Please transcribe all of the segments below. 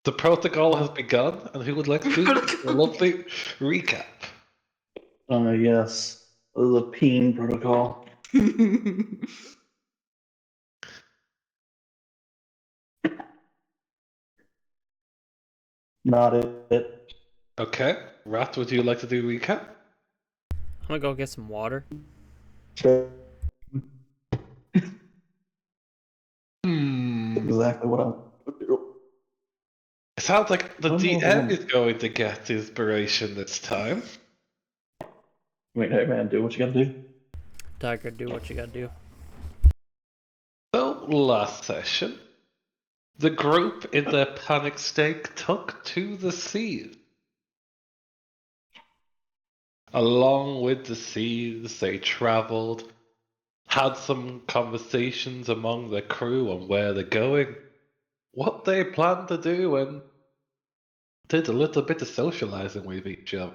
The protocol has begun, and who would like to do a lovely recap? Yes. The peen protocol. Not it. Okay, Rat, would you like to do a recap? I'm gonna go get some water. Exactly what I would do. It sounds like the Oh, DM is going to get inspiration this time. Wait, hey man, do what you gotta do. Tiger, do what you gotta do. So, last session, the group in their panic state took to the sea. Along with the seas, they travelled, had some conversations among the crew on where they're going, what they plan to do, and did a little bit of socializing with each other.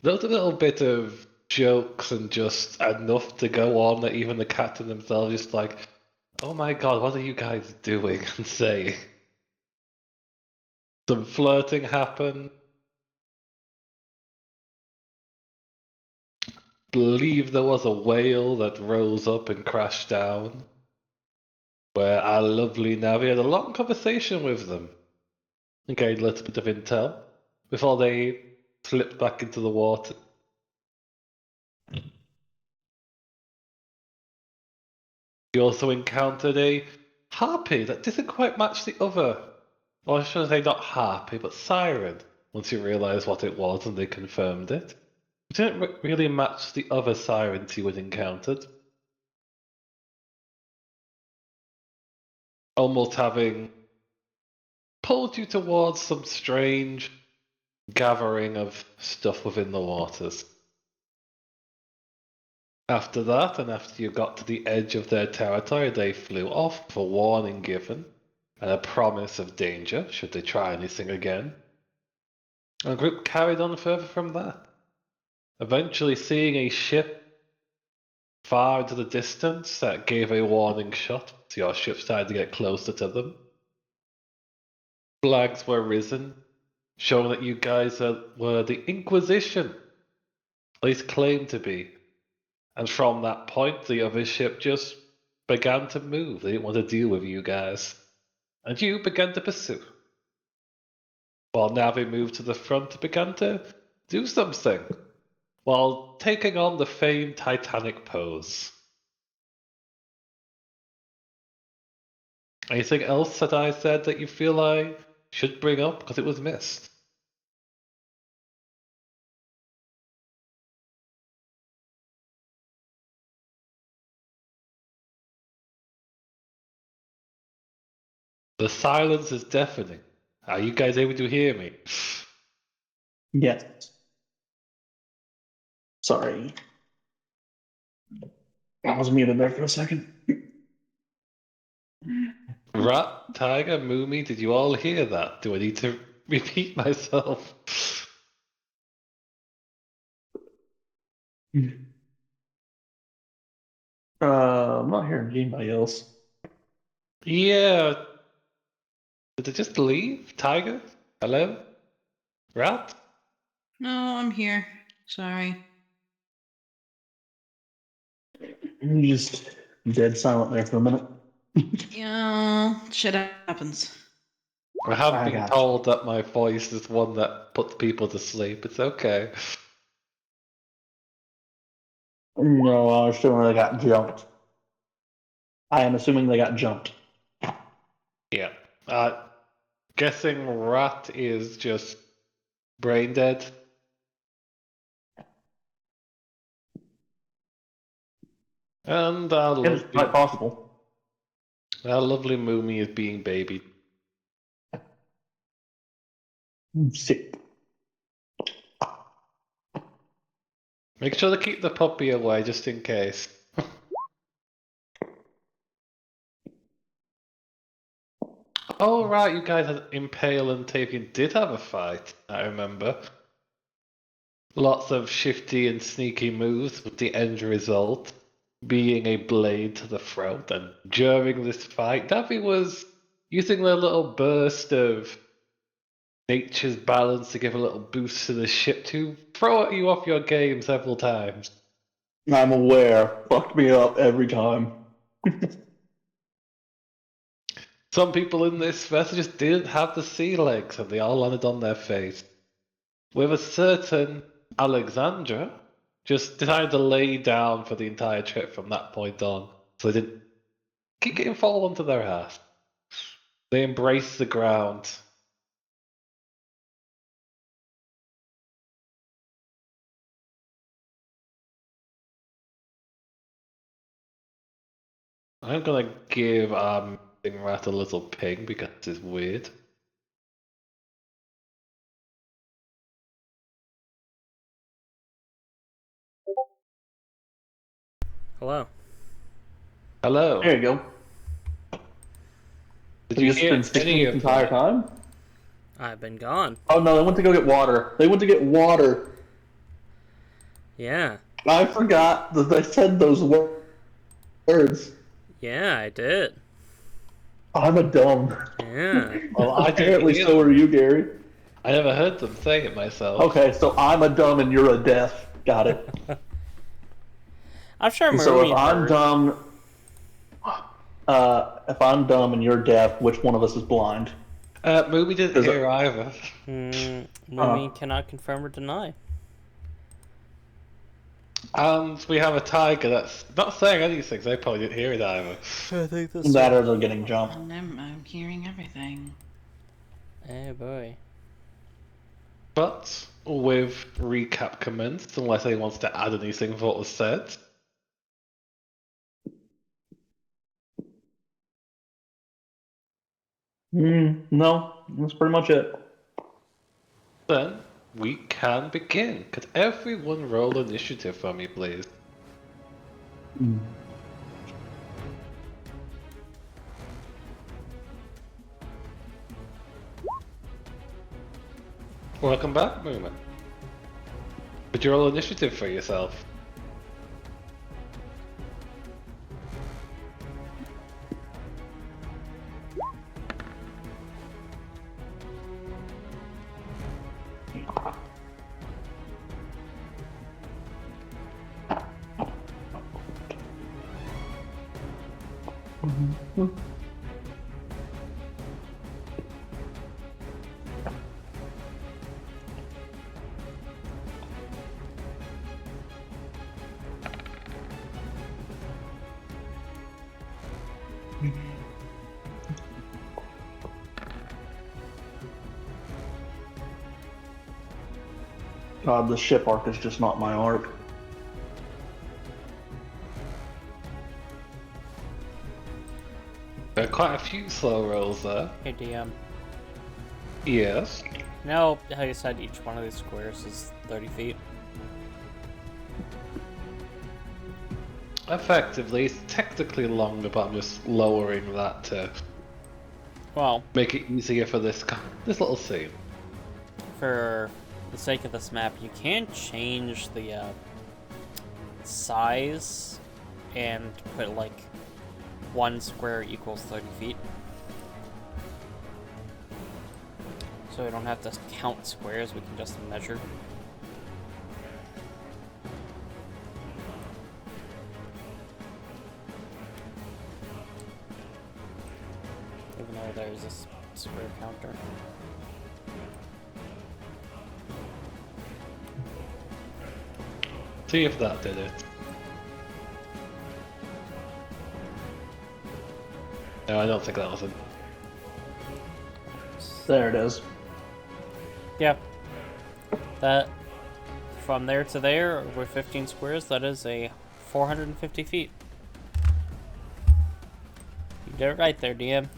There was a little bit of jokes and just enough to go on that even the captain themselves just like, oh my god, what are you guys doing and saying? Some flirting happened. Believe there was a whale that rose up and crashed down. Where our lovely Navi had a long conversation with them and gained a little bit of intel before they slipped back into the water. You also encountered a harpy that didn't quite match the other. Or should I say not harpy, but siren, once you realised what it was and they confirmed it. It didn't really match the other sirens you had encountered. Almost having pulled you towards some strange gathering of stuff within the waters. After that, and after you got to the edge of their territory, they flew off with a warning given and a promise of danger should they try anything again. And the group carried on further from that, eventually seeing a ship far into the distance that gave a warning shot, so your ship started to get closer to them. Flags were risen, showing that you guys were the Inquisition, at least claimed to be. And from that point, the other ship just began to move. They didn't want to deal with you guys. And you began to pursue. While Navi moved to the front and began to do something, while taking on the famed Titanic pose. Anything else that I said that you feel I should bring up because it was missed? The silence is deafening. Are you guys able to hear me? Yes. Sorry. I was muted there for a second. Rat, Tiger, Moomy, did you all hear that? Do I need to repeat myself? I'm not hearing anybody else. Yeah. Did it just leave? Tiger? Hello? Rat? No, I'm here. Sorry. You just dead silent there for a minute. Yeah, shit happens. I have I been got told that my voice is one that puts people to sleep. It's okay. No, I was assuming they got jumped. I am assuming they got jumped. Yeah. Guessing Rat is just brain dead. And It's quite possible. our lovely Moomy is being babied. Sick. Make sure to keep the puppy away just in case. Oh right, you guys had Impale and Tavian did have a fight, I remember. Lots of shifty and sneaky moves, with the end result being a blade to the throat. And during this fight, Daffy was using a little burst of nature's balance to give a little boost to the ship to throw you off your game several times. I'm aware. Fucked me up every time. Some people in this vessel just didn't have the sea legs and they all landed on their face. With a certain Alexandra just decided to lay down for the entire trip from that point on. So they didn't keep getting fall onto their ass. They embraced the ground. I'm gonna give Rat a little ping because it's weird. Hello. Hello. There you go. Did You you just hear been sticking any the of entire that? time? I've been gone. Oh no, they went to go get water. They went to get water. Yeah. I forgot that they said those words. Yeah, I did. I'm a dumb. Yeah. Well, I didn't Apparently hear so them. are you, Gary. I never heard them say it myself. Okay, so I'm a dumb and you're a deaf. Got it. I'm sure So Maroon if I'm heard. dumb, and you're deaf, which one of us is blind? Moomy didn't Is it- hear either. Moomy cannot confirm or deny. And we have a tiger that's not saying anything, so they probably didn't hear it either. I think that's That or they're getting jumped. I'm hearing everything. Oh boy. But with recap commenced, unless anyone wants to add anything to what was said. No, that's pretty much it. Then we can begin. Could everyone roll initiative for me, please? Welcome back, Moomin. Could you roll initiative for yourself? God, the ship arc is just not my arc. There are quite a few slow rolls there. Hey DM. Yes. No, how you said each one of these squares is 30 feet. Effectively, it's technically longer, but I'm just lowering that to Well, make it easier for this little scene. for the sake of this map, you can change the size and put like 1 square equals 30 feet. So we don't have to count squares, we can just measure. Even though there's this square counter. See if that did it. No, I don't think that was it. There it is. Yeah. That, from there to there, with 15 squares, that is a 450 feet. You did it right there, DM.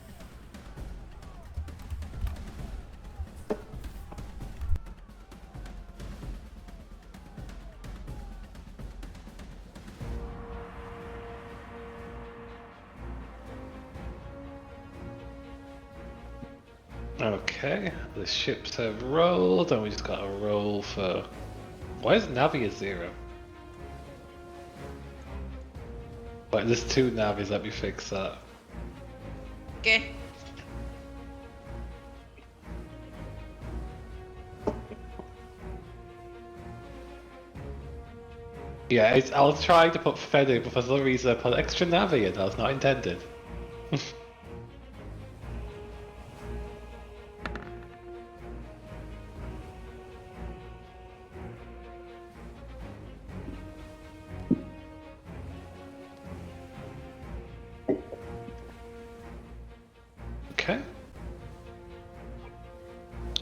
Okay, the ships have rolled, and we just got a roll for Why is Navi a 0? Like, there's 2 Navis, let me fix that. Okay. Yeah, I was trying to put Fede, but for some reason I put extra Navi in, that was not intended. Okay.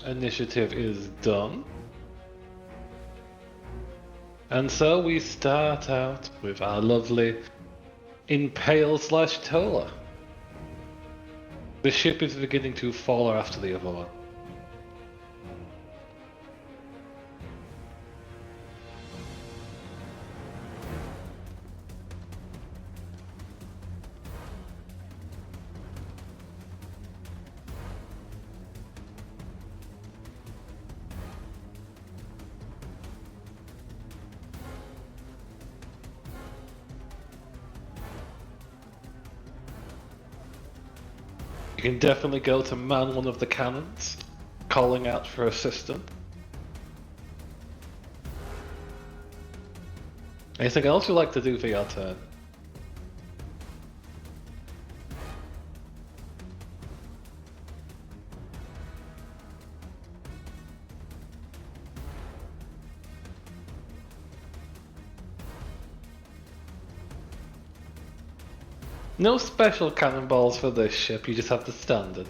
Initiative is done. And so we start out with our lovely Impale slash Tola. The ship is beginning to follow after the other one. You can definitely go to man one of the cannons, calling out for assistance. Anything else you'd like to do for your turn? No special cannonballs for this ship, you just have the standard.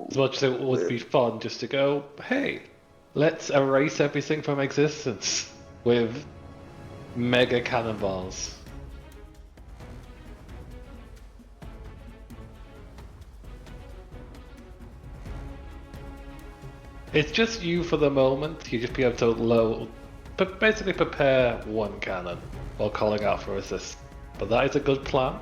As much as it would be fun just to go, hey, let's erase everything from existence with mega cannonballs. It's just you for the moment, you just be able to load, but basically prepare one cannon while calling out for assist. But that is a good plan.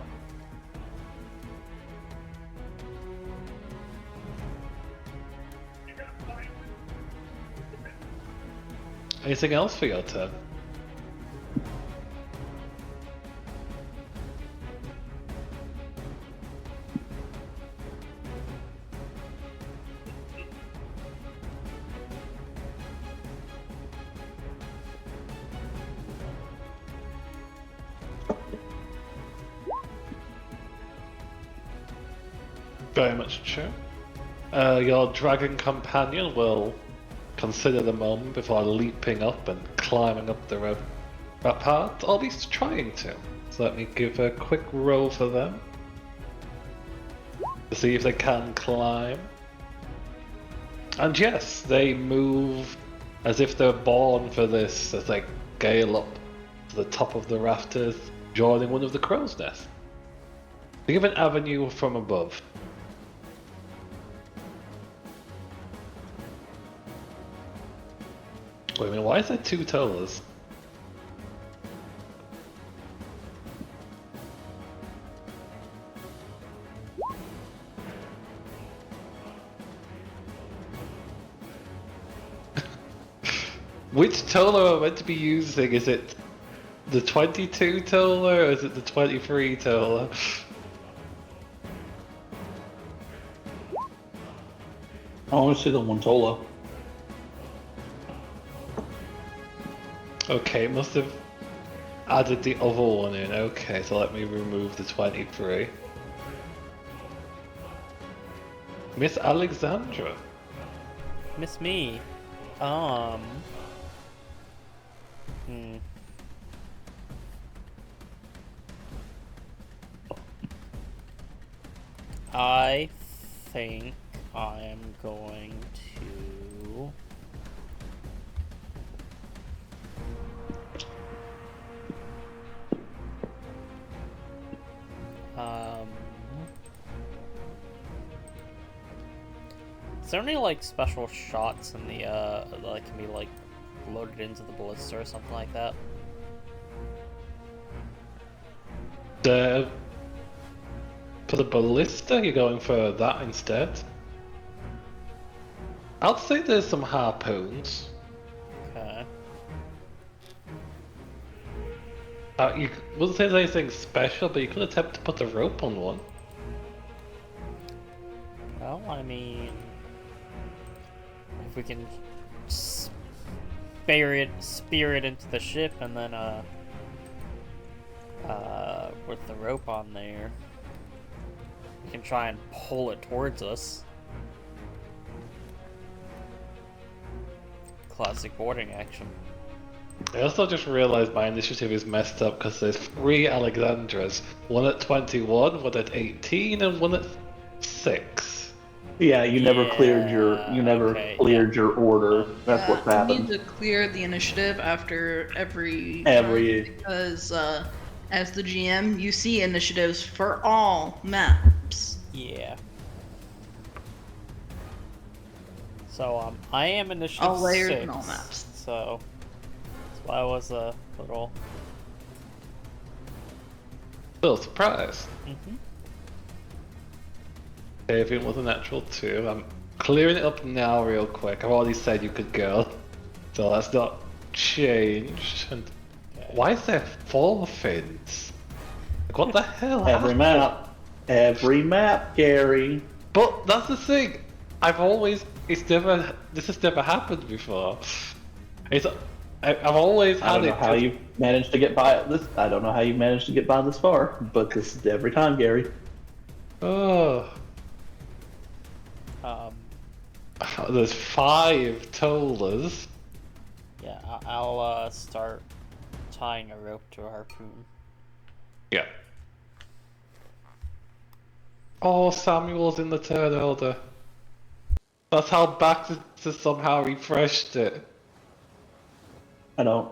Anything else for your turn? Very much true. Your dragon companion will consider the moment before leaping up and climbing up the rampart, or at least trying to. So let me give a quick roll for them to see if they can climb. And yes, they move as if they're born for this, as they gale up to the top of the rafters, joining one of the crow's nests. They give an avenue from above. Wait a minute, why is there 2 Tolas? Which Tola am I meant to be using? Is it the 22 Tola or is it the 23 Tola? I want to see the one Tola. Okay, it must have added the other one in. Okay, so let me remove the 23. Miss Alexandra. Miss me. I think I am going to... Is there any like special shots in the that can be like loaded into the ballista or something like that? For the ballista, you're going for that instead? I'd say there's some harpoons. Okay. You wouldn't say there's anything special, but you could attempt to put a rope on one. Well, I mean, if we can spear it into the ship, and then with the rope on there, we can try and pull it towards us. Classic boarding action. I also just realised my initiative is messed up because there's 3 Alexandras. One at 21, one at 18, and one at 6. Yeah, you never cleared your your order. That's what's You happened. need to clear the initiative after every Every- turn because as the GM, you see initiatives for all maps. Yeah. So I am initiative All layers 6, and all maps. so that's why I was a little. Little surprise. Mm-hmm. Avian was a natural 2. I'm clearing it up now real quick. I've already said you could go. So that's not changed. And why is there 4 fins? Like, what the hell Every happened? map, Gary. But that's the thing. This has never happened before. I've always I had don't know it. how you managed to get by this. I don't know how you managed to get by this far, but this is every time, Gary. Oh, there's 5 tollers. Yeah, I'll start tying a rope to a harpoon. Yeah. Oh, Samuel's in the turn order. That's how Baxter somehow refreshed it. I don't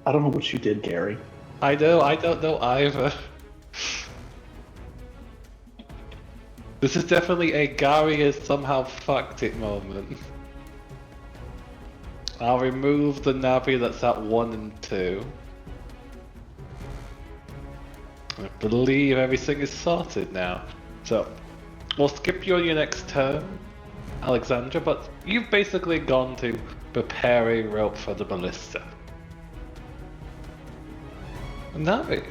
know what you did, Gary. I don't know either. This is definitely a Gary has somehow fucked it moment. I'll remove the Navi that's at 1 and 2. I believe everything is sorted now. So, we'll skip you on your next turn, Alexandra, but you've basically gone to prepare a rope for the ballista. Navi.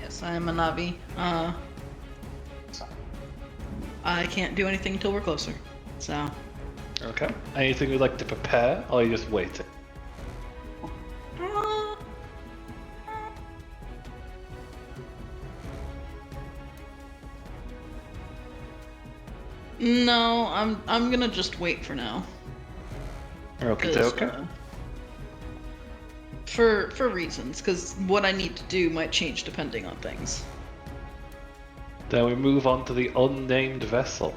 Yes, I am a Navi. I can't do anything until we're closer. So, Okay. Anything you'd like to prepare, or are you just waiting? no, I'm gonna just wait for now. Okay, 'Cause, okay. For reasons, because what I need to do might change depending on things. Then we move on to the unnamed vessel.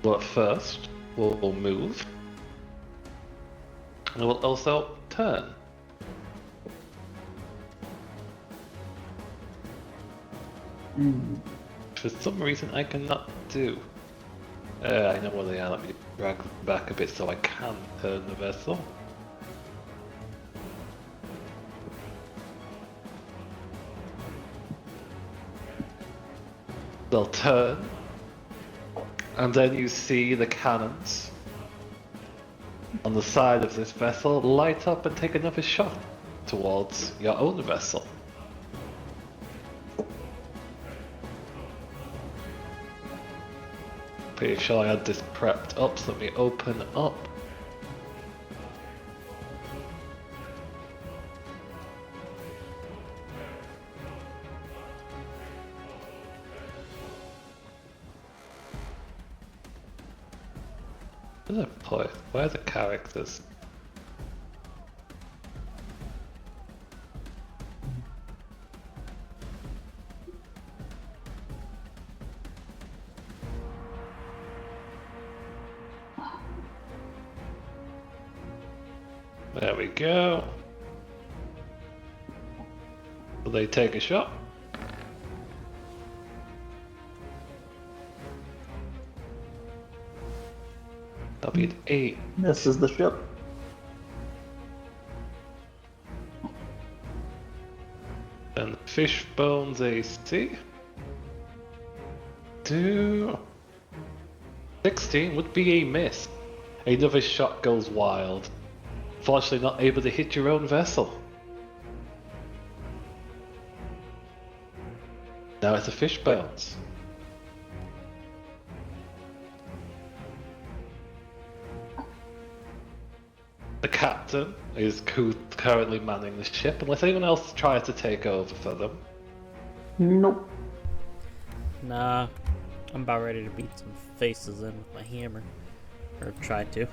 But first, we'll move. And we'll also turn. For some reason I cannot do. I know where they are. Let me drag them back a bit so I can turn the vessel. They'll turn, and then you see the cannons on the side of this vessel light up and take another shot towards your own vessel. Pretty sure I had this prepped up, so let me open up. Where's the point? Where are the characters? There we go. Will they take a shot? That'll be an 8. This is the ship. And Fishbone's AC. 16 would be a miss. Another shot goes wild. Fortunately not able to hit your own vessel. Now it's a Fishbone's. The captain is currently manning the ship, unless anyone else tries to take over for them. Nope. Nah, I'm about ready to beat some faces in with my hammer. Or try to.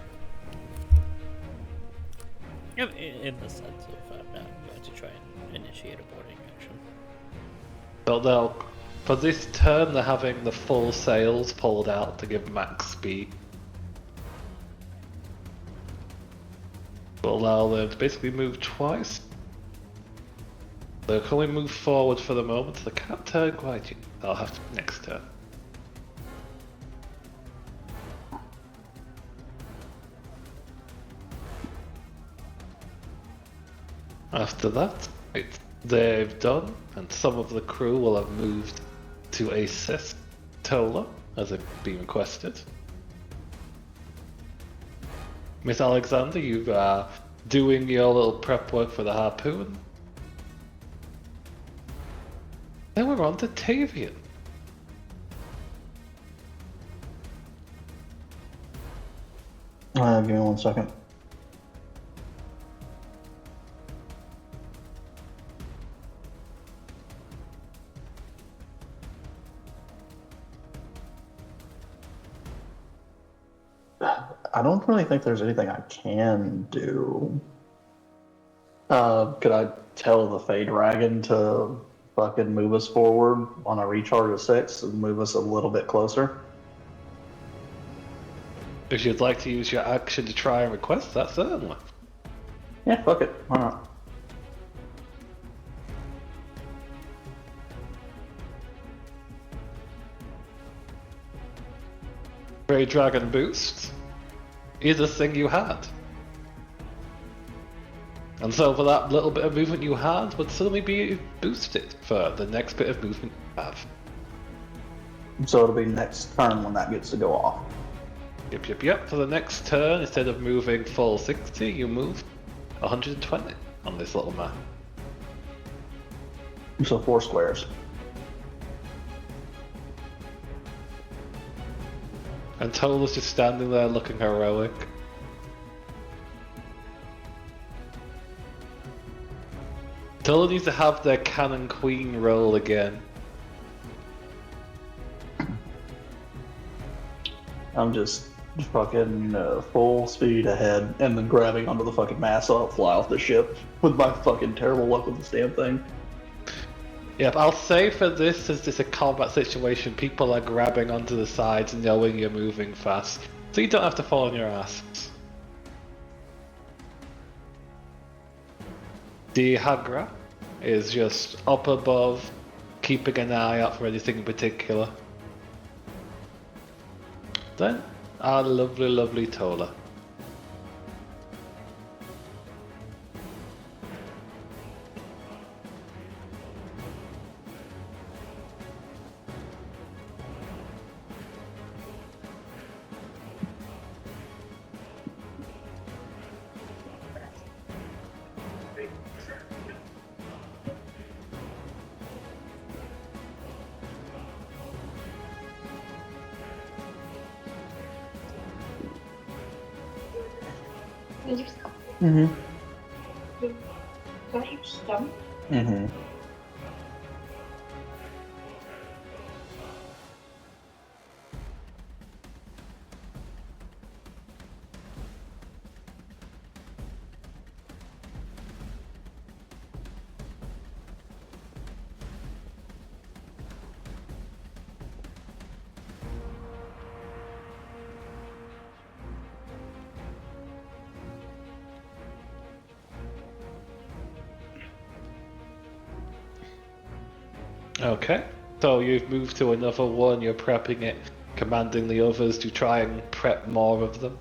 In the sense of I'm not going to try and initiate a boarding action. But for this turn, they're having the full sails pulled out to give max speed. Will allow them to basically move twice. They can only move forward for the moment. They can't turn quite yet. They'll have to next turn. After that, they've done, and some of the crew will have moved to assist Tola, as it's been requested. Miss Alexander, you are doing your little prep work for the harpoon. Then we're on to Tavian. Give me 1 second. I don't really think there's anything I can do. Could I tell the Fey Dragon to fucking move us forward on a recharge of 6 and move us a little bit closer? If you'd like to use your action to try and request that, certainly. Yeah, fuck it. Why not? Grey Dragon boost is a thing you had. And so for that little bit of movement you had would suddenly be boosted for the next bit of movement you have. So it'll be next turn when that gets to go off. Yep. For the next turn, instead of moving full 60, you move 120 on this little map. So 4 squares. And Tola's just standing there looking heroic. Tola needs to have their Cannon Queen roll again. I'm just fucking full speed ahead and then grabbing onto the fucking mast so I'll fly off the ship with my fucking terrible luck with this damn thing. Yep, I'll say for this, since it's a combat situation, people are grabbing onto the sides knowing you're moving fast. So you don't have to fall on your ass. The Hagra is just up above, keeping an eye out for anything in particular. Then, our lovely, lovely Tola. Mm-hmm. Got your stomach? Mm-hmm. Okay. So you've moved to another one, you're prepping it, commanding the others to try and prep more of them.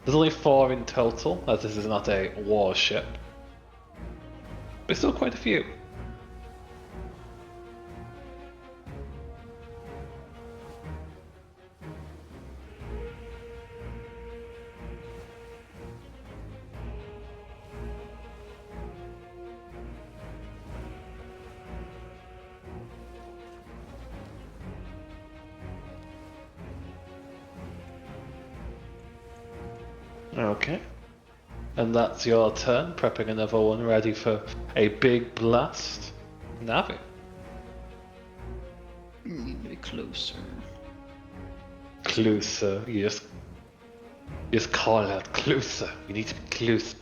There's only 4 in total, as this is not a warship. But still quite a few. Okay. And that's your turn, prepping another one ready for a big blast. Navi. Need to be closer. Closer. You just call out closer. You need to be close.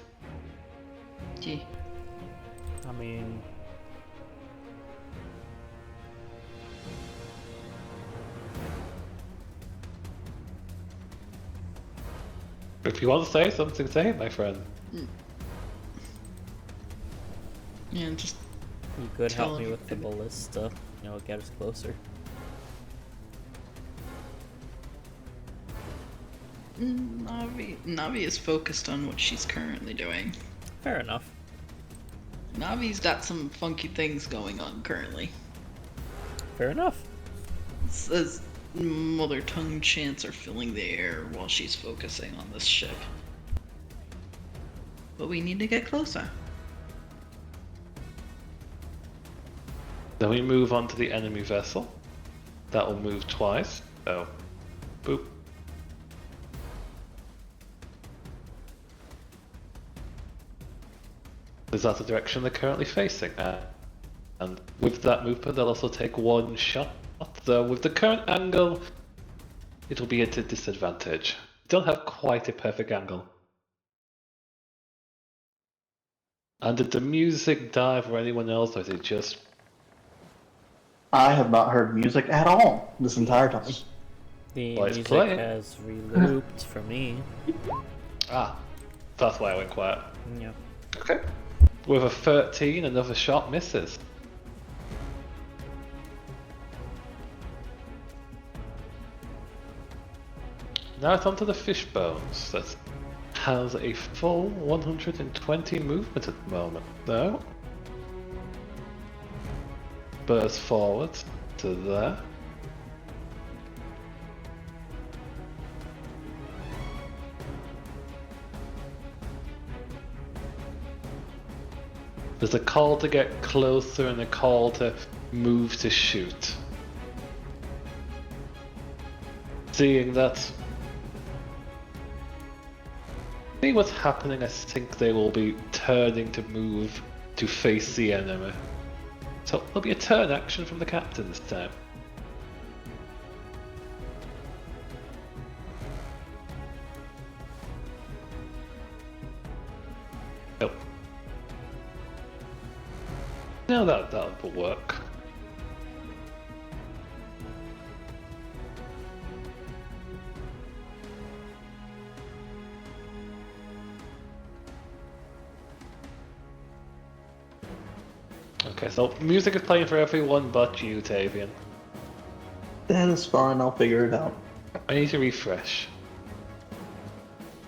Yeah. I mean, If you want to say something, say it, my friend. Yeah, just you could help Tell me him. with the ballista. You know, get us closer. Navi is focused on what she's currently doing. Fair enough. Navi's got some funky things going on currently. Fair enough. As mother tongue chants are filling the air while she's focusing on this ship. But we need to get closer. Then we move on to the enemy vessel. That will move twice. So, boop. Is that the direction they're currently facing? And with that movement, they'll also take 1 shot. Though with the current angle, it'll be at a disadvantage. Don't have quite a perfect angle. And did the music die for anyone else, or is it just... I have not heard music at all this entire time. The Well, it's music playing. has re-looped for me. Ah, that's why I went quiet. Yeah. Okay. With a 13, another shot misses. Now it's onto the fish bones. That has a full 120 movement at the moment. No. Burst forward to there. There's a call to get closer and a call to move to shoot. Seeing that, see what's happening, I think they will be turning to move to face the enemy. So there'll be a turn action from the captain this time. Nope. No, that will work. Okay, so music is playing for everyone but you, Tavian. That is fine, I'll figure it out. I need to refresh.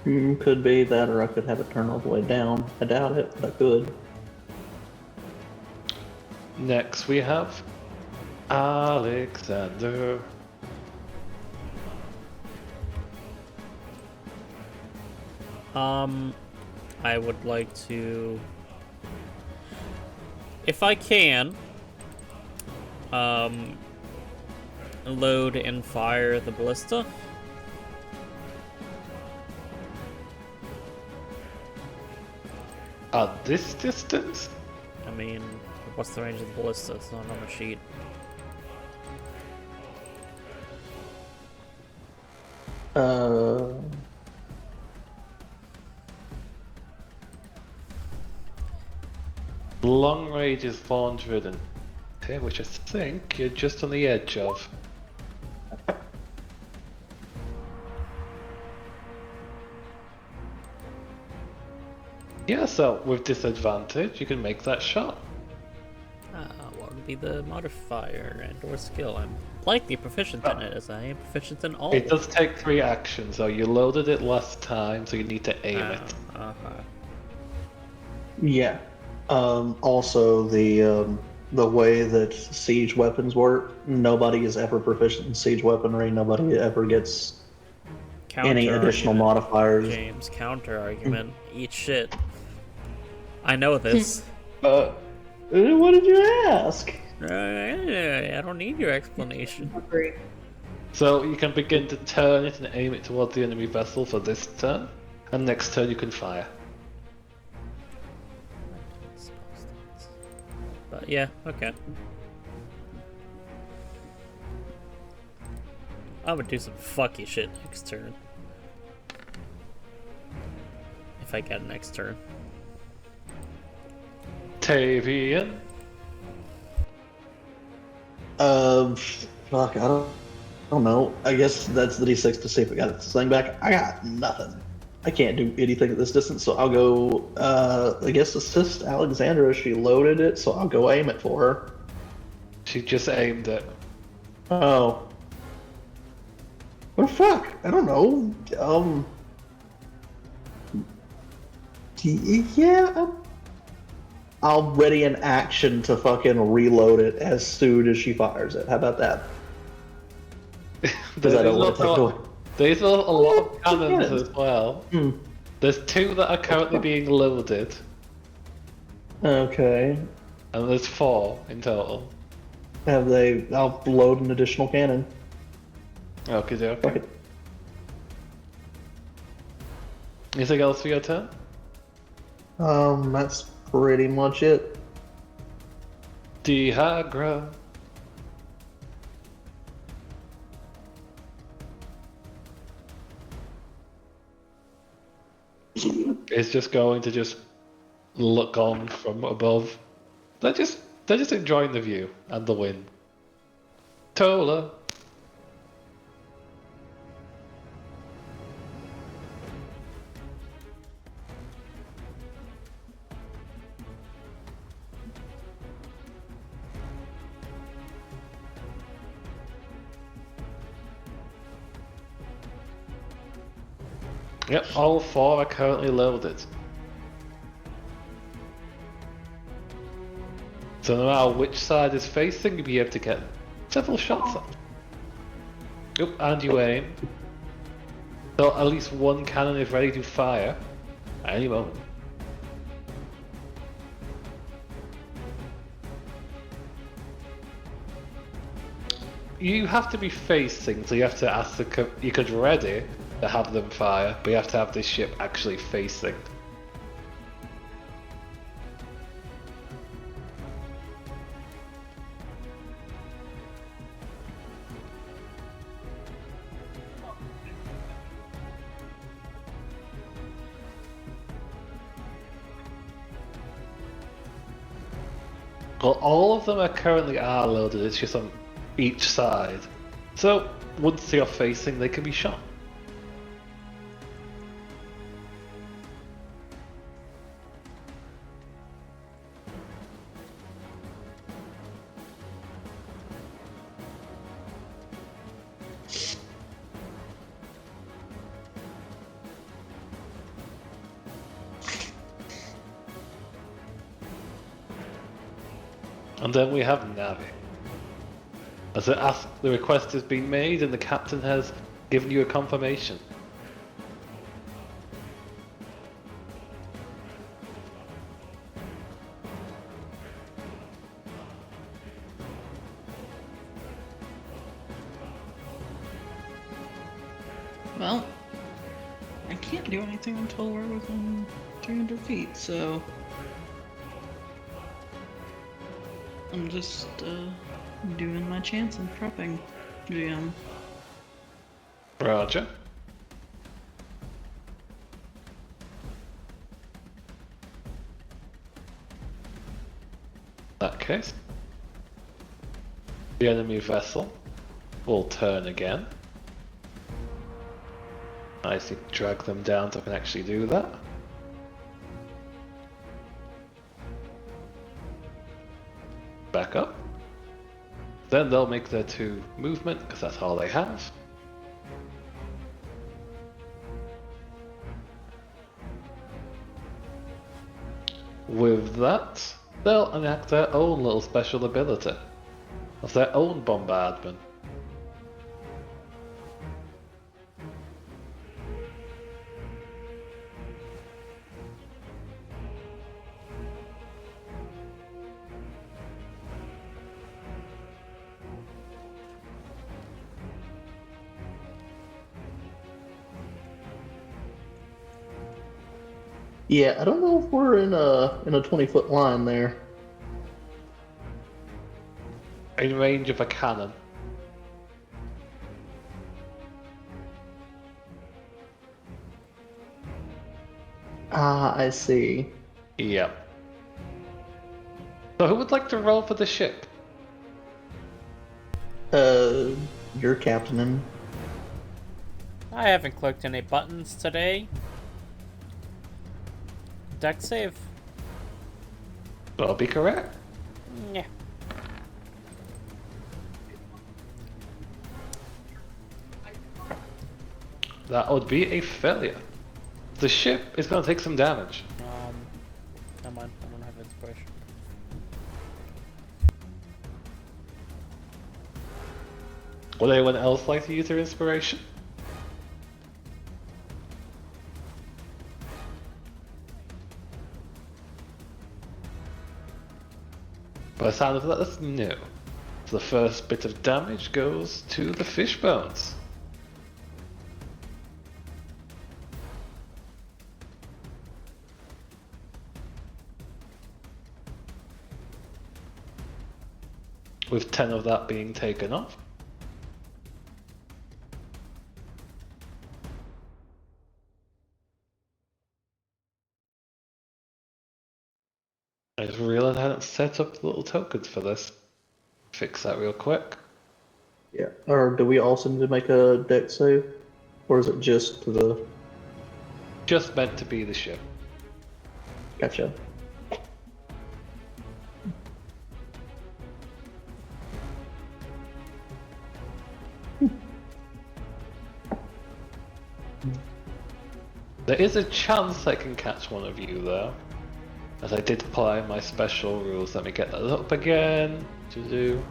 Could be that, or I could have it turned all the way down. I doubt it, but I could. Next we have Alexander. I would like to, if I can, load and fire the ballista. At this distance? I mean, what's the range of the ballista? It's not on the sheet. Long range is 400 and okay, which I think you're just on the edge of. Yeah, so with disadvantage, you can make that shot. Word. would be the modifier and or skill. I'm likely proficient in it, as I am proficient in all. It does take 3 actions, though. You loaded it last time, so you need to aim it. Uh-huh. Yeah. Also, the way that siege weapons work, nobody is ever proficient in siege weaponry. Nobody ever gets any additional Counter-argument, modifiers. James, counter argument. Eat shit. I know this. What did you ask? I don't need your explanation. Agree. So you can begin to turn it and aim it towards the enemy vessel for this turn, and next turn you can fire. But yeah, okay. I would do some fucky shit next turn. If I get next turn. Tavian. Fuck, I don't know. I guess that's the D6 to see if it got its thing back. I got nothing. I can't do anything at this distance, so I'll go, I guess assist Alexandra. She loaded it, so I'll go aim it for her. She just aimed it. Oh. Well, fuck. I don't know. Yeah. I'll ready an action to fucking reload it as soon as she fires it. How about that? Because I don't want to take it away. There's a lot of cannons Yeah. as well. Hmm. There's 2 that are currently being loaded, Okay. and there's 4 in total. I'll load an additional cannon. Okay, Fuck okay. it. Anything else for your turn? That's pretty much it. Diagra. It's just going to just look on from above. They're just enjoying the view and the wind. Tola. Yep, all 4 are currently loaded. So no matter which side is facing, you'll be able to get several shots off. Yep, and you aim. So at least 1 cannon is ready to fire at any moment. You have to be facing, so you have to ask you could ready to have them fire, but you have to have this ship actually facing. Well, all of them are currently loaded, it's just on each side. So, once you're facing, they can be shot. And then we have Navi. As the request has been made and the captain has given you a confirmation. Well, I can't do anything until we're within 300 feet, so I'm just doing my chance and prepping, GM. Roger. In that case, the enemy vessel will turn again. Nicely drag them down so I can actually do that. Back up. Then they'll make their 2 movement, because that's all they have. With that, they'll enact their own little special ability of their own bombardment. Yeah, I don't know if we're in a 20-foot line there. In range of a cannon. Ah, I see. Yep. So who would like to roll for the ship? You're captaining. I haven't clicked any buttons today. Deck save. That'll be correct. Yeah. That would be a failure. The ship is going to take some damage. Come on, I don't have inspiration. Would anyone else like to use their inspiration? By the sound of that, that's no. So the first bit of damage goes to the fish bones. With 10 of that being taken off. I just realized I hadn't set up the little tokens for this. Fix that real quick. Yeah. Or do we also need to make a deck save? Or is it just the... Just meant to be the ship. Gotcha. There is a chance I can catch one of you though. As I did apply my special rules. Let me get that up again. To do.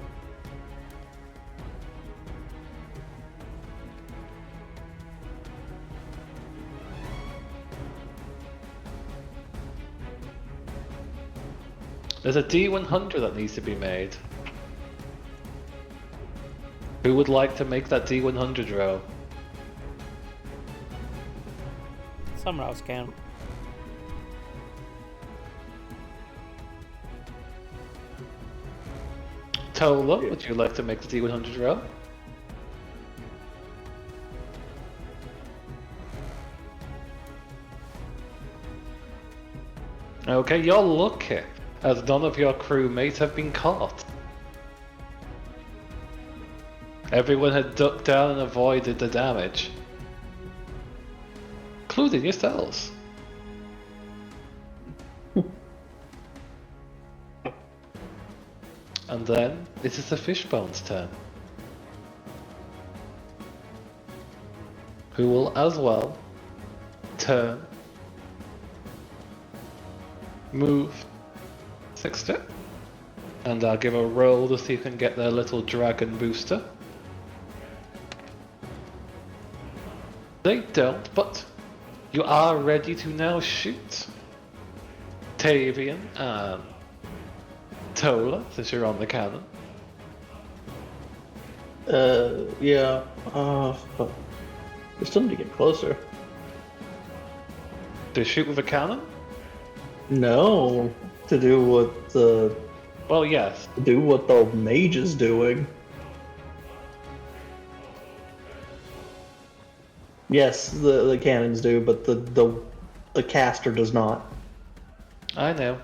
There's a D100 that needs to be made. Who would like to make that D100 roll? Someone else can. Tola, would you like to make the D100 roll? Okay, you're lucky, as none of your crewmates have been caught. Everyone had ducked down and avoided the damage. Including yourselves. And then, it is the Fishbone's turn. Who will as well turn, move 60, and I'll give a roll to see if you can get their little dragon booster. They don't, but you are ready to now shoot. Tavian and Tola, since you're on the cannon. Yeah. We still need to get closer. To shoot with a cannon? No, to do what the Well, yes. mage is doing. Yes, the cannons do, but the caster does not. I know.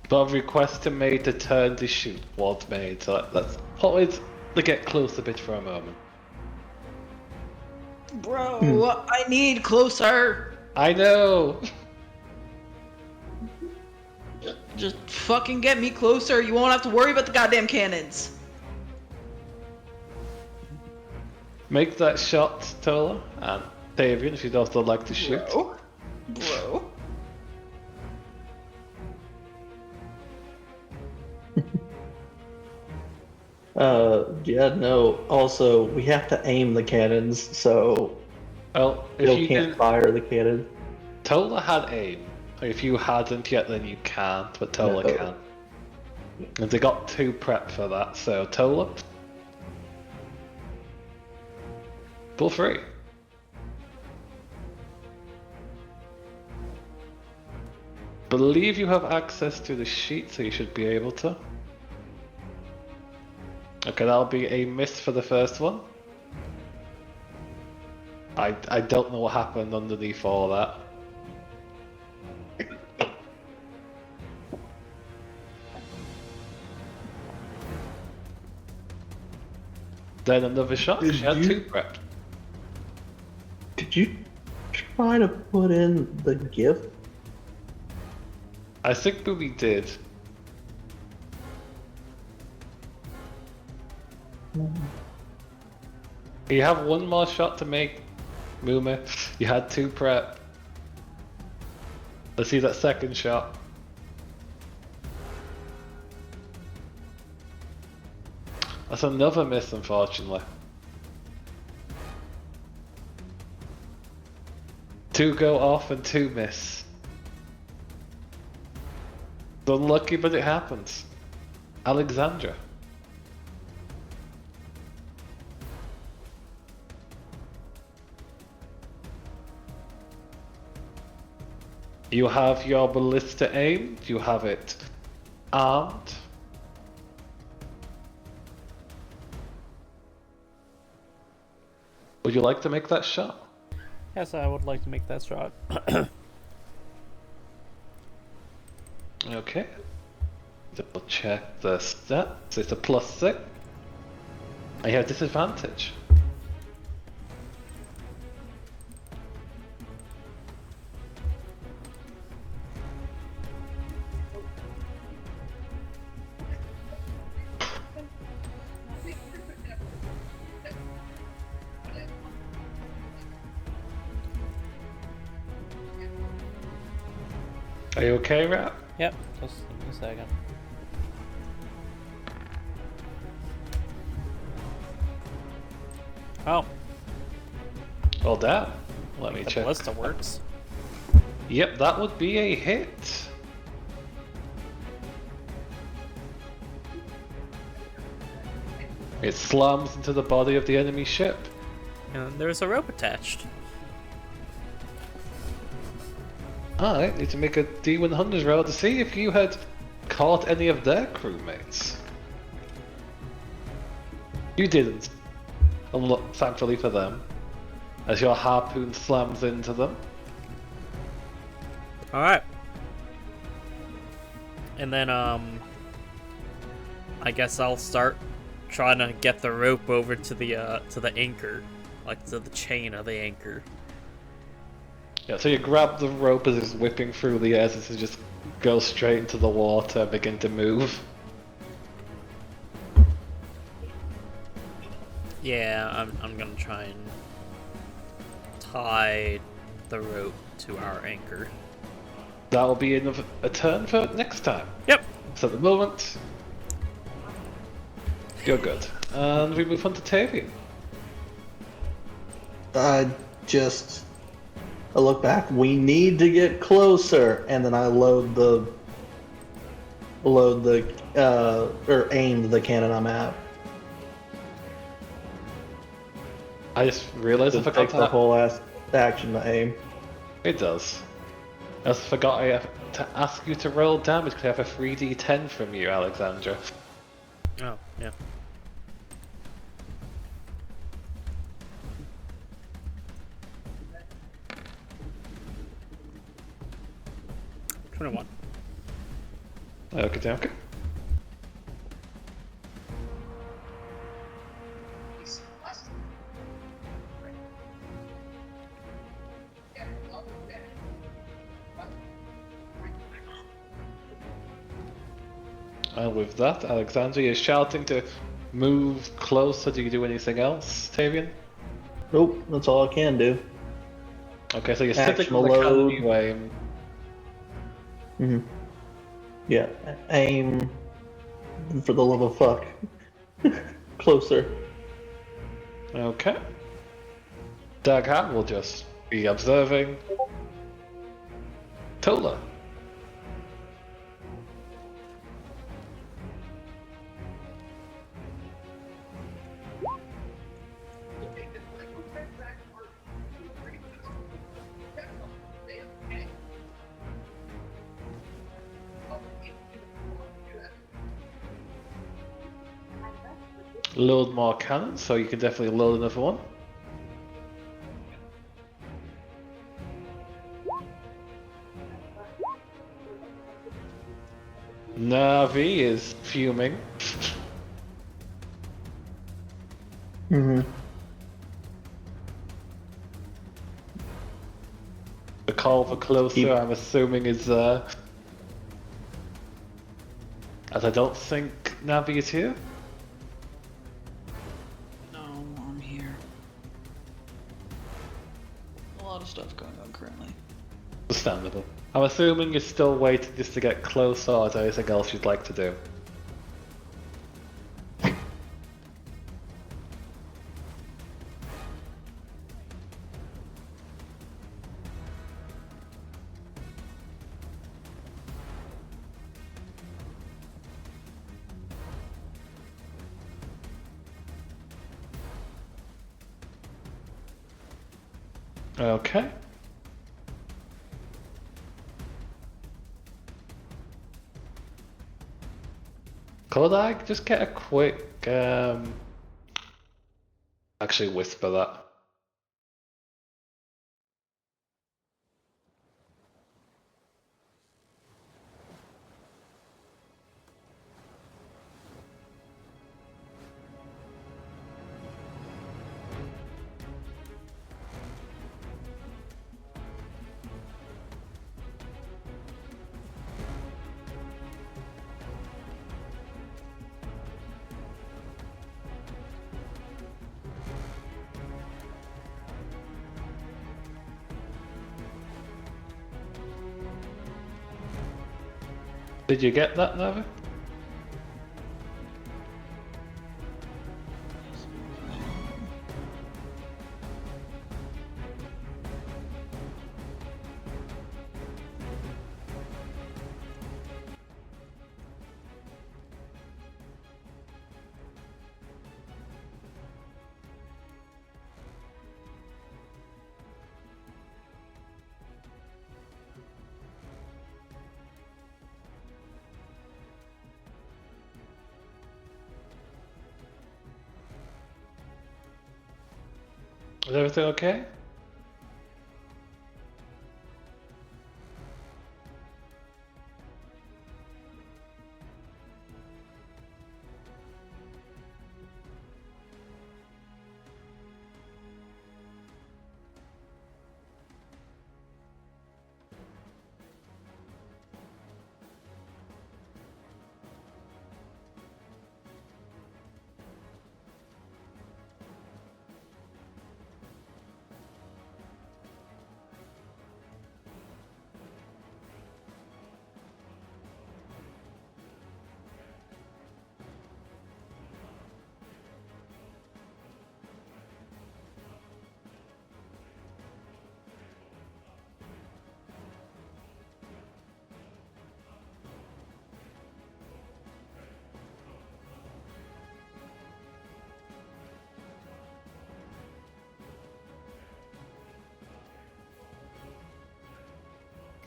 But a request to made to turn to shoot was made, so let's always get close a bit for a moment. Bro, I need closer. I know! Just fucking get me closer. You won't have to worry about the goddamn cannons. Make that shot, Tola, and Tavian, if you'd also like to shoot. Bro. Yeah, no. Also, we have to aim the cannons, so Well, if Bill you can't didn't, fire the cannon. Tola had aim. If you hadn't yet, then you can't, but Tola No. can. And they got 2 prep for that, so Tola. Feel free. Believe you have access to the sheet, so you should be able to. Okay, that'll be a miss for the first one. I don't know what happened underneath all that. Then another shot. Did She had you- 2 prep. Did you try to put in the gift? I think that we did. You have 1 more shot to make, Muma. You had 2 prep. Let's see that second shot. That's another miss, unfortunately. 2 go off and 2 miss. It's unlucky, but it happens. Alexandra. You have your ballista aimed, you have it armed. Would you like to make that shot? Yes, I would like to make that shot. Okay. Double check the stats. It's a +6. I have disadvantage. Are you okay, Rap? Yep, just give me a second. Oh, Well done. Let me the check. ballista works. Yep, that would be a hit. It slams into the body of the enemy ship. And there's a rope attached. Alright, need to make a D100 roll to see if you had caught any of their crewmates. You didn't. Thankfully for them. As your harpoon slams into them. Alright. And then, I guess I'll start trying to get the rope over to the anchor. Like, to the chain of the anchor. Yeah, so you grab the rope as it's whipping through the air, as it just goes straight into the water and begin to move. Yeah, I'm gonna try and tie the rope to our anchor. That'll be a turn for next time. Yep. So at the moment, you're good. And we move on to Tavian. I look back. We need to get closer, and then I load the or aim the cannon I'm at. I just realized I It forgot takes the that. whole action to aim. It does. I just forgot I have to ask you to roll damage because I have a 3d10 from you, Alexandra. Oh, yeah. $21. Okay. And with that, Alexandria is shouting to move closer. Do you do anything else, Tavian? Nope, that's all I can do. Okay, so you're Action sitting on the load. cannon way. Hmm. Yeah, aim. For the love of fuck. Closer. Okay. Daghat will just be observing. Tola. Load more cannons, so you can definitely load another one. Navi is fuming. Hmm. The call for closer, Keep- I'm assuming, is as I don't think Navi is here. No, I'm here. A lot of stuff going on currently. Understandable. I'm assuming you're still waiting just to get closer, or is there anything else you'd like to do? Okay. Could I just get a quick, actually whisper that. Did you get that, Navi? Is everything okay?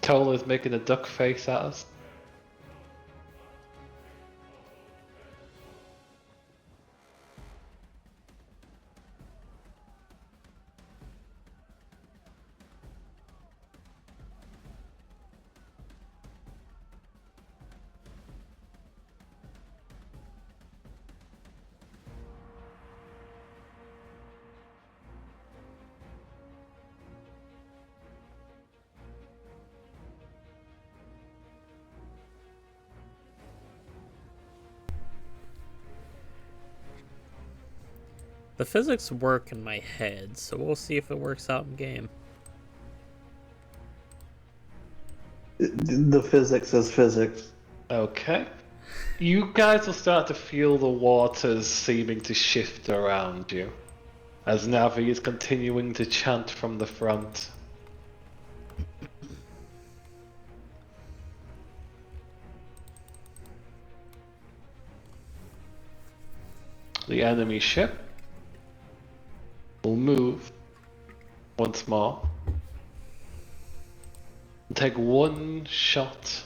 Tola's making a duck face at us. The physics work in my head, so we'll see if it works out in game. The physics is physics. Okay. You guys will start to feel the waters seeming to shift around you as Navi is continuing to chant from the front. The enemy ship will move once more and take one shot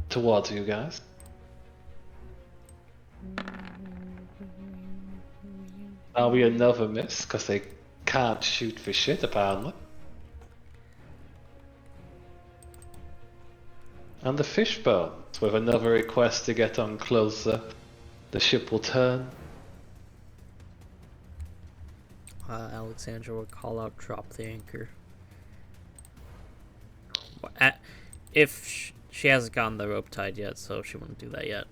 towards you guys. That'll be another miss because they can't shoot for shit apparently. And the Fishbones with another request to get on closer. The ship will turn. Alexandra would call out, drop the anchor. If she hasn't gotten the rope tied yet, so she wouldn't do that yet.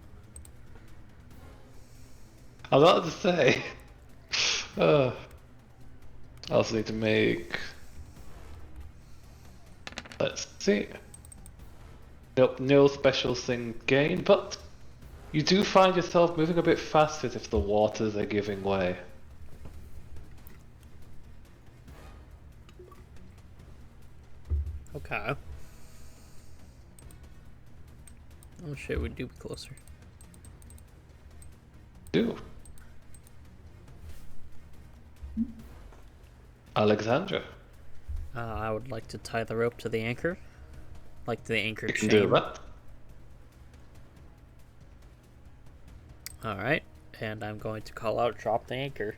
I was about to say. I also need to make. Let's see. Nope, no special thing gained, but you do find yourself moving a bit faster if the waters are giving way. Okay. Oh shit, we do be closer. Do. Alexandra. I would like to tie the rope to the anchor. Like the anchor You chain. can do that. Alright, and I'm going to call out, drop the anchor.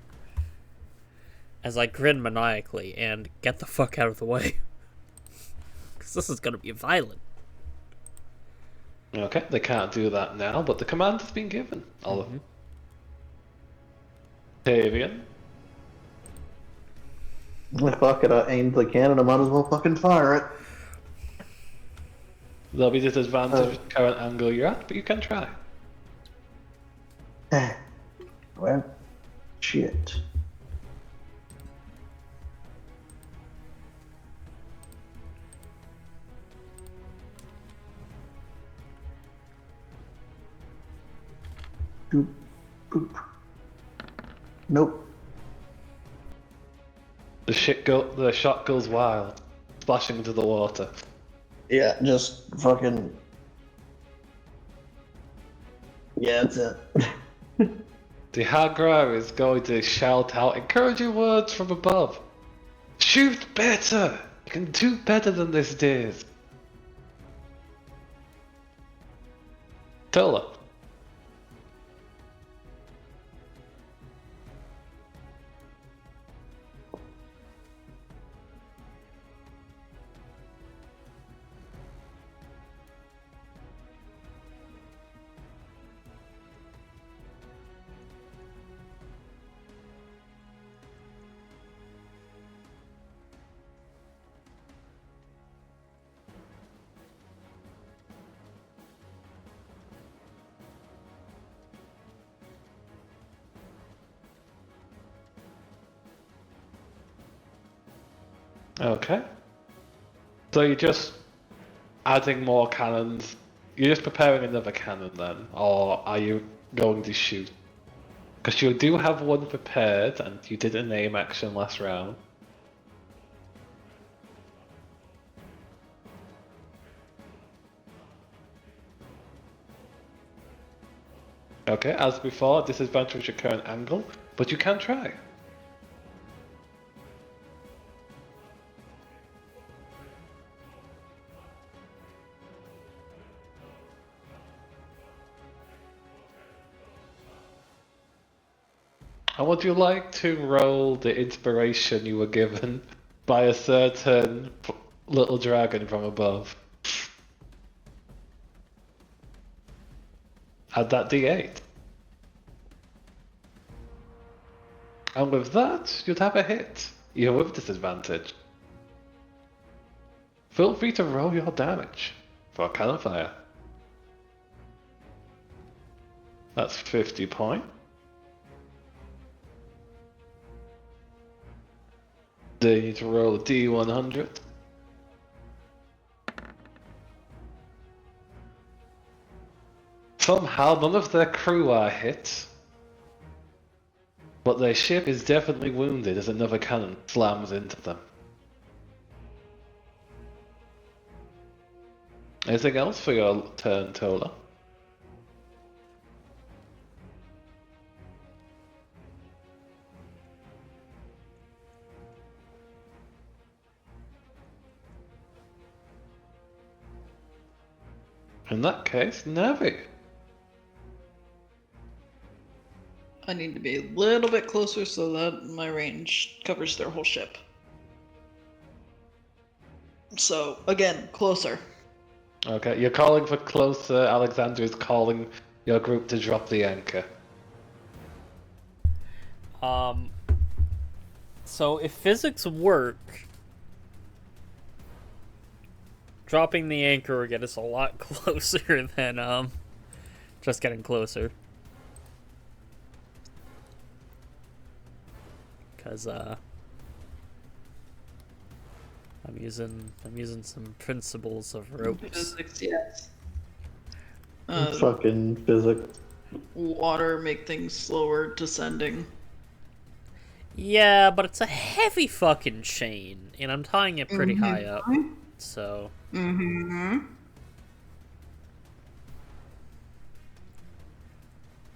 As I grin maniacally and get the fuck out of the way. Because this is going to be violent. Okay, they can't do that now, but the command has been given. Tavian. Fuck it, I aimed the cannon, I might as well fucking fire it. There'll be disadvantage with the current angle you're at, but you can try. Well, shit. Boop, boop. Nope. The shot goes wild, splashing into the water. Yeah, just fucking. Yeah, that's it. The Hagra is going to shout out encouraging words from above. Shoot better! You can do better than this, dears. Tola. Okay. So you're just adding more cannons. You're just preparing another cannon then, or are you going to shoot? Because you do have one prepared, and you did an aim action last round. Okay, as before, disadvantage your current angle, but you can try. And would you like to roll the inspiration you were given by a certain little dragon from above? Add that d8. And with that, you'd have a hit, even with disadvantage. Feel free to roll your damage for cannon fire. That's 50 points. They need to roll a D100. Somehow none of their crew are hit, but their ship is definitely wounded as another cannon slams into them. Anything else for your turn, Tola? In that case, Navi. I need to be a little bit closer so that my range covers their whole ship. So, again, closer. Okay, you're calling for closer. Alexander is calling your group to drop the anchor. So if physics work, dropping the anchor will get us a lot closer than just getting closer. Cause I'm using some principles of ropes. Physics, yes. Fucking physics. Water make things slower descending. Yeah, but it's a heavy fucking chain, and I'm tying it pretty high up, so. Mm-hmm.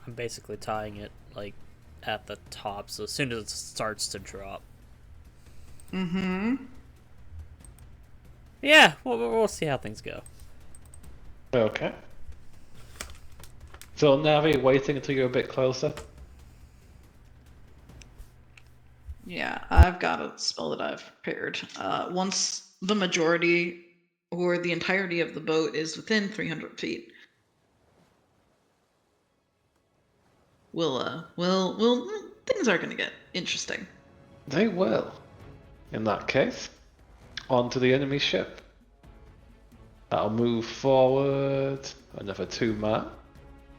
I'm basically tying it like at the top, so as soon as it starts to drop. Mm-hmm. Yeah, we'll see how things go. Okay. So Navi, waiting until you're a bit closer. Yeah, I've got a spell that I've prepared. Once the majority or the entirety of the boat is within 300 feet, we'll things are gonna get interesting. They will. In that case, onto the enemy ship. That'll move forward another 2 mark.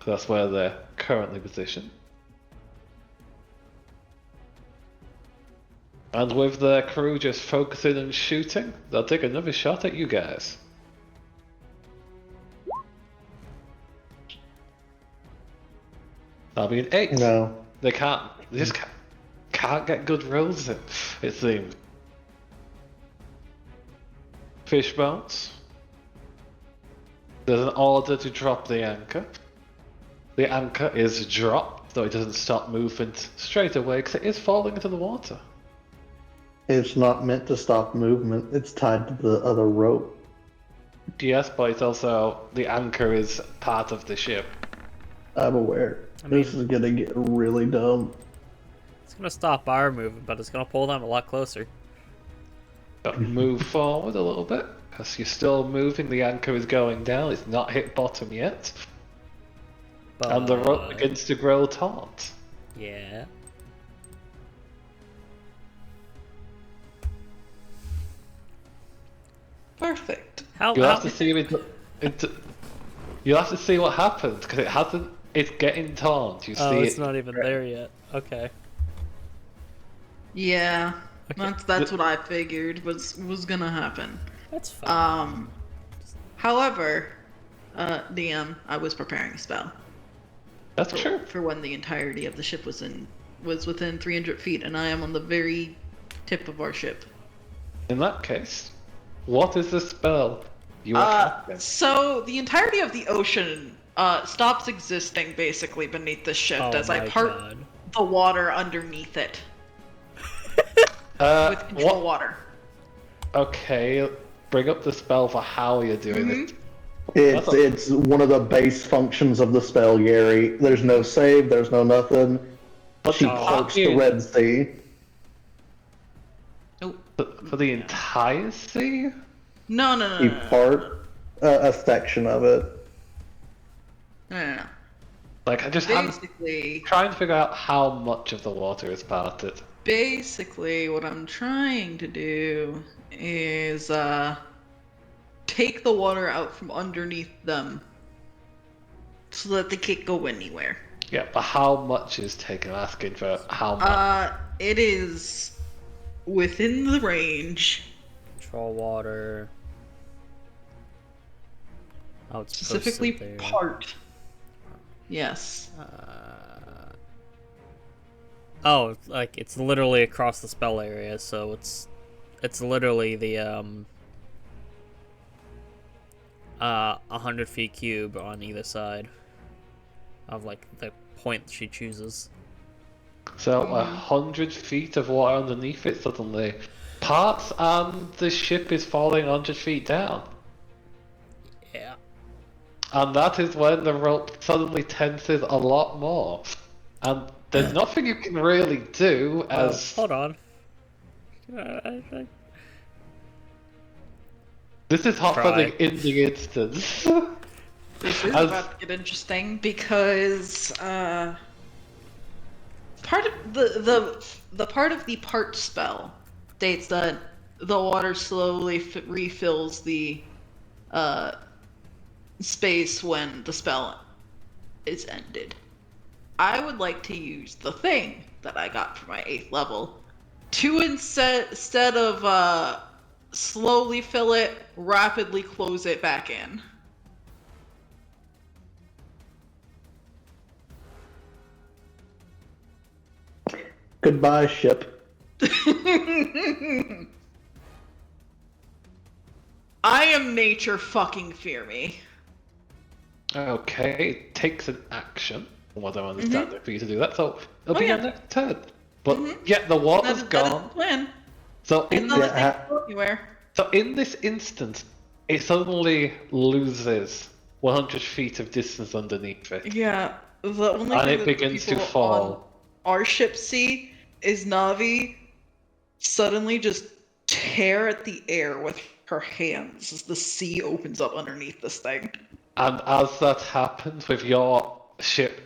That's where they're currently positioned. And with their crew just focusing and shooting, they'll take another shot at you guys. That'll be an 8. No. They just can't get good rolls in, it seems. Fish bones. There's an order to drop the anchor. The anchor is dropped, though it doesn't stop movement straight away because it is falling into the water. It's not meant to stop movement. It's tied to the other rope. Yes, but it's also the anchor is part of the ship. I'm aware. This is gonna get really dumb. It's gonna stop our movement, but it's gonna pull them a lot closer. But move forward a little bit, because you're still moving. The anchor is going down. It's not hit bottom yet, and the rope begins to grow taut. Yeah. Perfect. You'll have to see you'll have to see what happens because it hasn't. It's getting taut. You see it's it. not even there yet. Okay. Yeah, Okay. that's what I figured was gonna happen. That's fine. However, DM, I was preparing a spell That's true. for when the entirety of the ship was within 300 feet, and I am on the very tip of our ship. In that case, what is the spell you are casting? So the entirety of the ocean stops existing basically beneath the ship Oh as I my part God. the water underneath it with control What? water. Okay, bring up the spell for how you're doing it. It's one of the base functions of the spell, Gary. There's no save, there's no nothing. She parts the Red Sea. Oh, For the entire sea? no. You part a section of it. No. Like, I'm Basically, trying to figure out how much of the water is parted. basically, what I'm trying to do is take the water out from underneath them so that they can't go anywhere. Yeah, but how much is taken? I'm asking for how much. It is within the range, Control water. Oh, it's specifically posted there. part. Yes. Oh, like it's literally across the spell area, so it's literally the 100 feet cube on either side of like the point she chooses. So 100 feet of water underneath it suddenly parts and the ship is falling 100 feet down. Yeah. And that is when the rope suddenly tenses a lot more. And there's nothing you can really do as Hold on. this is happening Try. in the instance. This is As- about to get interesting because part of the part of the part spell states that the water slowly refills the space when the spell is ended. I would like to use the thing that I got for my 8th level to instead of slowly fill it, rapidly close it back in. Goodbye, ship. I am nature, fucking fear me. Okay, it takes an action. What I understand it for you to do that, so it'll Oh, be yeah. your next turn. But yeah, the water's That is the gone. plan. So It's in not this, like they can go anywhere. so in this instance, it suddenly loses 100 feet of distance underneath it. Yeah, the only And thing it that begins to people fall. on our ship see is Navi suddenly just tear at the air with her hands as the sea opens up underneath this thing. And as that happens with your ship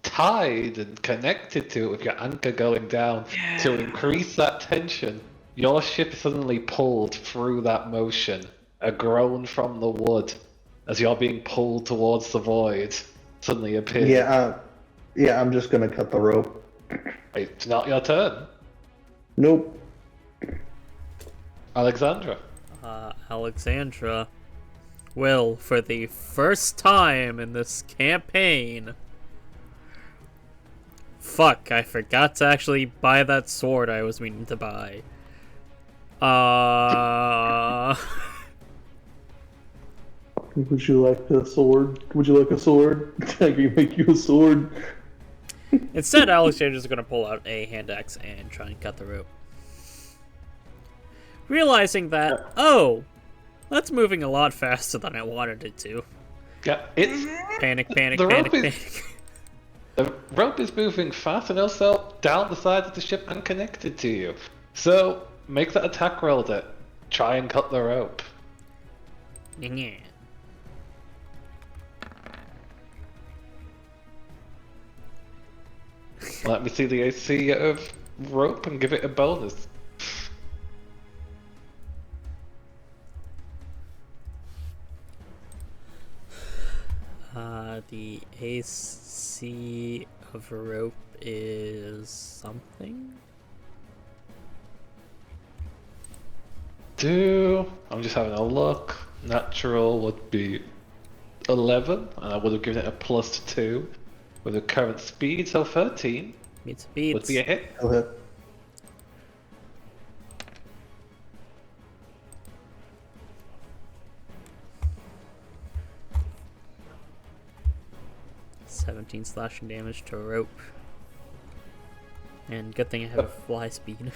tied and connected to it with your anchor going down to Yeah. increase that tension, your ship is suddenly pulled through that motion, a groan from the wood as you're being pulled towards the void suddenly appears. Yeah, I'm just gonna cut the rope. It's not your turn. Nope. Alexandra. Alexandra will, for the first time in this campaign. Fuck, I forgot to actually buy that sword I was meaning to buy. Would you like a sword? Would you like a sword? I can make you a sword. Instead, Alexandra's gonna pull out a hand axe and try and cut the rope. Realizing that, oh, that's moving a lot faster than I wanted it to. Yeah, it's Panic, panic, The panic, rope is- panic. the rope is moving fast and also down the side of the ship and connected to you. So make that attack roll to try and cut the rope. Yeah. Let me see the AC of rope and give it a bonus. The AC of rope is something? I'm just having a look. Natural would be 11, and I would have given it a +2 with the current speed, so 13 Meets would beats. be a hit. Okay. $17 slashing damage to rope. And good thing I have fly speed.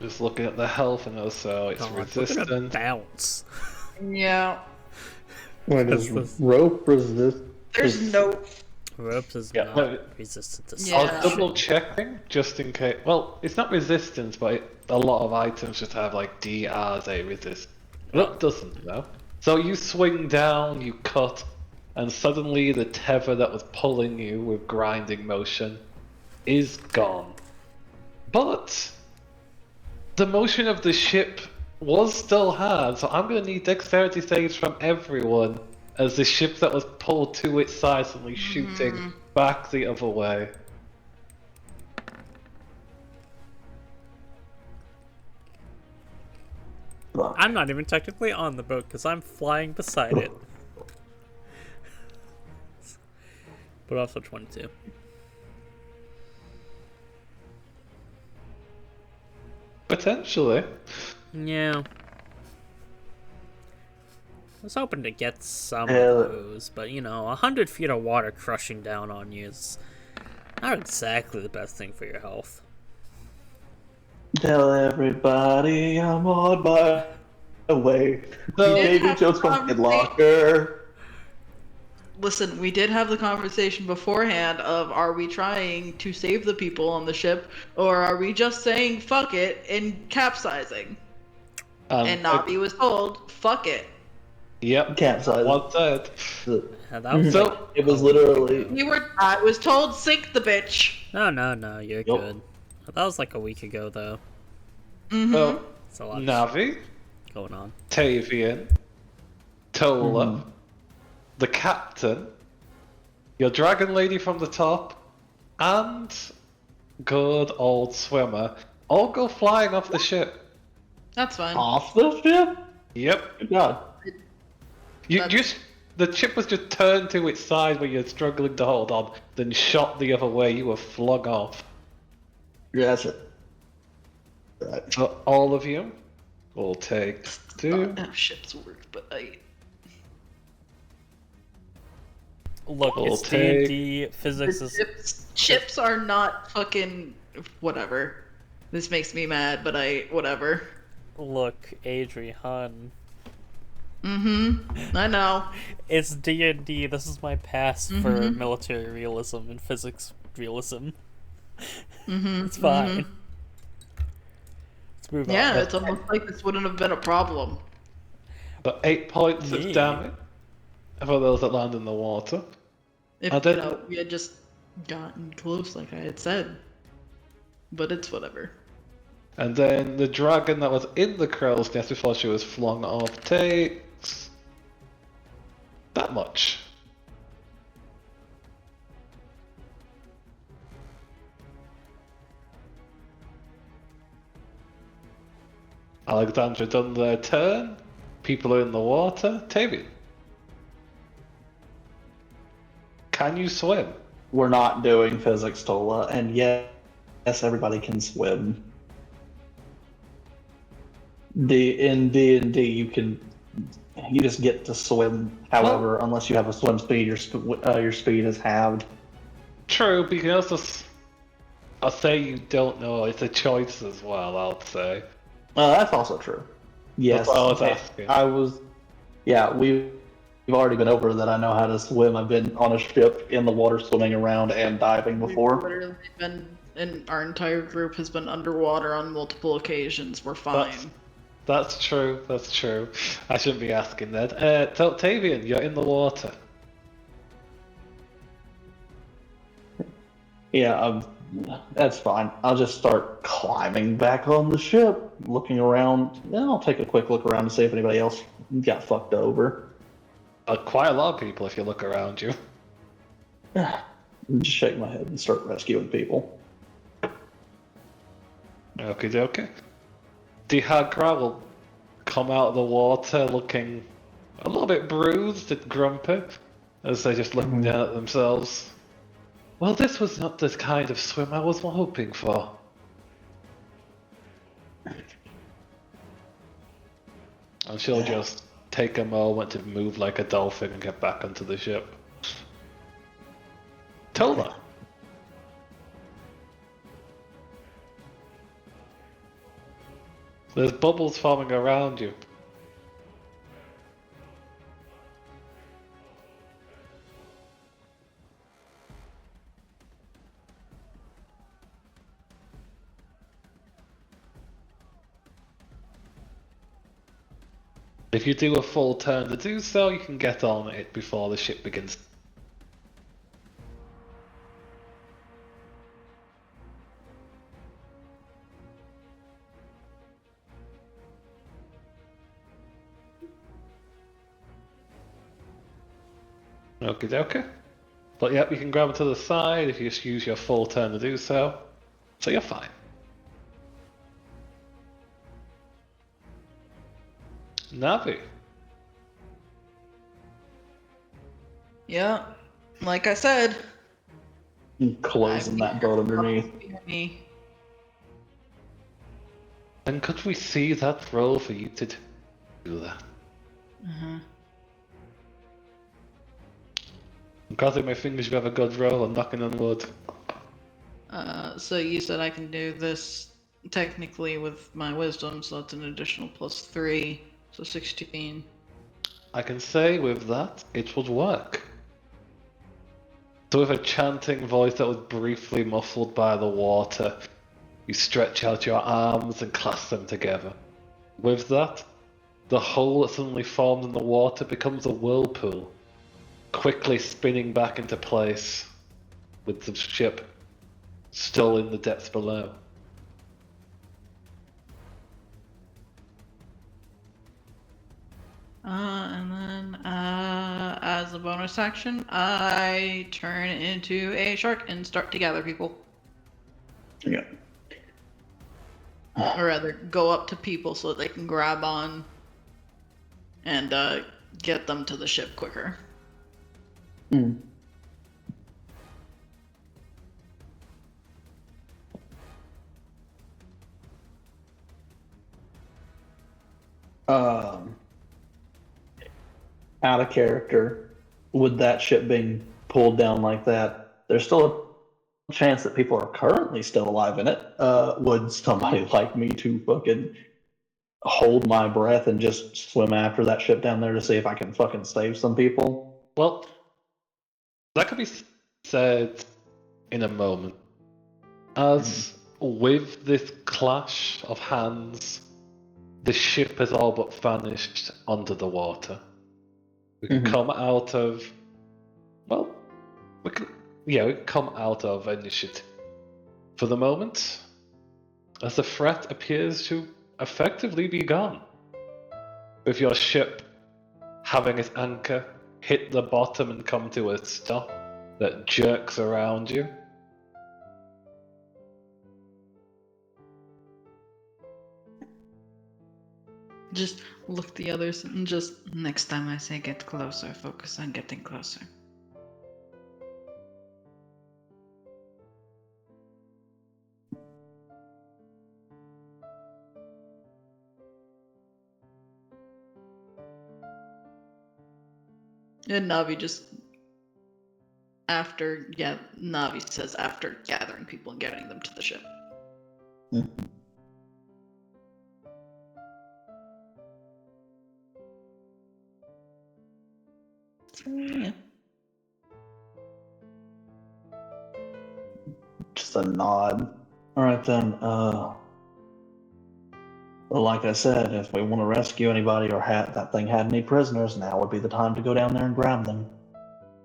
Just looking at the health and also it's God, look at resistant. him bounce. Yeah. Wait, That's is the- rope resist? There's no. Ropes is Yeah, not no, resistant to Yeah. I was slashing. double checking just in case. Well, it's not resistance, but a lot of items just have like DR as a resist. Rope doesn't though. So you swing down, you cut, and suddenly the tether that was pulling you with grinding motion is gone. But the motion of the ship was still hard, so I'm gonna need dexterity saves from everyone as the ship that was pulled to its side suddenly shooting back the other way. I'm not even technically on the boat because I'm flying beside it. But also 22. Potentially. Yeah. I was hoping to get some Yeah. of those, but 100 feet of water crushing down on you is not exactly the best thing for your health. Tell everybody I'm on my way. So- He did gave me have Joe's a fucking conversation- locker. Listen, we did have the conversation beforehand of are we trying to save the people on the ship, or are we just saying fuck it and capsizing? And Navi was told, fuck it. Yep. Capsizing. One third. And that was So- like It was a week literally- ago. I was told sink the bitch. No, you're Yup. good. That was like a week ago, though. Mm-hmm. So, It's a lot Navi, going on. Tavian, Tola, the captain, your dragon lady from the top, and good old swimmer all go flying off the ship. That's fine. Off the ship? Yep. Good God. You That's- just the ship was just turned to its side where you're struggling to hold on, then shot the other way. You were flung off. Yeah, that's it. Right. So all of you will take two. Not how ships work, but Look, We'll it's take- D&D. Physics is... ships are not fucking whatever. This makes me mad, but whatever. Look, Adrian. Mm-hmm. I know. It's D&D. This is my pass for military realism and physics realism. It's fine. Let's move on. Yeah, it's almost like this wouldn't have been a problem. But 8 points of Yeah. damage for those that land in the water. If I did- we had just gotten close, like I had said. But it's whatever. And then the dragon that was in the crow's nest before she was flung off takes that much. Alexandra done their turn. People are in the water. Tavian. Can you swim? We're not doing physics, Tola, and yes, everybody can swim. In D&D, you just get to swim. However, unless you have a swim speed, your speed is halved. True, but you can also I'll say you don't know. It's a choice as well, I'll say. That's also true. Yes, That's what I was asking. Yeah, we've already been over that. I know how to swim. I've been on a ship in the water, swimming around and diving We've before. literally been, and our entire group has been underwater on multiple occasions. We're fine. That's true, that's true. I shouldn't be asking that. Tavian, you're in the water. Yeah, that's fine. I'll just start climbing back on the ship, looking around. Then I'll take a quick look around to see if anybody else got fucked over. Quite a lot of people if you look around you. Just shake my head and start rescuing people. Okay, okay. Dihagra will come out of the water looking a little bit bruised and grumpy as they're just looking down at themselves. Well, this was not the kind of swim I was hoping for. And she'll just take a moment to move like a dolphin and get back onto the ship. Tola. There's bubbles forming around you. If you do a full turn to do so, you can get on it before the ship begins. Okie dokie. But yep, you can grab it to the side if you just use your full turn to do so. So you're fine. Navi. Yeah, like I said, Closing that boat underneath. Me. And could we see that roll for you to do that? I'm crossing my fingers you have a good roll and knocking on wood. So you said I can do this technically with my wisdom, so that's an additional +3, so 16. I can say with that, it would work. So with a chanting voice that was briefly muffled by the water, you stretch out your arms and clasp them together. With that, the hole that suddenly formed in the water becomes a whirlpool, quickly spinning back into place, with the ship still in the depths below. And then, as a bonus action, I turn into a shark and start to gather people. Yeah. Or rather, go up to people so that they can grab on and get them to the ship quicker. Hmm. Out of character, with that ship being pulled down like that, there's still a chance that people are currently still alive in it. Would somebody like me to fucking hold my breath and just swim after that ship down there to see if I can fucking save some people? Well, that could be said in a moment. As with this clash of hands, the ship has all but vanished under the water. We can come out of, well, we can come out of initiative for the moment, as the threat appears to effectively be gone. With your ship having its anchor hit the bottom and come to a stop that jerks around you. Just look the others and just, next time I say get closer, focus on getting closer. And Navi just, Navi says after gathering people and getting them to the ship. So, yeah. Just a nod. Alright then, well, like I said, if we want to rescue anybody or that thing had any prisoners, now would be the time to go down there and grab them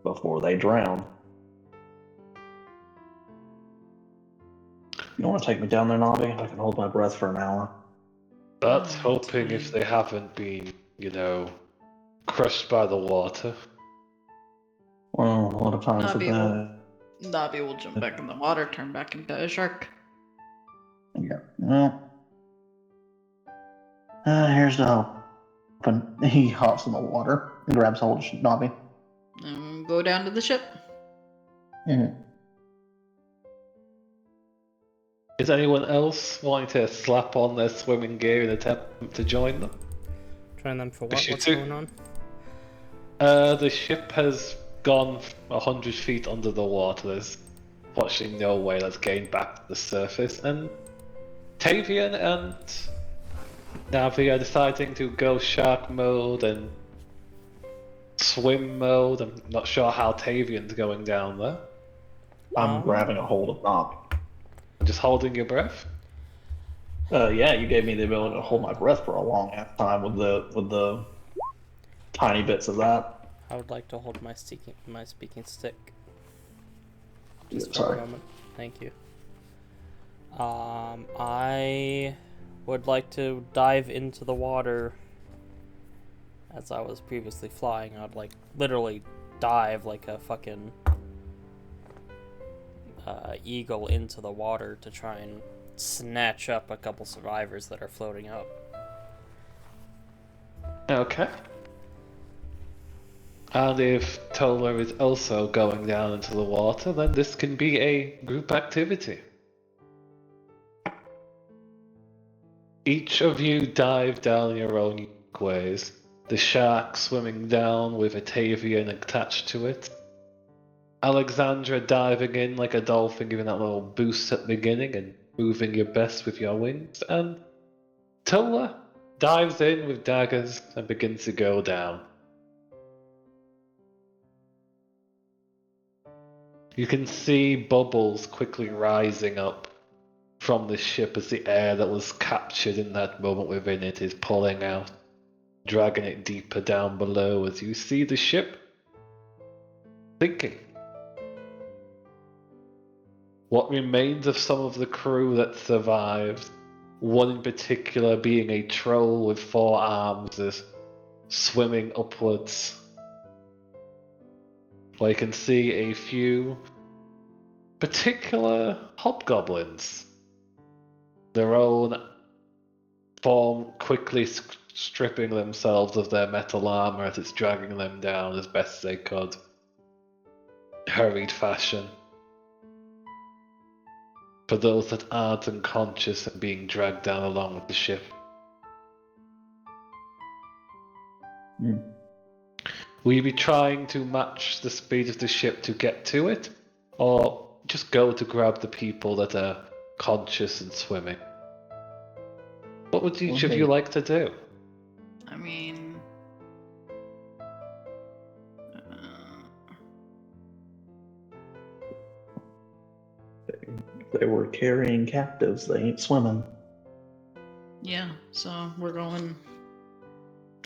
before they drown. You want to take me down there, Navi? I can hold my breath for an hour. That's hoping if they haven't been, crushed by the water. Well, a lot of times with that. Navi will jump back in the water, turn back into a shark. Yeah. Well, here's the hope. And he hops in the water and grabs hold of Navi. And go down to the ship. Mm-hmm. Is anyone else wanting to slap on their swimming gear in an attempt to join them? Join them for what? Issue What's 2. going on? The ship has gone 100 feet under the water. There's fortunately no way that's gained back to the surface, and Tavian and Navi are deciding to go shark mode and swim mode. I'm not sure how Tavian's going down there. I'm grabbing a hold of Navi. Just holding your breath. Yeah, you gave me the ability to hold my breath for a long time with the tiny bits of that. I would like to hold my speaking stick. Yeah, Just for sorry. a moment. Thank you. I would like to dive into the water as I was previously flying. I'd like literally dive like a fucking eagle into the water to try and snatch up a couple survivors that are floating up. Okay. And if Tola is also going down into the water, then this can be a group activity. Each of you dive down your own unique ways. The shark swimming down with a Tavian attached to it. Alexandra diving in like a dolphin, giving that little boost at the beginning and moving your best with your wings. And Tola dives in with daggers and begins to go down. You can see bubbles quickly rising up from the ship as the air that was captured in that moment within it is pulling out, dragging it deeper down below as you see the ship sinking. What remains of some of the crew that survived, one in particular being a troll with 4 arms, is swimming upwards. Where you can see a few particular hobgoblins, their own form quickly stripping themselves of their metal armor as it's dragging them down as best they could. Hurried fashion. For those that aren't unconscious and being dragged down along with the ship. Will you be trying to match the speed of the ship to get to it? Or just go to grab the people that are conscious and swimming? What would each of you like to do? I mean, They were carrying captives. They ain't swimming. yeah. So we're going.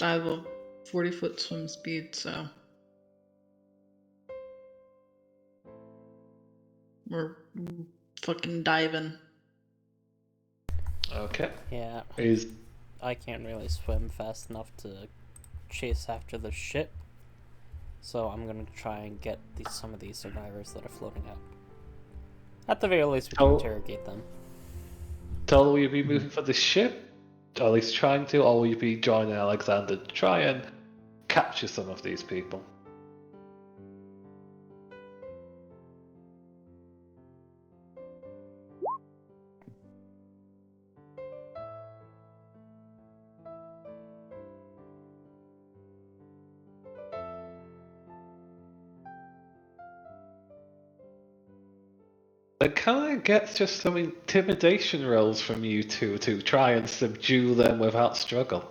I have a 40-foot swim speed, so we're fucking diving. Okay. Yeah, Is I can't really swim fast enough to chase after the ship, so I'm gonna try and get some of these survivors that are floating up. At the very least, we can interrogate them. Tell will you be moving for the ship? Or at least trying to, or will you be joining Alexander to try and capture some of these people? It kind of gets just some intimidation rolls from you two to try and subdue them without struggle.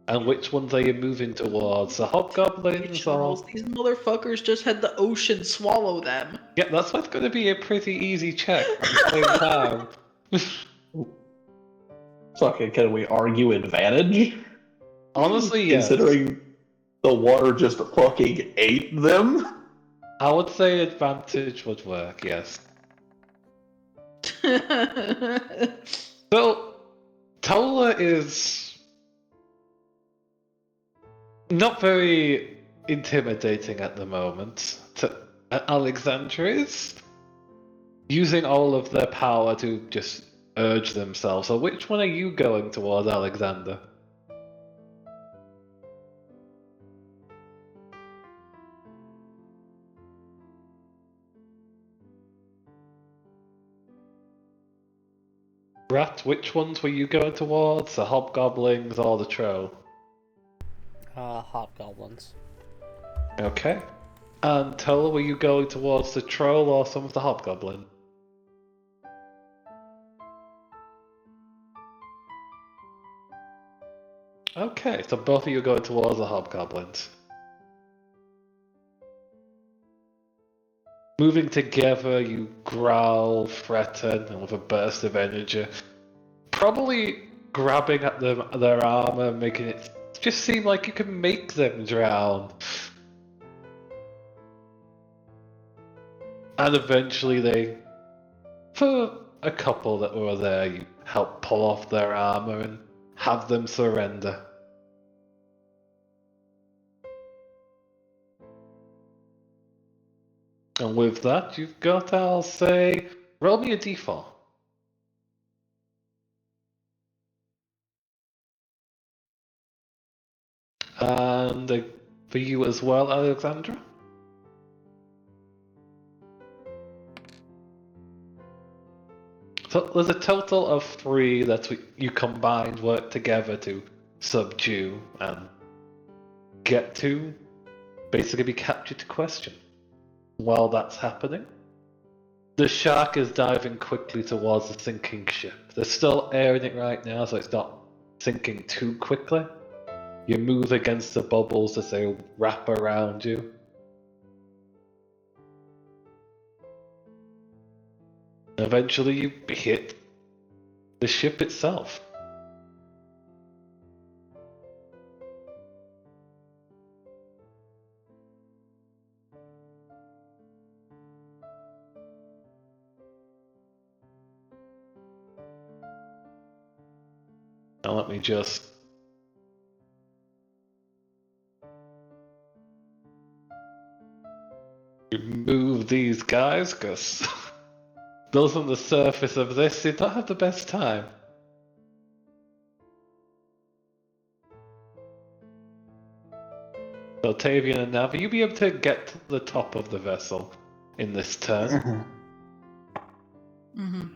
And which ones are you moving towards? The hobgoblins Charles, or... these motherfuckers just had the ocean swallow them. Yeah, that's what's going to be a pretty easy check at the same time. Fucking, can we argue advantage? Honestly, yes. Considering the water just fucking ate them? I would say advantage would work, yes. So, Tola is not very intimidating at the moment. Alexandra is using all of their power to just urge themselves. So which one are you going towards, Alexander? Rat, which ones were you going towards? The hobgoblins or the troll? Hobgoblins. Okay. And Tola, were you going towards the troll or some of the hobgoblin? Okay, so both of you are going towards the hobgoblins. Moving together, you growl, threaten, and with a burst of energy, probably grabbing at their armor, making it just seem like you can make them drown. And eventually for a couple that were there, you help pull off their armor and have them surrender. And with that, you've got, I'll say, roll me a d4. And for you as well, Alexandra. So there's a total of 3 that you combined work together to subdue and get to basically be captured to question. While that's happening, the shark is diving quickly towards the sinking ship. They're still airing it right now, so it's not sinking too quickly. You move against the bubbles as they wrap around you. Eventually you hit the ship itself. Now let me just... remove these guys, because those on the surface of this did not have the best time. So Tavian and Navi, you'll be able to get to the top of the vessel in this turn. Mm-hmm.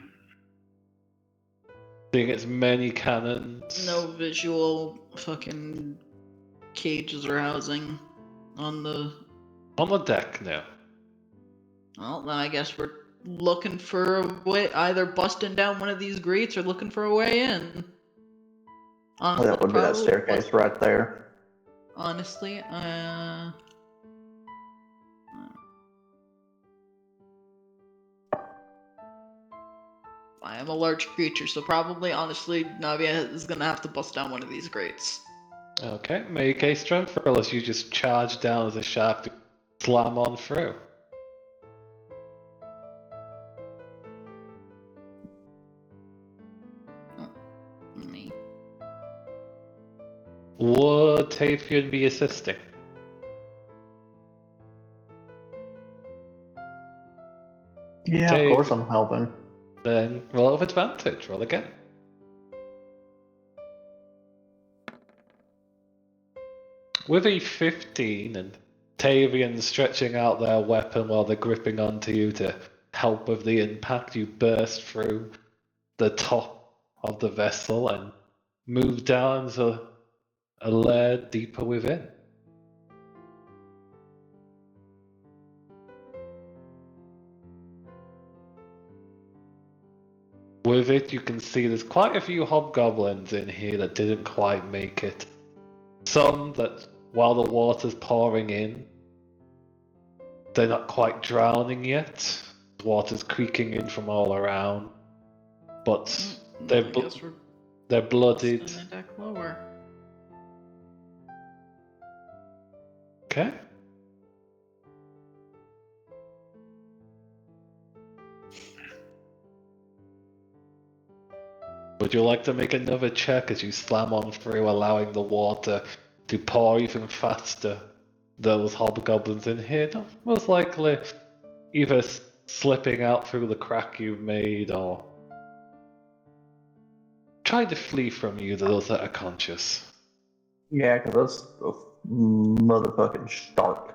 Seeing its many cannons. No visual fucking cages or housing on the... On the deck now. Well, then I guess we're looking for a way, either busting down one of these grates or looking for a way in. Honestly, That would be that probably staircase right there. Honestly, I am a large creature, so probably, honestly, Navia is gonna have to bust down one of these grates. Okay, make a strength roll as you just charge down as a shark to slam on through. Me. Would Tavian be assisting? Yeah, of course I'm helping. Then roll with advantage, roll again. With a 15 and Tavian stretching out their weapon while they're gripping onto you to help with the impact, you burst through the top of the vessel and move down to a layer deeper within. With it, you can see there's quite a few hobgoblins in here that didn't quite make it. Some that, while the water's pouring in, they're not quite drowning yet. The water's creaking in from all around. But they're, I guess we're they're bloodied. busting the deck lower. Okay. Would you like to make another check as you slam on through, allowing the water to pour even faster? Those hobgoblins in here, most likely either slipping out through the crack you've made or trying to flee from you, those that are conscious. Yeah, because that's a motherfucking shark.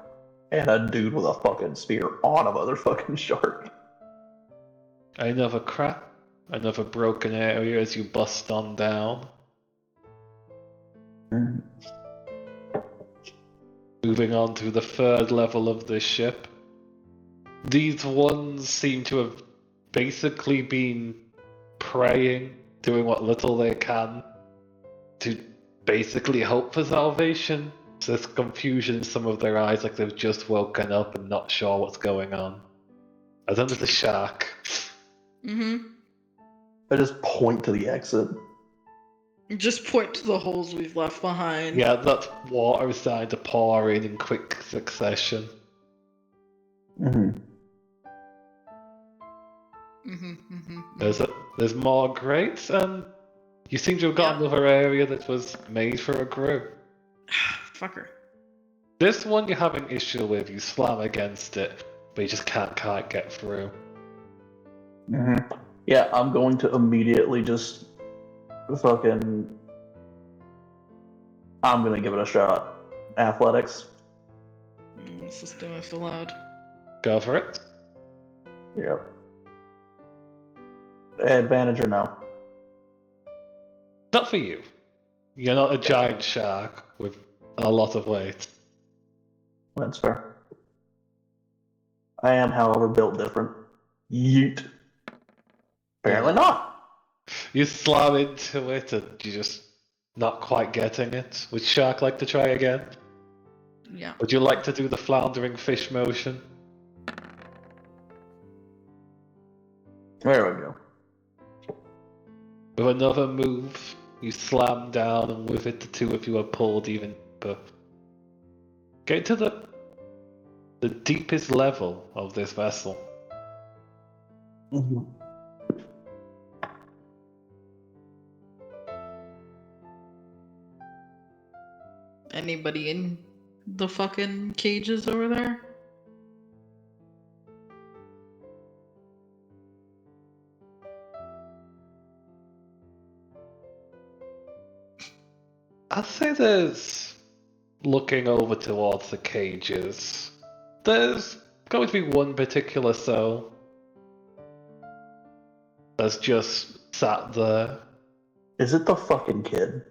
And a dude with a fucking spear on a motherfucking shark. Another crack, another broken area as you bust on down. Moving on to the 3rd level of the ship. These ones seem to have basically been praying, doing what little they can to basically hope for salvation. So there's confusion in some of their eyes, like they've just woken up and not sure what's going on. And then there's a shark. Mm-hmm. I just point to the exit. Just point to the holes we've left behind. Yeah, that water is starting to pour in quick succession. Mm-hmm. There's more grates, and you seem to have got another area that was made for a group. Fucker. This one you're having issue with, you slam against it. but you just can't quite get through. Yeah, I'm going to immediately just fucking. I'm gonna give it a shot. Athletics. Let's just do it aloud. Go for it. Yep. Advantage or no? Not for you. You're not a giant shark with a lot of weight. That's fair. I am, however, built different. Yeet. Apparently not. You slam into it and you're just not quite getting it. Would Shark like to try again? Yeah. Would you like to do the floundering fish motion? There we go. With another move, you slam down, and with it, the two of you are pulled even deeper. Get to the deepest level of this vessel. Anybody in the fucking cages over there? I'd say there's, looking over towards the cages, there's going to be one particular soul that's just sat there. Is it the fucking kid?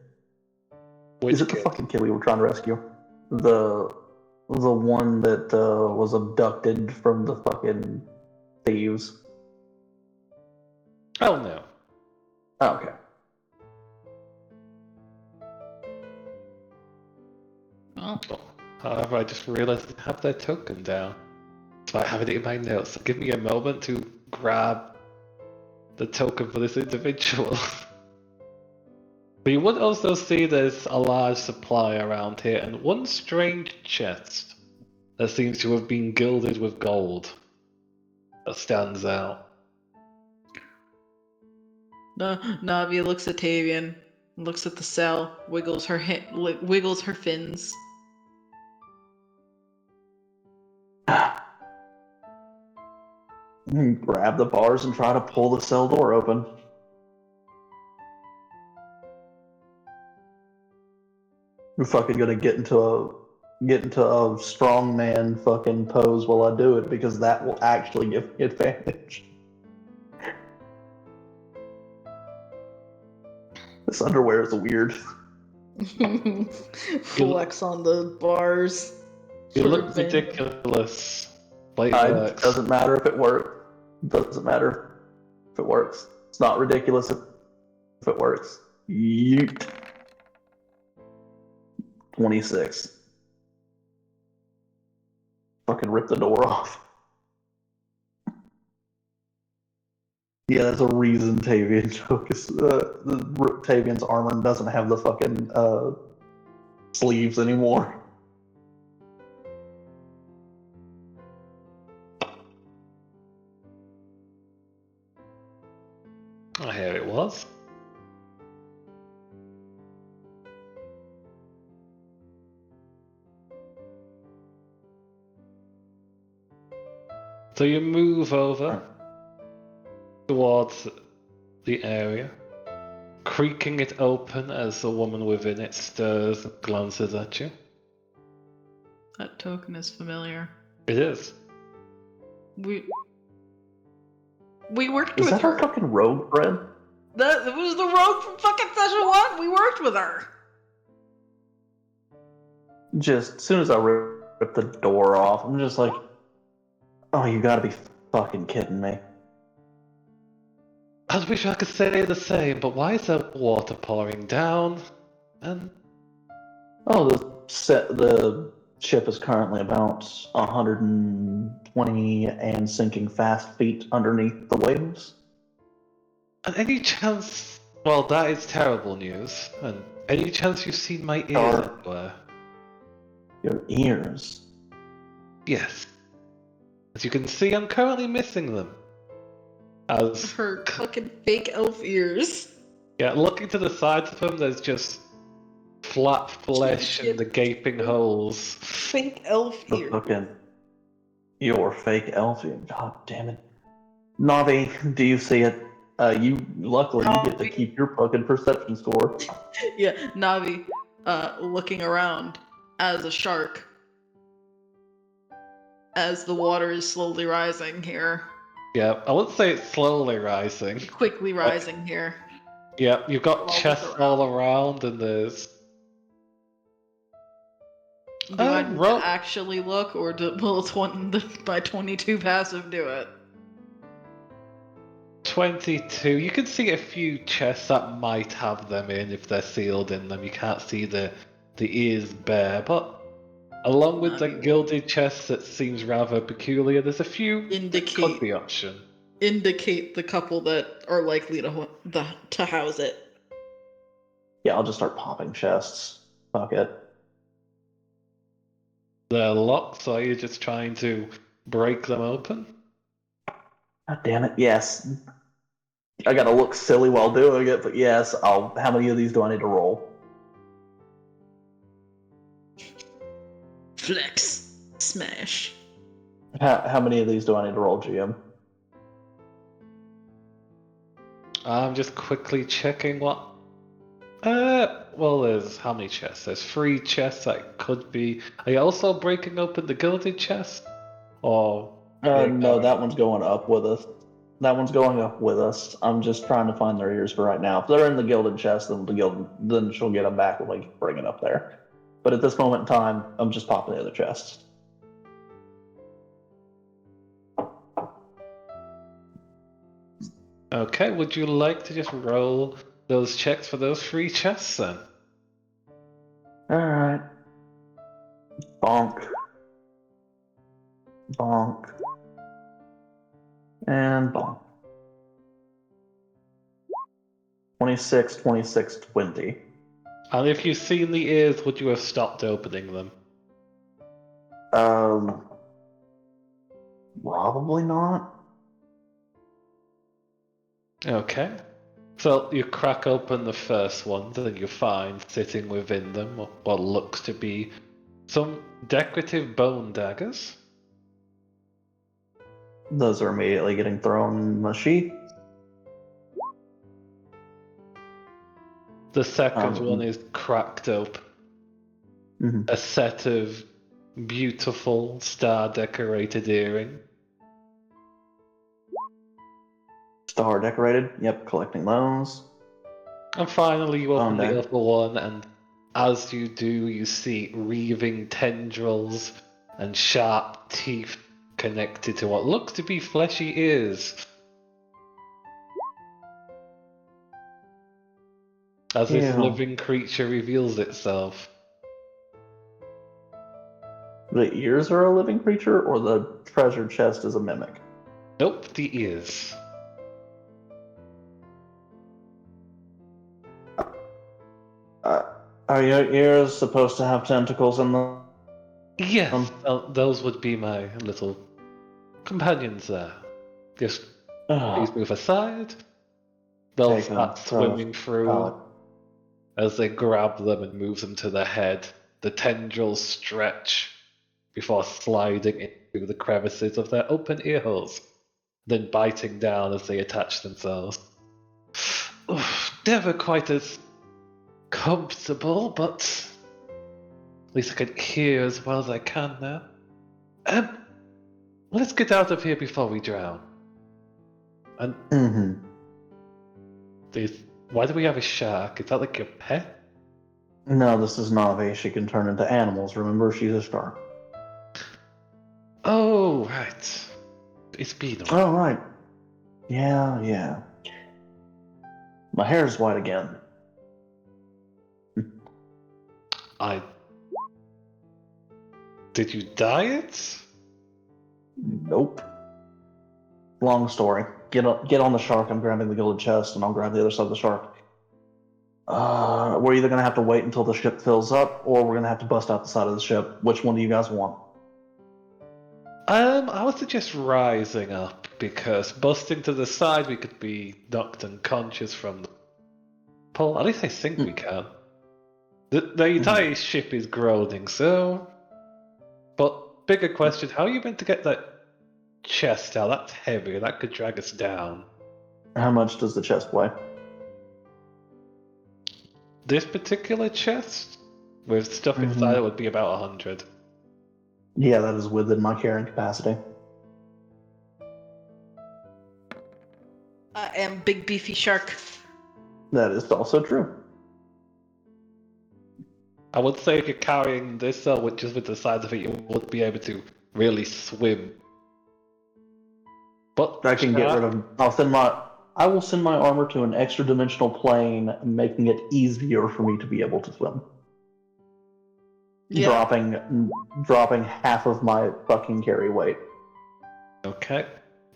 Which Is it the kid? fucking kid we were trying to rescue? The one that was abducted from the fucking thieves. Oh no. Oh, okay. Oh, However, I just realized I didn't have their token down. So I have it in my notes. So give me a moment to grab the token for this individual. But you would also see there's a large supply around here, and one strange chest that seems to have been gilded with gold that stands out. Navi looks at Tavian, looks at the cell, wiggles her wiggles her fins. Grab the bars and try to pull the cell door open. We're fucking gonna get into a strongman fucking pose while I do it because that will actually give me advantage. This underwear is weird. Flex on the bars. You for look advantage. ridiculous. But it It works. doesn't matter if it works. Doesn't matter if it works. It's not ridiculous if it works. Yeet. 26. Fucking rip the door off. Yeah, there's a reason Tavian's armor doesn't have the fucking sleeves anymore. Oh, here it was. So you move over towards the area, creaking it open as the woman within it stirs and glances at you. That token is familiar. It is. We worked Is with that her. our fucking rogue friend? That was the rogue from fucking session 1. We worked with her. Just as soon as I rip the door off, I'm just like, oh, you gotta be fucking kidding me. I wish I could say the same, but why is there water pouring down? And Oh, the ship is currently about 120 and sinking fast feet underneath the waves. and any chance? Well, that is terrible news. And any chance you've seen my ears Sure. anywhere? Your ears. Yes. As you can see, I'm currently missing them. As Her fucking fake elf ears. yeah, looking to the sides of them, there's just flat flesh and the gaping holes. Fake elf The ears. fucking. Your fake Elfian. God damn it. Navi, do you see it? Luckily you get to keep your fucking perception score. Yeah, Navi, looking around as a shark as the water is slowly rising here. Yeah, I wouldn't say it's slowly rising. Quickly rising here. Yeah, you've got I'll look chests all around, and there's. Do I need roll- to actually look, or will my 22 passive do it? 22. You can see a few chests that might have them in if they're sealed in them. You can't see the ears bare, but along with the Navi will gilded chests that seems rather peculiar, there's a few that could indicate be option. indicate the couple that are likely to house it. Yeah, I'll just start popping chests. Fuck it. They're locked, so you're just trying to break them open? God damn it, yes. I gotta look silly while doing it, but yes, how many of these do I need to roll? Flex. Smash. How many of these do I need to roll, GM? I'm just quickly checking what. Well, there's how many chests? There's 3 chests that could be. Are you also breaking open the gilded chest? Or. No, that one's going up with us. That one's going up with us. I'm just trying to find their ears for right now. If they're in the gilded chest, then she'll get them back when we bring it up there. But at this moment in time, I'm just popping the other chests. Okay, would you like to just roll those checks for those 3 chests then? Alright. Bonk. Bonk. And bonk. 26, 26, 20. And if you've seen the ears, would you have stopped opening them? Probably not. Okay. So you crack open the first ones, and you find sitting within them what looks to be some decorative bone daggers. Those are immediately getting thrown in the sheet. The second one is cracked open. Mhm. A set of beautiful star-decorated earrings. Star decorated. Yep, collecting those. And finally, you open the dagger. other one, and as you do, you see wreathing tendrils and sharp teeth connected to what looks to be fleshy ears. As this Ew. living creature reveals itself. The ears are a living creature, or the treasure chest is a mimic? Nope, the ears. Are your ears supposed to have tentacles in them? Yes, those would be my little companions there. Just please move aside. They'll Take start them, swimming through Alec. as they grab them and move them to their head. The tendrils stretch before sliding into the crevices of their open ear holes, then biting down as they attach themselves. Never quite as comfortable, but at least I can hear as well as I can now. Let's get out of here before we drown. And why do we have a shark? Is that like your pet? No, this is Navi. She can turn into animals. Remember, she's a shark. Oh, right. It's been a while. Oh, right. Yeah. My hair's white again. Did you dye it? Nope. Long story. Get on the shark. I'm grabbing the gilded chest, and I'll grab the other side of the shark. We're either gonna have to wait until the ship fills up, or we're gonna have to bust out the side of the ship. Which one do you guys want? I would suggest rising up, because busting to the side we could be knocked unconscious from the pull. At least I think we can. The entire ship is groaning, so... But bigger question, how are you meant to get that chest out. That's heavy. That could drag us down. How much does the chest weigh? This particular chest, with stuff inside it, would be about 100. Yeah, that is within my carrying capacity. I am big beefy shark. That is also true. I would say if you're carrying this, just with the size of it, you would be able to really swim. But I can get rid of. I will send my armor to an extra dimensional plane, making it easier for me to be able to swim. Yeah. Dropping half of my fucking carry weight. Okay.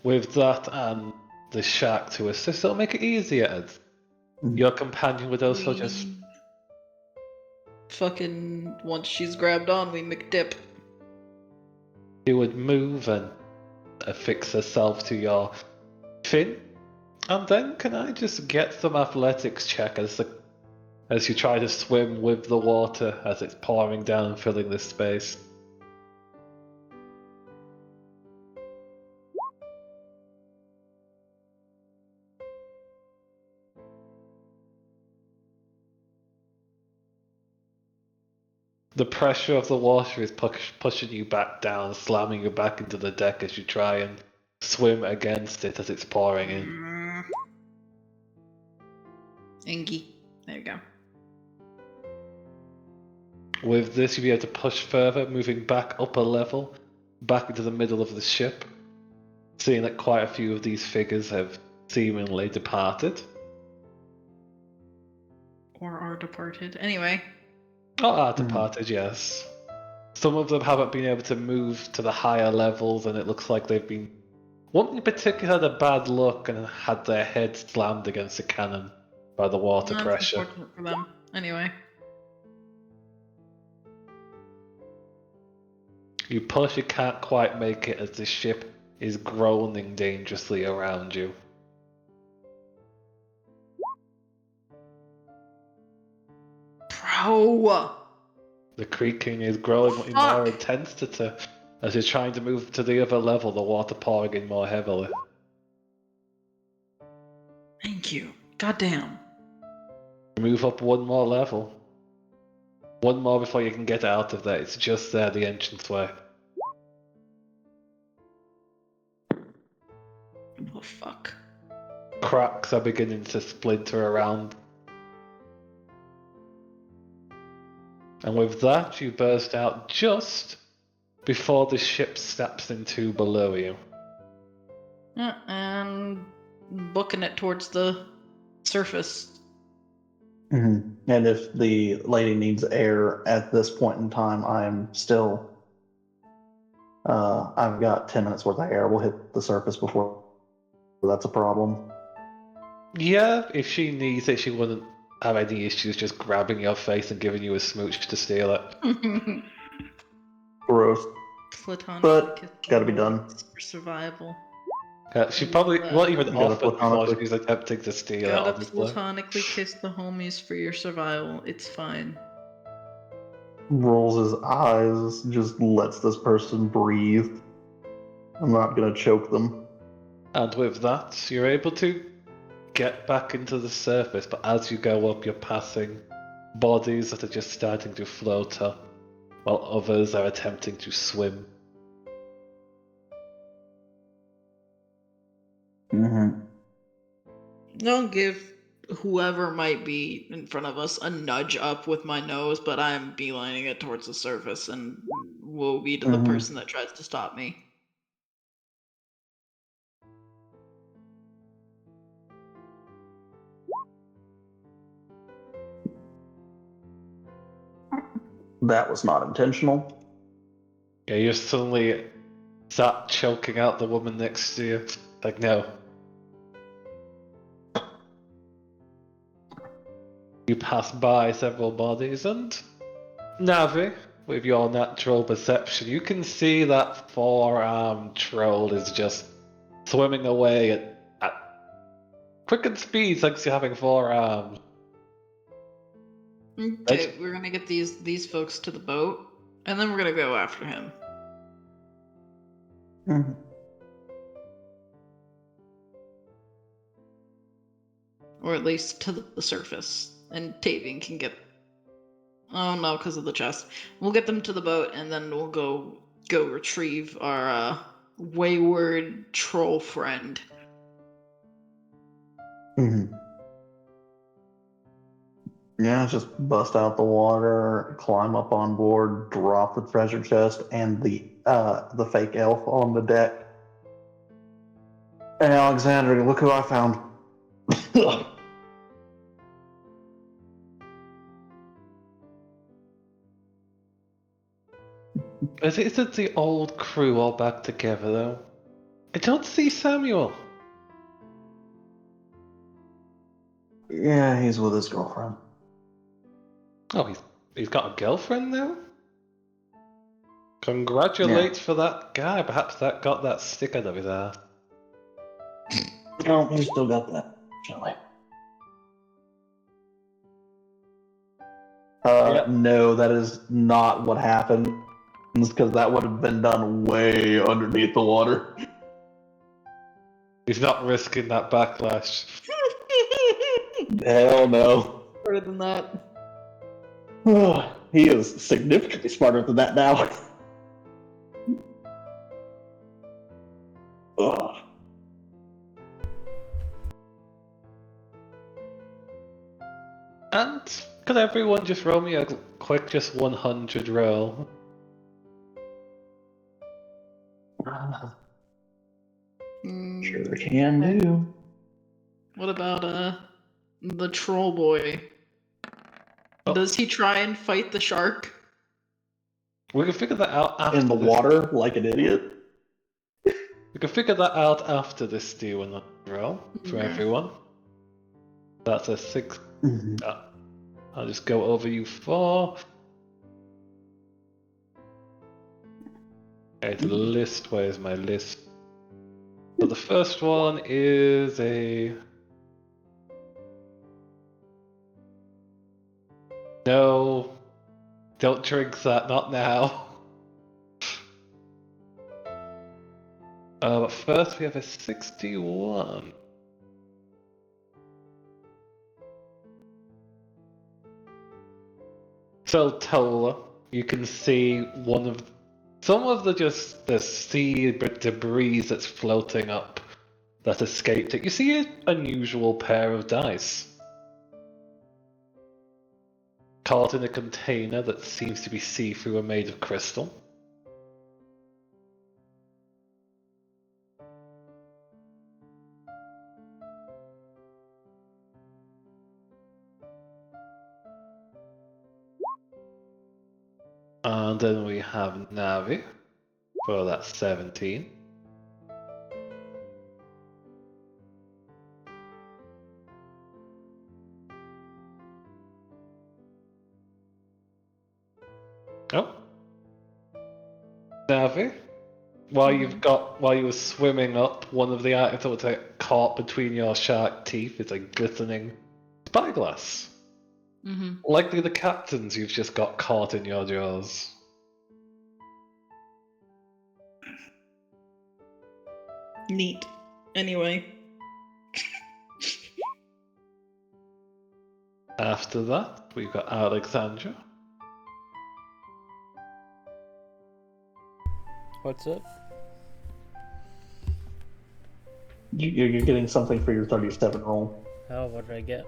With that and the shark to assist, it'll make it easier, Ed. Your companion would also just... Fucking, once she's grabbed on, we McDip. She would move and affix herself to your fin. And then can I just get some athletics check as you try to swim with the water as it's pouring down and filling this space? The pressure of the water is pushing you back down, slamming you back into the deck as you try and swim against it as it's pouring in. Engie. There you go. With this, you'll be able to push further, moving back up a level, back into the middle of the ship, seeing that quite a few of these figures have seemingly departed. Or are departed. Anyway. Oh, are departed, yes. Some of them haven't been able to move to the higher levels, and it looks like they've been... One in particular had a bad luck and had their head slammed against a cannon by the water That's pressure. unfortunate for them. Anyway. You push, you can't quite make it as the ship is groaning dangerously around you. Bro! The creaking is growing in more intensity as you're trying to move to the other level, the water pouring in more heavily. Thank you. Goddamn. Move up one more level. One more before you can get out of there. It's just there, the entranceway. Oh, fuck. Cracks are beginning to splinter around. And with that, you burst out just before the ship snaps in two below you. Yeah, and booking it towards the surface. And if the lady needs air at this point in time, I'm still. I've got 10 minutes worth of air. We'll hit the surface before that's a problem. Yeah, if she needs it, she wouldn't have any issues just grabbing your face and giving you a smooch to steal it. Gross. Platonically But kiss gotta be the done. homies for survival. She probably won't even You gotta offer before platonically- she's attempting to steal it, Gotta honestly. platonically kiss the homies for your survival. It's fine. Rolls his eyes, just lets this person breathe. I'm not gonna choke them. And with that, you're able to get back into the surface, but as you go up, you're passing bodies that are just starting to float up, while others are attempting to swim. I'll give whoever might be in front of us a nudge up with my nose, but I'm beelining it towards the surface, and woe be to the person that tries to stop me. That was not intentional. Yeah, you're suddenly sat choking out the woman next to you. Like, no. You pass by several bodies, and Navi, with your natural perception, you can see that four-armed troll is just swimming away at quickened speed thanks to having four arms. Okay, we're gonna get these folks to the boat, and then we're gonna go after him. or at least to the surface, and Tavian can get. Oh no, because of the chest. We'll get them to the boat, and then we'll go retrieve our wayward troll friend. Mm-hmm. Yeah, just bust out the water, climb up on board, drop the treasure chest and the fake elf on the deck. Hey, Alexander, look who I found. Isn't the old crew all back together though? I don't see Samuel. Yeah, he's with his girlfriend. Oh, he's got a girlfriend now? Congratulates for that guy. Perhaps that got that stick out of his ass. No, he's still got that. Actually. Yeah. No, that is not what happened. Because that would have been done way underneath the water. He's not risking that backlash. Hell no. Better than that. He is significantly smarter than that now. Ugh. And could everyone just roll me a quick, just 100 roll? Sure can do. What about the troll boy? Oh. Does he try and fight the shark? We can figure that out after In the this. water like an idiot. We can figure that out after this steal and roll for Okay. everyone. That's a 6. Mhm. I'll just go over you 4. Okay, to the list. Where's my list? So the first one is a... No. Don't drink that, not now. But first we have a 61. So Tola, you can see some of the sea debris that's floating up that escaped it. You see an unusual pair of dice caught in a container that seems to be see-through and made of crystal. And then we have Navi for that 17. Oh. Navi, while you were swimming up, one of the items that was caught between your shark teeth is a glistening spyglass. Mm-hmm. Likely the captain's you've just got caught in your jaws. Neat. Anyway. After that, we've got Alexandra. What's up? You're getting something for your 37 roll. Oh, what did I get?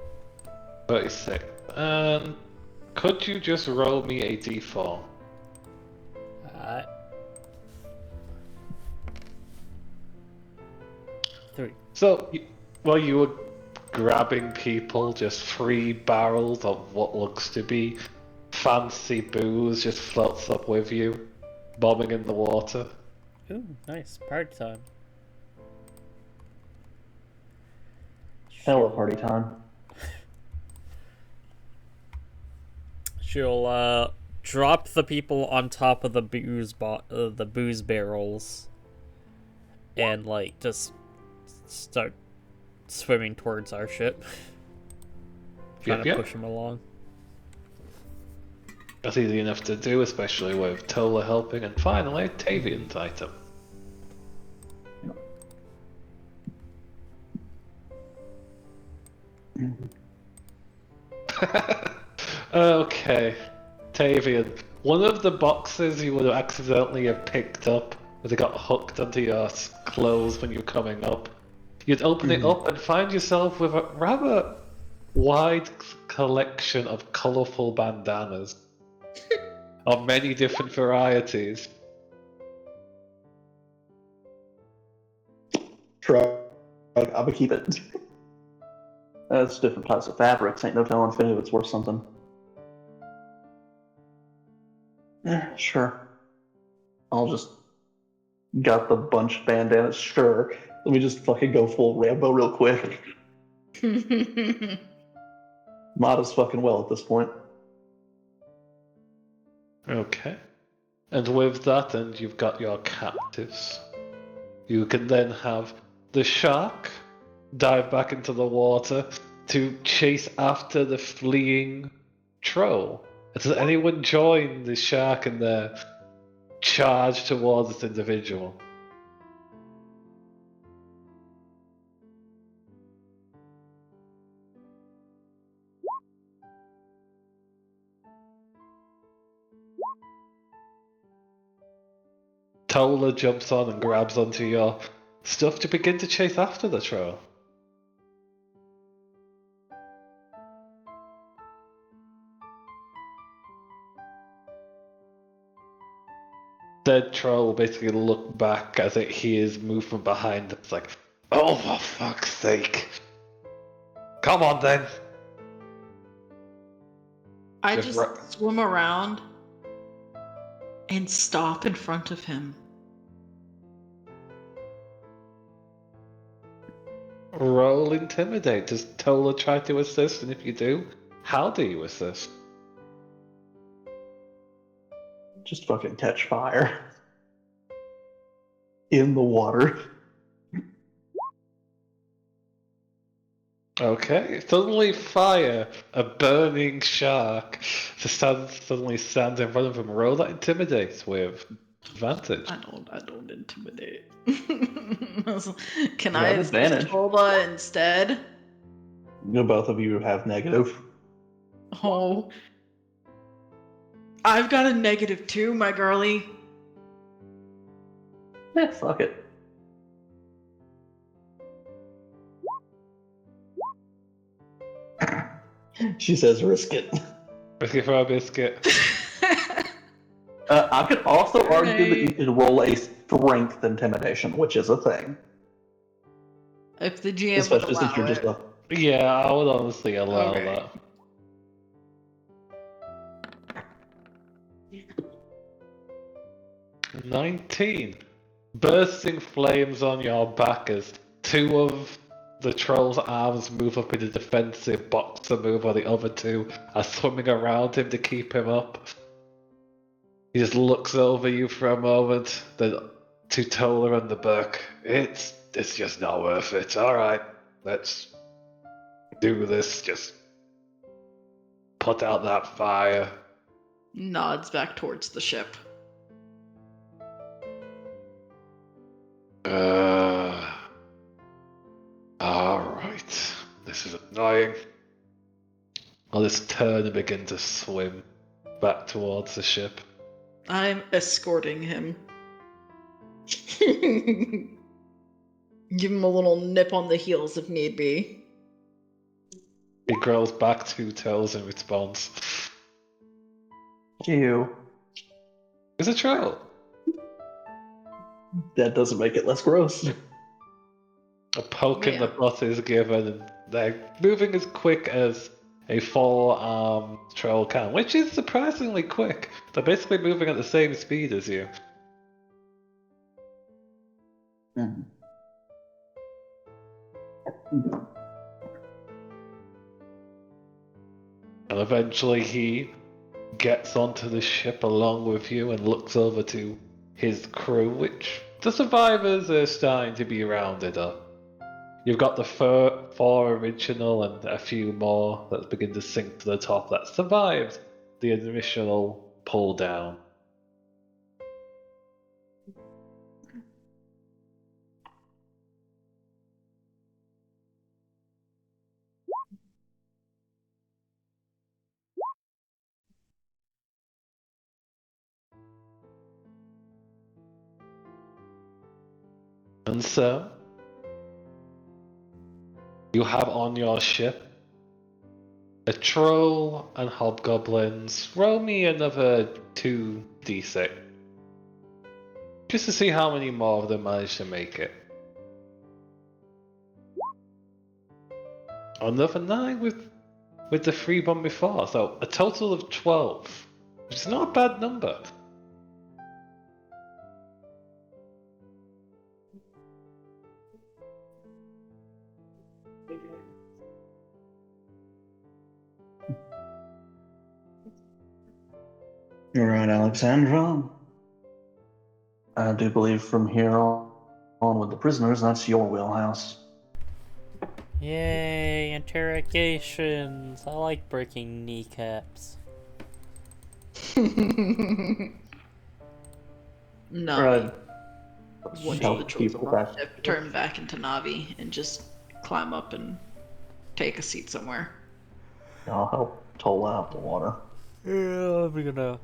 36. And could you just roll me a d4? Alright. 3. So, while you were grabbing people, just 3 barrels of what looks to be fancy booze just floats up with you, bobbing in the water. Ooh, nice. Party time. Hella party time. She'll drop the people on top of the booze barrels, and like just start swimming towards our ship, trying to Yep. push them along. That's easy enough to do, especially with Tola helping. And finally, Tavian's item. Okay, Tavian. One of the boxes you would have accidentally have picked up as it got hooked onto your clothes when you were coming up. You'd open it up and find yourself with a rather wide collection of colourful bandanas of many different varieties. Shrug. I'm gonna keep it. That's different types of fabrics. Ain't no telling if it's worth something. Sure. I'll just got the bunch bandanas. Sure. Let me just fucking go full Rambo real quick. Might as fucking well at this point. Okay. And with that, and you've got your captives. You can then have the shark dive back into the water to chase after the fleeing troll. Does anyone join the shark in their charge towards this individual? Tola jumps on and grabs onto your stuff to begin to chase after the troll. Dead troll will basically look back as it hears movement behind. It's like, oh, for fuck's sake. Come on then. I Just just swim around and stop in front of him. Roll intimidate. Does Tola try to assist? And if you do, how do you assist? Just fucking catch fire. In the water. Okay, suddenly fire, a burning shark, suddenly stands in front of him. Roll that intimidate with advantage. I don't intimidate. Can You I have assist advantage. Tola instead? Both of you have negative. Oh. I've got a -2, my girly. Fuck it. She says risk it. Risky for a biscuit. I could also argue that you Right. could roll a strength intimidation, which is a thing. If the GM would Especially since you're allow just it. a... Yeah, I would honestly allow Okay. that. "19. Bursting flames on your back as two of the troll's arms move up in a defensive boxer move while the other two are swimming around him to keep him up. He just looks over you for a moment, then to Tola and the Burke. It's just not worth it. Alright, let's do this. Just put out that fire. Nods back towards the ship. Alright. This is annoying. I'll just turn and begin to swim back towards the ship. I'm escorting him. Give him a little nip on the heels if need be. He grows back 2 toes in response. Ew. It's a troll. That doesn't make it less gross. A poke in the Yeah. butt is given, and they're moving as quick as a 4-armed troll can, which is surprisingly quick. They're basically moving at the same speed as you. Mhm. And eventually he gets onto the ship along with you and looks over to his crew, which the survivors are starting to be rounded up. You've got the four original and a few more that begin to sink to the top that survived the initial pull down. And so, you have on your ship a troll and hobgoblins. Roll me another 2d6. Just to see how many more of them manage to make it. Another 9 with the 3 one before, so a total of 12. Which is not a bad number. You're right, Alexandra. I do believe from here on with the prisoners, that's your wheelhouse. Yay, interrogations. I like breaking kneecaps. No. Right. One Tell of the trolls people on the that- ship turn back into Navi and just climb up and take a seat somewhere. I'll help toll out the water. Yeah, we're gonna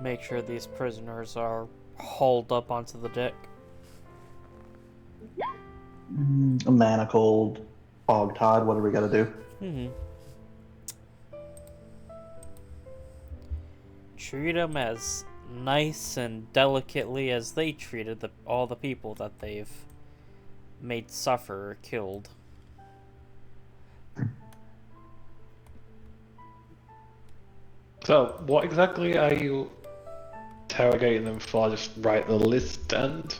make sure these prisoners are hauled up onto the deck. Manacled, hog-tied, whatever we gotta do. Treat them as nice and delicately as they treated all the people that they've made suffer or killed. So, what exactly are you interrogating them for? Just write the list and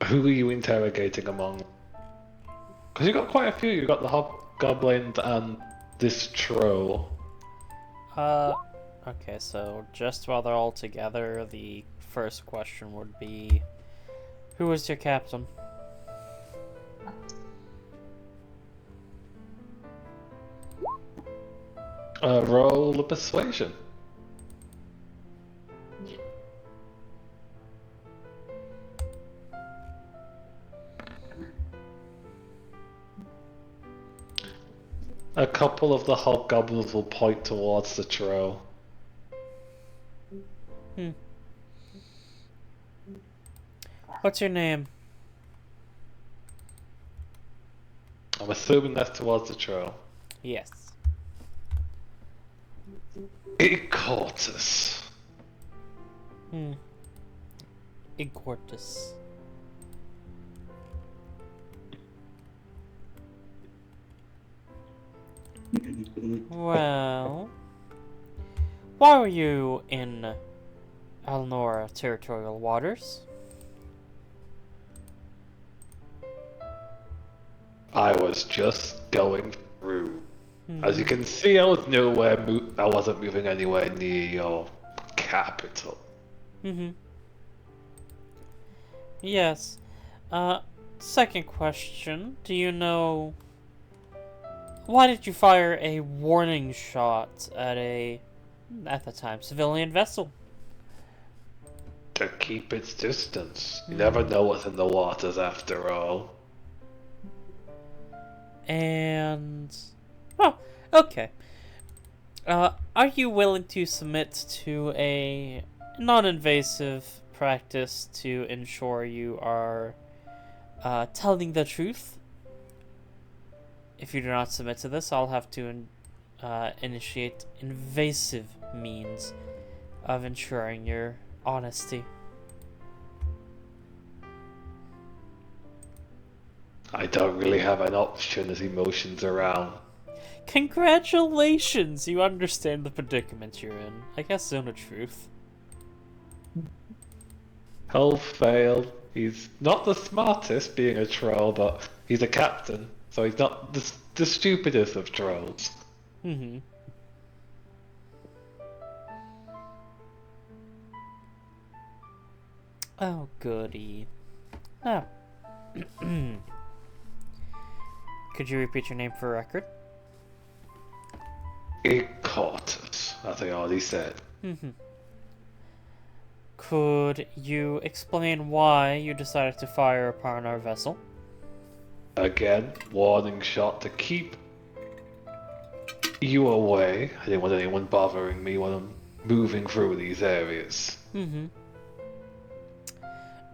who are you interrogating among? Because you got quite a few. You got the hobgoblins and this troll. Okay, so just while they're all together, the first question would be, who is your captain? Roll a persuasion. A couple of the hobgoblins will point towards the troll. What's your name? I'm assuming that's towards the troll. Yes. Icortus. Igortus. Well, why were you in Alnora territorial waters? I was just going through. As you can see, I was nowhere. I wasn't moving anywhere near your capital. Yes. Second question. Do you know... Why did you fire a warning shot at at the time, civilian vessel? To keep its distance. You never know what's in the waters after all. And... Oh, okay. Are you willing to submit to a non-invasive practice to ensure you are telling the truth? If you do not submit to this, I'll have to initiate invasive means of ensuring your honesty. I don't really have an option as emotions around. Congratulations! You understand the predicament you're in. I guess zone of truth. He'll fail. He's not the smartest, being a troll, but he's a captain, so he's not the stupidest of trolls. Oh, goody. Oh. Could you repeat your name for record? Icortus, as I already said. Could you explain why you decided to fire upon our vessel? Again, warning shot to keep you away. I didn't want anyone bothering me when I'm moving through these areas.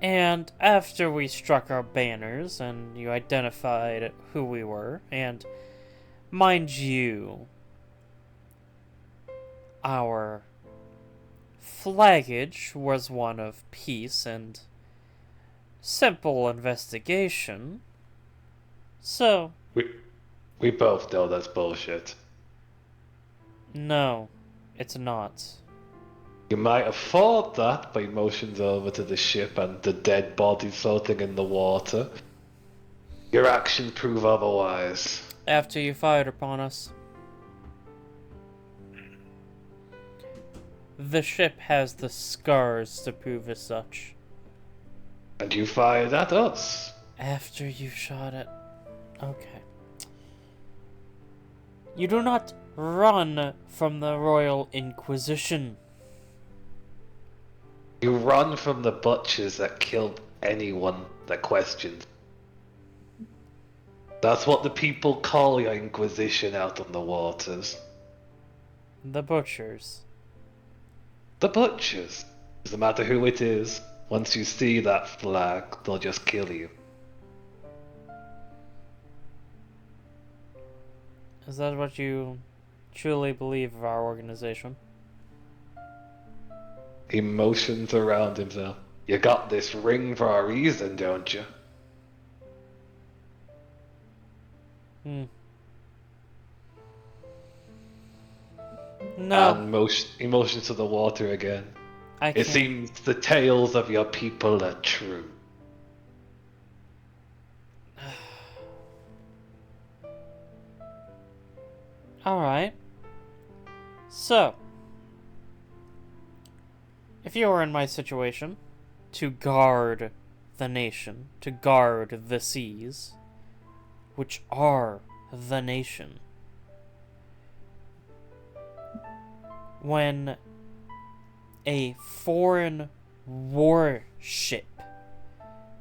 And after we struck our banners and you identified who we were, and mind you, our flaggage was one of peace and simple investigation. So, We both know that's bullshit. no, it's not. You might have thought that by motions over to the ship and the dead bodies floating in the water. Your actions prove otherwise. After you fired upon us, the ship has the scars to prove as such. And you fired at us. After you shot it. Okay. You do not run from the Royal Inquisition. You run from the butchers that killed anyone that questioned. That's what the people call your Inquisition out on the waters. The butchers. The butchers. Doesn't matter who it is. Once you see that flag, they'll just kill you. Is that what you truly believe of our organization? He motions around himself. You got this ring for a reason, don't you? Hmm. No, And he motions to the water again. I It can't. seems the tales of your people are true. Alright. So, if you were in my situation, to guard the nation, to guard the seas, which are the nation, when a foreign warship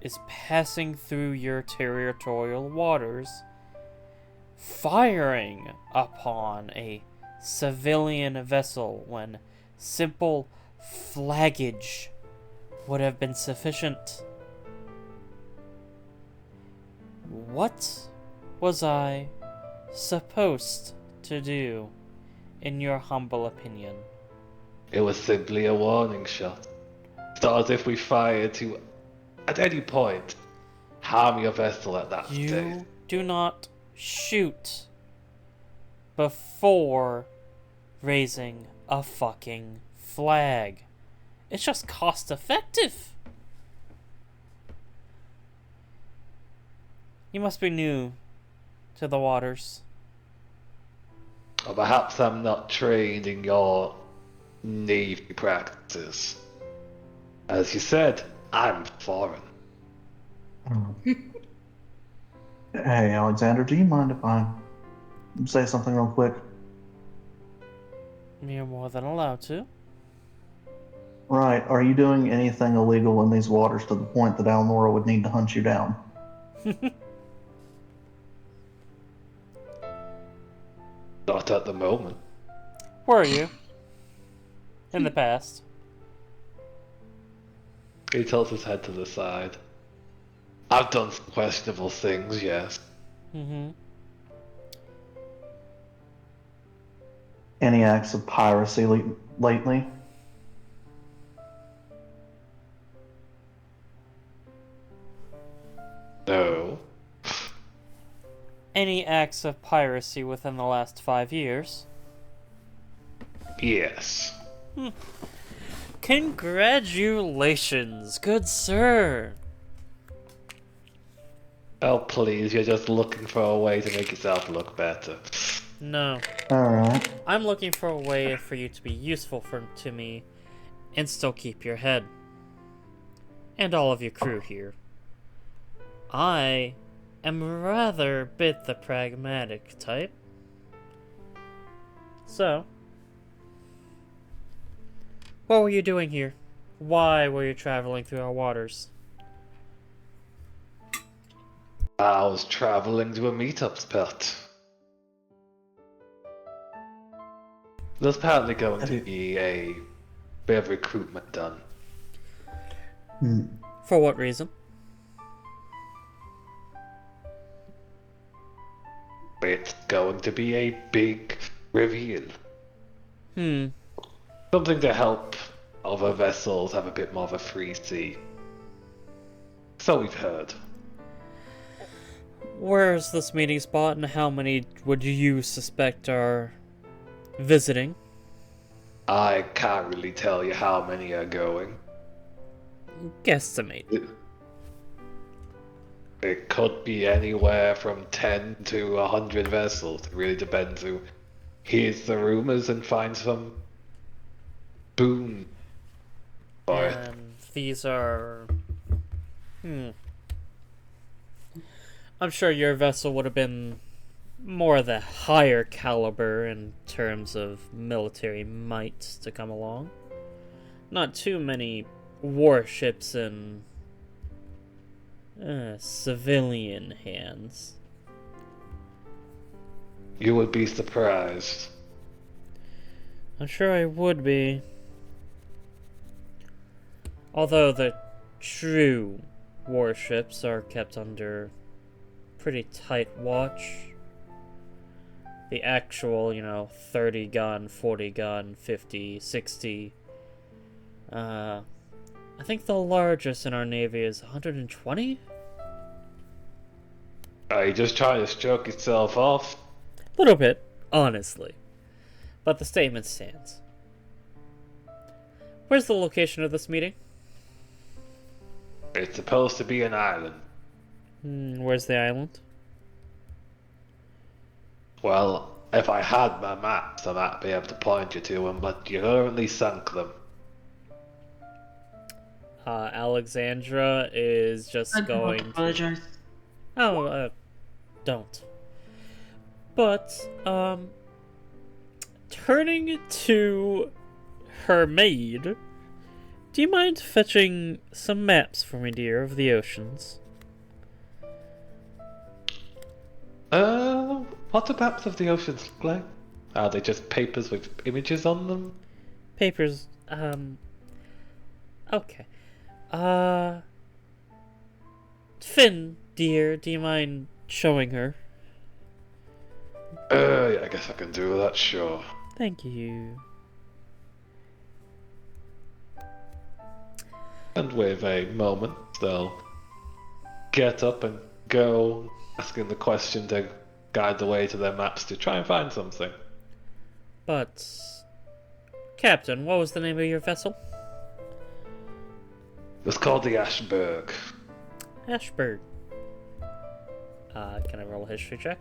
is passing through your territorial waters, firing upon a civilian vessel when simple flaggage would have been sufficient. What was I supposed to do, in your humble opinion? It was simply a warning shot. It's not as if we fired to, at any point, harm your vessel at that stage. You do not shoot before raising a fucking flag. It's just cost effective. You must be new to the waters. Or perhaps I'm not trained in your navy practices. As you said, I'm foreign. Hey, Alexander, do you mind if I say something real quick? You're more than allowed to. Right, are you doing anything illegal in these waters to the point that Alnora would need to hunt you down? Not at the moment. Were you? In the past. He tilts his head to the side. I've done some questionable things, yes. Mm-hmm. Any acts of piracy lately? No. Any acts of piracy within the last 5 years? Yes. Congratulations, good sir. Oh, please, you're just looking for a way to make yourself look better. No. Alright. I'm looking for a way for you to be useful to me and still keep your head. And all of your crew here. I am rather bit the pragmatic type. So, what were you doing here? Why were you traveling through our waters? I was traveling to a meetup spot. There's apparently going to be a bit of recruitment done. For what reason? It's going to be a big reveal. Something to help other vessels have a bit more of a free sea. So we've heard. Where is this meeting spot, and how many would you suspect are visiting? I can't really tell you how many are going. Guesstimate. It could be anywhere from 10 to 100 vessels. It really depends who hears the rumors and finds some boom for it. And these are... I'm sure your vessel would have been more the higher caliber in terms of military might to come along. Not too many warships in civilian hands. You would be surprised. I'm sure I would be. Although the true warships are kept under pretty tight watch. The actual, 30 gun, 40 gun, 50, 60. I think the largest in our Navy is 120? Are you just trying to stroke yourself off? A little bit, honestly. But the statement stands. Where's the location of this meeting? It's supposed to be an island. Where's the island? Well, if I had my maps, I might be able to point you to them, but you currently sunk them. Alexandra is just I going don't apologize. Don't. But, turning to her maid, do you mind fetching some maps for me, dear, of the oceans? What do maps of the oceans look like? Are they just papers with images on them? Papers, okay. Finn, dear, do you mind showing her? Yeah, I guess I can do that, sure. Thank you. And with a moment, they'll get up and go, asking the question to guide the way to their maps to try and find something. But, Captain, what was the name of your vessel? It was called the Ashburg. Ashburg. Can I roll a history check?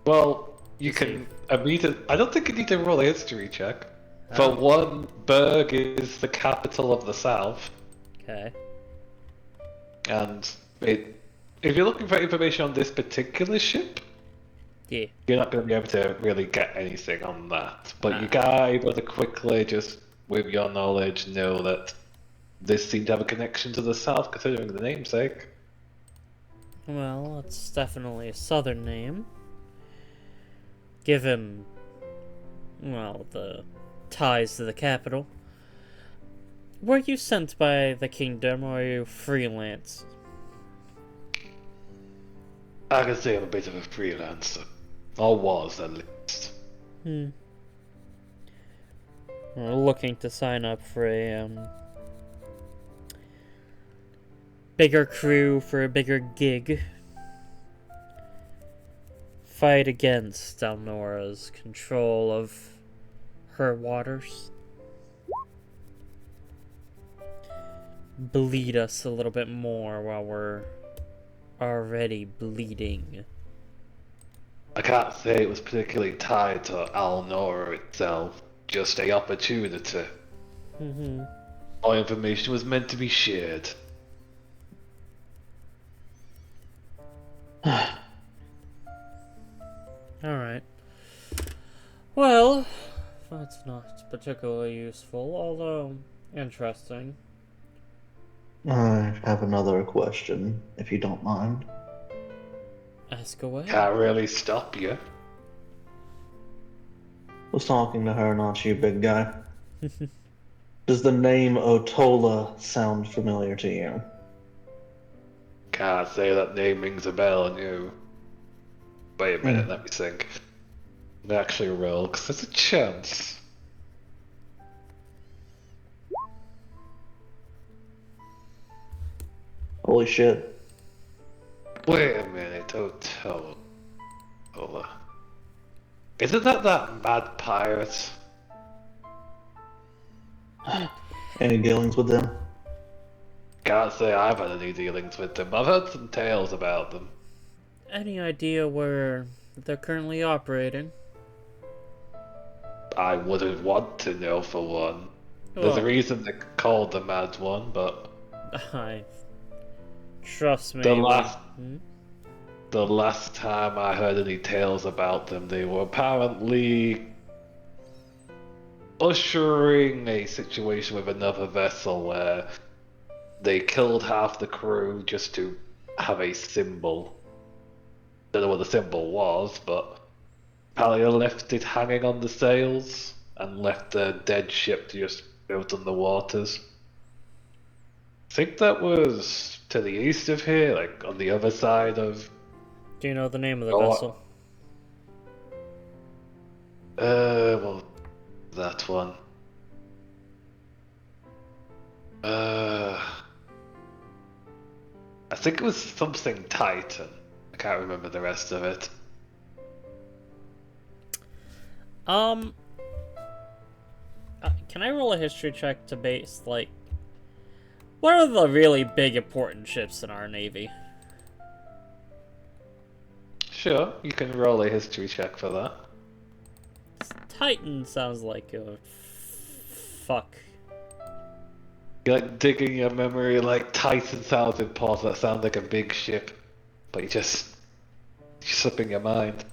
Well, you can immediately. I don't think you need to roll a history check. For one, Berg is the capital of the south, Okay. and if you're looking for information on this particular ship, Yeah. you're not going to be able to really get anything on that. But you guys able to quickly, just with your knowledge, know that this seemed to have a connection to the south, considering the namesake. Well, it's definitely a southern name. Given, well, the ties to the capital. Were you sent by the kingdom, or are you freelance? I can say I'm a bit of a freelancer. Or was, at least. We're looking to sign up for a, bigger crew for a bigger gig. Fight against Alnora's control of her waters. Bleed us a little bit more while we're already bleeding. I can't say it was particularly tied to Alnora itself, just a opportunity. All information was meant to be shared. Alright. Well, that's not particularly useful, although interesting. I have another question, if you don't mind. Ask away. Can't really stop you. Was talking to her, not you, big guy. Does the name Otola sound familiar to you? Can't say that name rings a bell on you. Wait a minute, let me think. Let me actually roll, because there's a chance. Holy shit. Wait a minute, Otola. Isn't that mad pirate? Any dealings with them? Can't say I've had any dealings with them. I've heard some tales about them. Any idea where they're currently operating? I wouldn't want to know for one. There's a Well, reason they're called the Mad One, but I trust me. the we- last Hmm? the last time I heard any tales about them, they were apparently ushering a situation with another vessel where they killed half the crew just to have a symbol. Don't know what the symbol was, but apparently they left it hanging on the sails and left the dead ship just out on the waters. I think that was to the east of here, like on the other side of. Do you know the name of the Oh, vessel? Well, that one. I think it was something Titan. I can't remember the rest of it. Can I roll a history check to base, like, what are the really big important ships in our navy? Sure, you can roll a history check for that. Titan sounds like a fuck. You're like digging your memory, like Titan sounds impossible. That sounds like a big ship, but you're slipping your mind.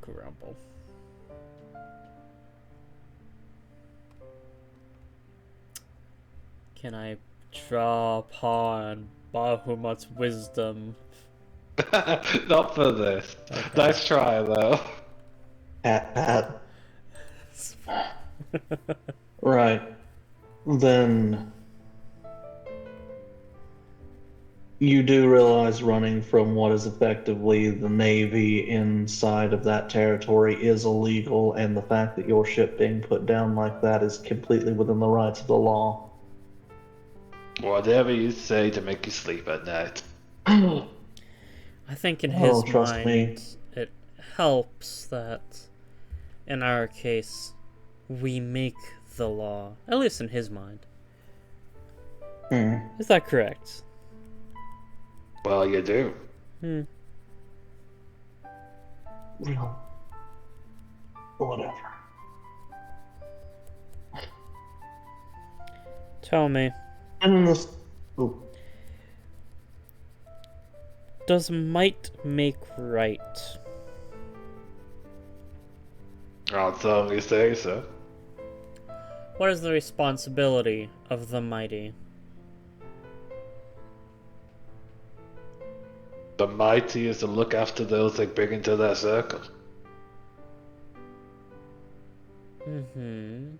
Grumble. Can I draw upon Bahamut's wisdom? Not for this. Okay. Nice try though. Pat. Right. Then you do realize running from what is effectively the Navy inside of that territory is illegal, and the fact that your ship being put down like that is completely within the rights of the law. Whatever you say to make you sleep at night. I think in his Oh, trust mind, me. it helps that, in our case, we make the law. At least in his mind. Hmm. Is that correct? Well, you do. Well, whatever. Tell me, And this. Ooh. does might make right? I'll certainly say so. What is the responsibility of the mighty? The mighty is to look after those they bring into their circle. Mm-hmm.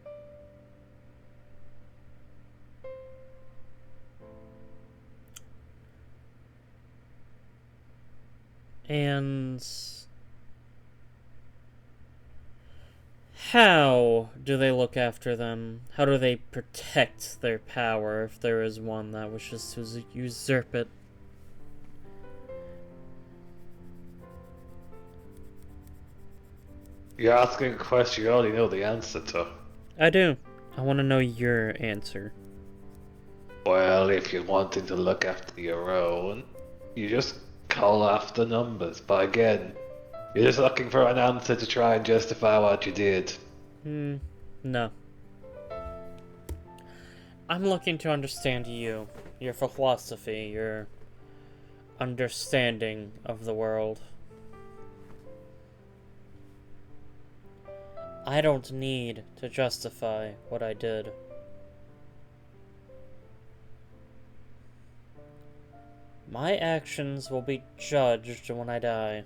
And how do they look after them? How do they protect their power if there is one that wishes to usurp it? You're asking a question you already know the answer to. I do. I want to know your answer. Well, if you're wanting to look after your own, you just call after numbers. But again, you're just looking for an answer to try and justify what you did. No. I'm looking to understand you, your philosophy, your understanding of the world. I don't need to justify what I did. My actions will be judged when I die.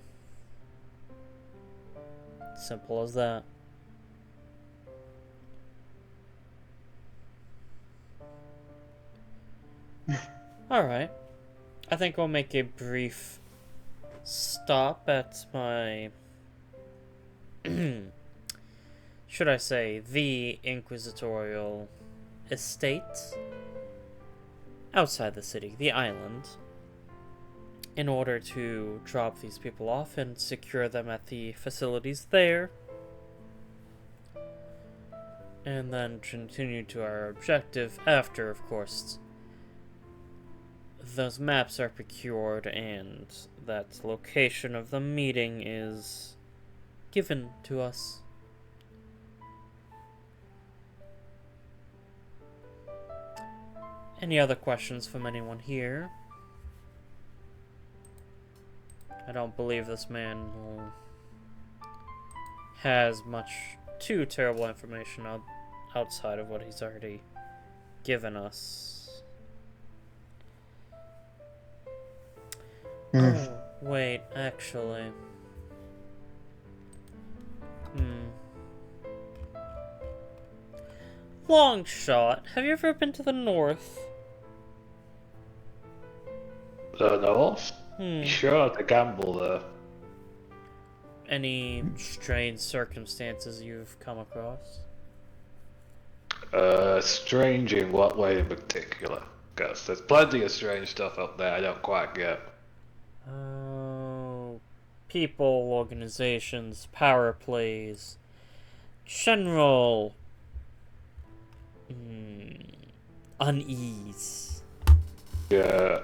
Simple as that. Alright. I think we'll make a brief stop at my... should I say, the Inquisitorial estate outside the city, the island, in order to drop these people off and secure them at the facilities there, and then continue to our objective after, of course, those maps are procured and that location of the meeting is given to us. Any other questions from anyone here? I don't believe this man has much too terrible information outside of what he's already given us. Oh, wait, actually. Long shot. Have you ever been to the north? The north? Sure, to gamble there. Any strange circumstances you've come across? Strange in what way in particular? Because there's plenty of strange stuff up there I don't quite get. Oh, people, organizations, power plays, general unease. Yeah.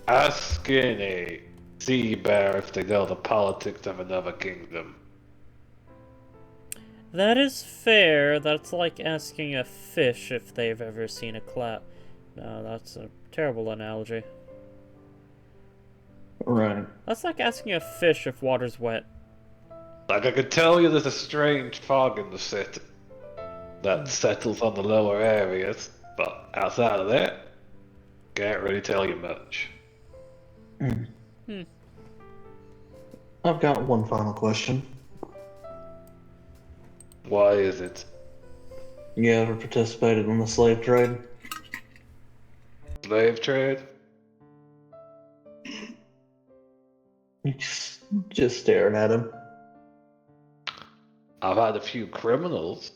Asking a sea bear if they know the politics of another kingdom. That is fair. That's like asking a fish if they've ever seen a cloud. No, that's a terrible analogy. Right. That's like asking a fish if water's wet. Like, I could tell you there's a strange fog in the city that settles on the lower areas, but outside of that, can't really tell you much. I've got one final question. Why is it? You ever participated in the slave trade? Slave trade? Just staring at him. I've had a few criminals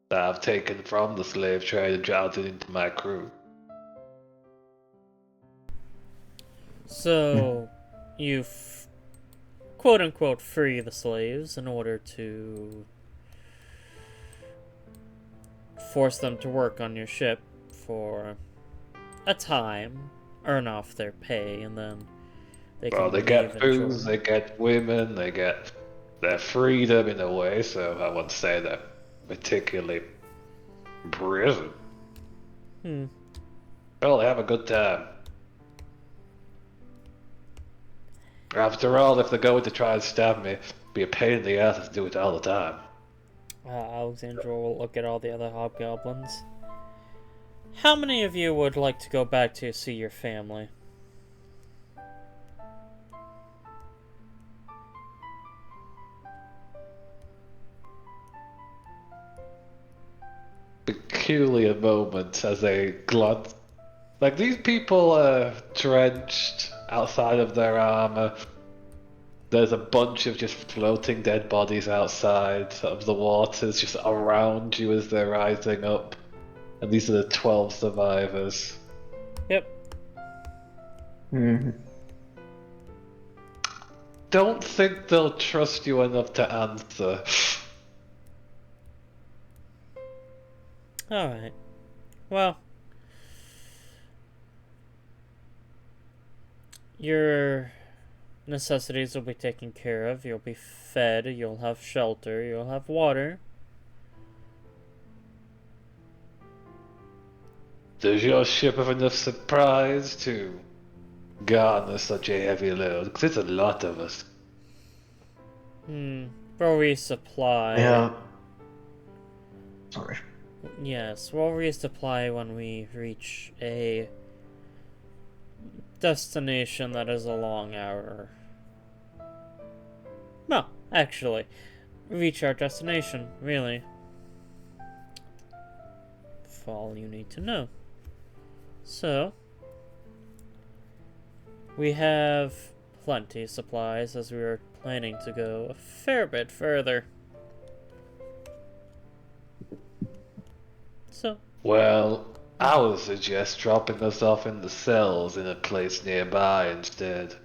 that I've taken from the slave trade and drafted into my crew. So, you quote-unquote free the slaves in order to force them to work on your ship for a time, earn off their pay, and then they can They leave get and food, join. they get women, they get their freedom in a way, so I wouldn't say they're particularly prison. Well, they have a good time. After all, if they're going to try and stab me, it'd be a pain in the ass to do it all the time. Alexandra will look at all the other hobgoblins. How many of you would like to go back to see your family? Peculiar moment as they glance. Like, these people are drenched outside of their armor. There's a bunch of just floating dead bodies outside of the waters, just around you as they're rising up. And these are the 12 survivors. Yep. Don't think they'll trust you enough to answer. Alright. Well, your necessities will be taken care of. You'll be fed, you'll have shelter, you'll have water. Does your ship have enough supplies to garner such a heavy load? Because it's a lot of us. We'll resupply. Yeah. Sorry. Yes, we'll resupply when we reach a destination that is along our... No, actually, reach our destination, really. For all you need to know. So, We have plenty of supplies as we were planning to go a fair bit further. So, Well, I would suggest dropping us off in the cells in a place nearby instead.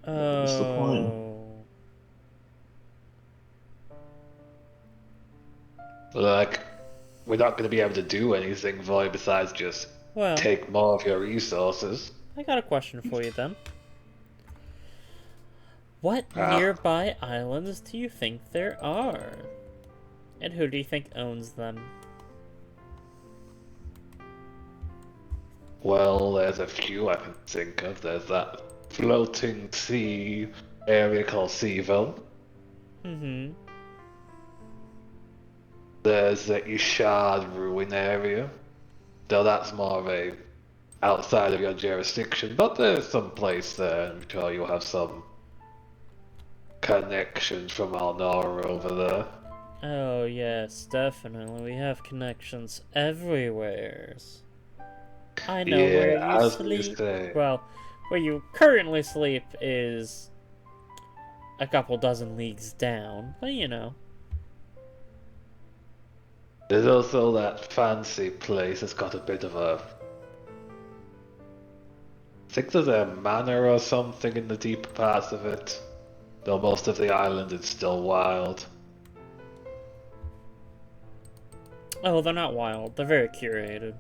What's the point? Like, we're not going to be able to do anything for you besides just well, take more of your resources. I got a question for you then. What Ah. nearby islands do you think there are? And who do you think owns them? Well, there's a few I can think of. There's that floating sea area called Seaville. Mm-hmm. There's the Ishard ruin area. Though that's more of a outside of your jurisdiction, but there's some place there. I'm sure you'll have some connections from Alnora over there. Oh yes, definitely. We have connections everywhere. I know Yeah, where you as you sleep. say. Well, where you currently sleep is a couple dozen leagues down, but you know. There's also that fancy place that's got a bit of a... I think there's a manor or something in the deeper parts of it. Though most of the island is still wild. Oh, they're not wild. They're very curated.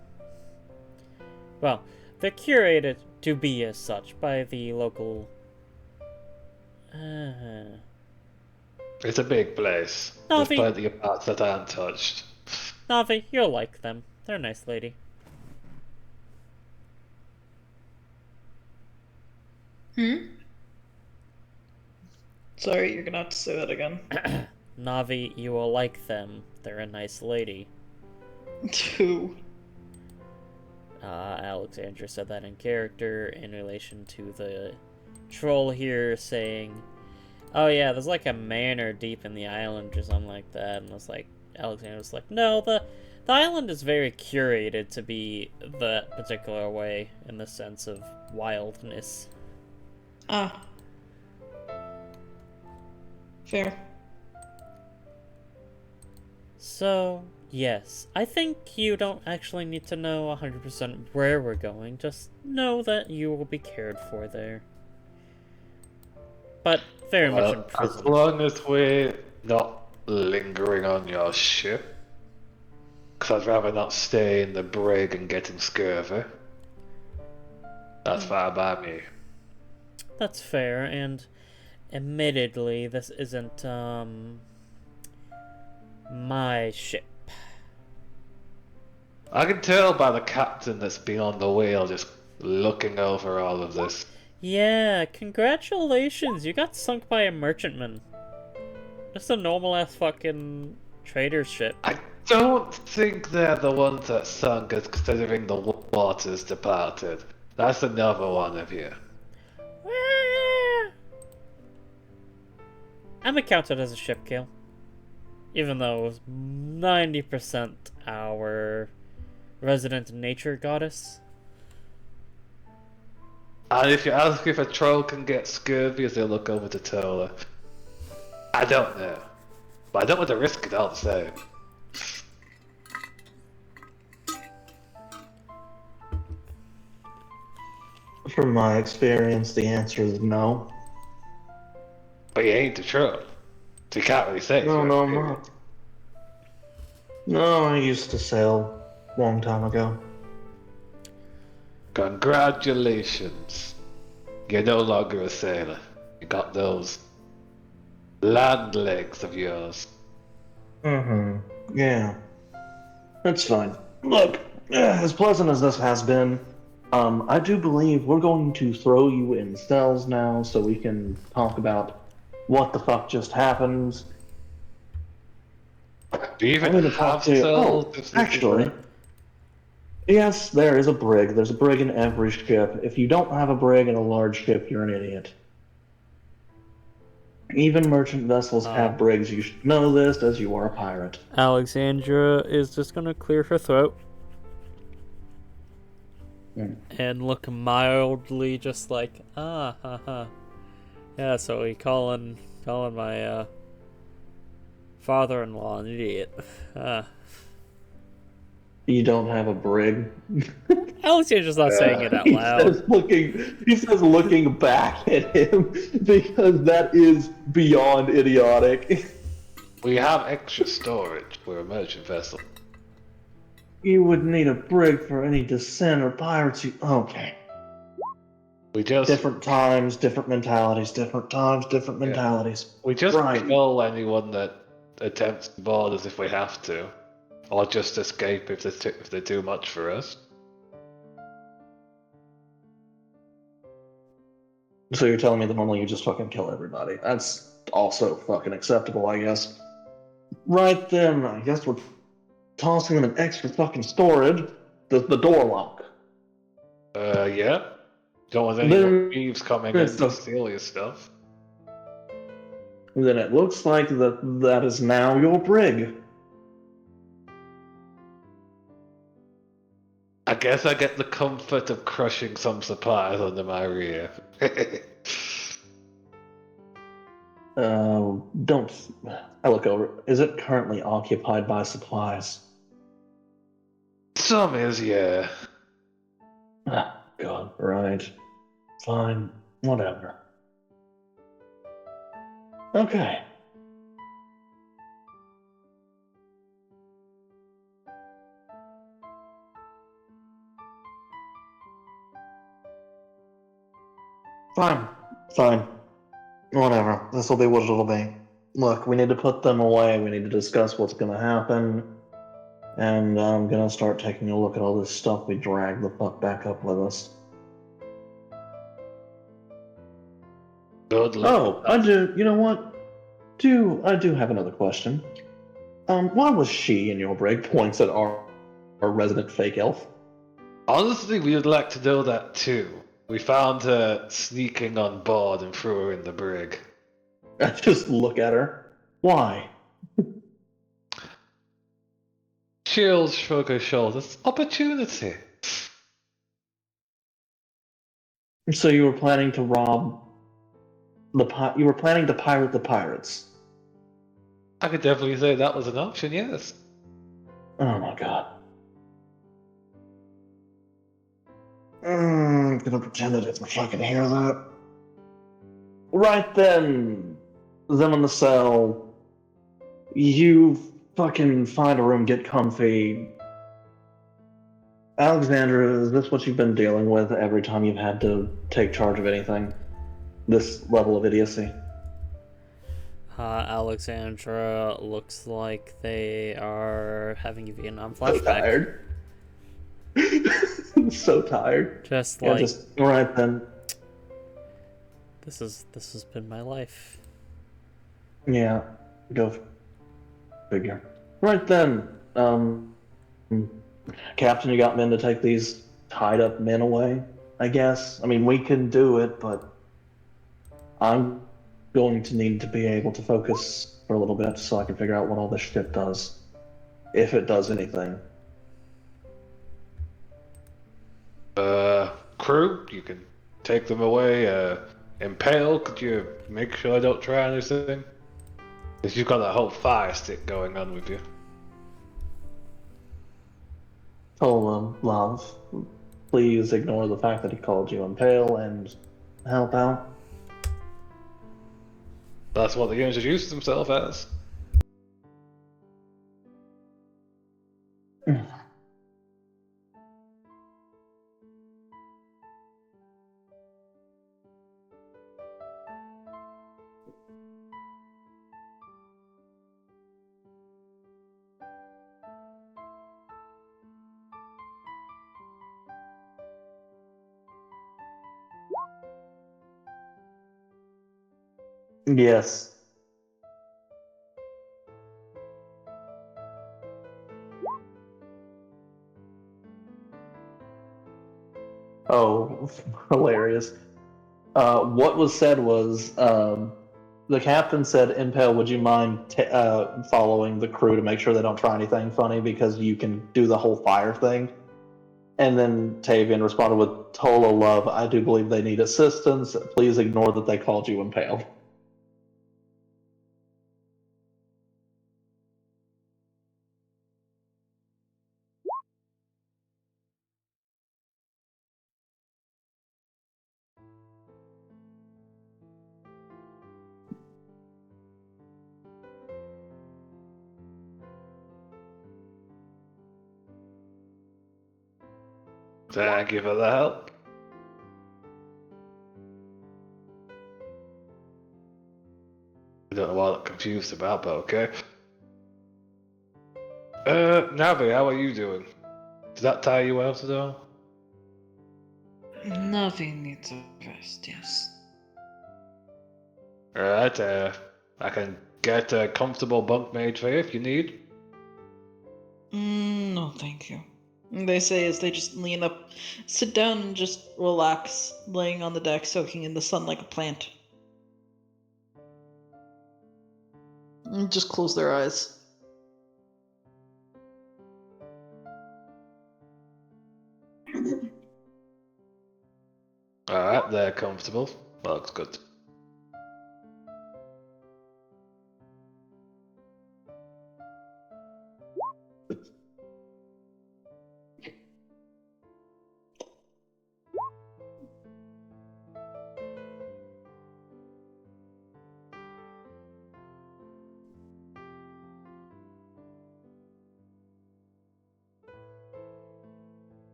Well, they're curated to be as such by the local... It's a big place. Navi. There's plenty of parts that aren't touched. Navi, you'll like them. They're a nice lady. Sorry, you're gonna have to say that again. Navi, you will like them. They're a nice lady. Who? Alexandra said that in character in relation to the troll here saying, oh yeah, there's like a manor deep in the island or something like that. And it's like, Alexandra was like, no, the island is very curated to be that particular way in the sense of wildness. Ah. Fair. So, yes, I think you don't actually need to know 100% where we're going, just know that you will be cared for there. But very much in Well, prison. as long as we're not lingering on your ship. Because I'd rather not stay in the brig and getting scurvy. That's fine by me. That's fair, and admittedly, this isn't, my ship. I can tell by the captain that's been on the wheel just looking over all of this. Yeah, congratulations, you got sunk by a merchantman. Just a normal-ass fucking trader's ship. I don't think they're the ones that sunk us considering the waters departed. That's another one of you. I'm accounted as a ship kill. Even though it was 90% our resident nature goddess. And if you ask if a troll can get scurvy, they'll look over to Tola. I don't know. But I don't want to risk it all the same. From my experience, the answer is no. But you ain't a troll. So you can't really say. if No, you're no, a I'm troll. not. No, I used to sail a long time ago. Congratulations. You're no longer a sailor. You got those land legs of yours. Mm-hmm. Yeah. That's fine. Look, as pleasant as this has been, I do believe we're going to throw you in cells now so we can talk about what the fuck just happened. Do you even I'm gonna have talk to you. cells? Oh, actually, yes, there is a brig. There's a brig in every ship. If you don't have a brig in a large ship, you're an idiot. Even merchant vessels have brigs. You should know this as you are a pirate. Alexandra is just gonna clear her throat. and look mildly just like, ah, ha, ha. Yeah, so we calling my father-in-law an idiot. You don't have a brig. Alexander's not saying it out loud. He says looking back at him because that is beyond idiotic. We have extra storage for a merchant vessel. You would need a brig for any descent or pirates. Okay. We just Different times, different mentalities. Different times, different mentalities. we just Right. kill anyone that attempts to board us if we have to, or just escape if they're too much for us. So you're telling me that normally you just fucking kill everybody? That's also fucking acceptable, I guess. Right then, I guess we're tossing in an extra fucking storage. The door lock. Yeah. Don't want any Then more thieves coming in it's to a- steal your stuff. Then it looks like that is now your brig. I guess I get the comfort of crushing some supplies under my rear. Don't. I look over. Is it currently occupied by supplies? Some is, yeah. Ah, God, right. Fine. Whatever. Okay. Fine. Fine. Whatever. This will be what it'll be. Look, we need to put them away. We need to discuss what's going to happen. And I'm going to start taking a look at all this stuff we dragged the fuck back up with us. Good luck. Oh, I do. You know what? I do have another question. Why was she in your brig? Points at our resident fake elf. Honestly, we would like to know that too. We found her sneaking on board and threw her in the brig. I just look at her. Why? She'll shrug her shoulders. Opportunity. So you were planning to rob you were planning to pirate the pirates. I could definitely say that was an option, yes. Oh my god. I'm gonna pretend I didn't fucking hear that. Right then, them in the cell. You fucking find a room, get comfy. Alexandra, is this what you've been dealing with every time you've had to take charge of anything? This level of idiocy? Alexandra looks like they are having a Vietnam So flashback. tired. So tired. Just Yeah, like just right then. this has been my life. Yeah, go figure. Right then, Captain, you got men to take these tied up men away, I guess. I mean, we can do it, but I'm going to need to be able to focus for a little bit so I can figure out what all this shit does. If it does anything. Crew, you can take them away. Impale, could you make sure I don't try anything? Because you've got that whole fire stick going on with you. Oh, love, please ignore the fact that he called you Impale and help out. That's what they introduced themselves as. Yes. Oh, hilarious. What was said was the captain said, Impale, would you mind following the crew to make sure they don't try anything funny because you can do the whole fire thing? And then Tavian responded with Tola love, I do believe they need assistance. Please ignore that they called you impaled. Thank you for the help. I don't know what I'm confused about, but okay. Navi, how are you doing? Does that tire you out at all? Nothing needs a rest, yes. Alright, I can get a comfortable bunk made for you if you need. No, thank you. They say as they just lean up, sit down and just relax, laying on the deck, soaking in the sun like a plant. And just close their eyes. Alright, they're comfortable. That looks good.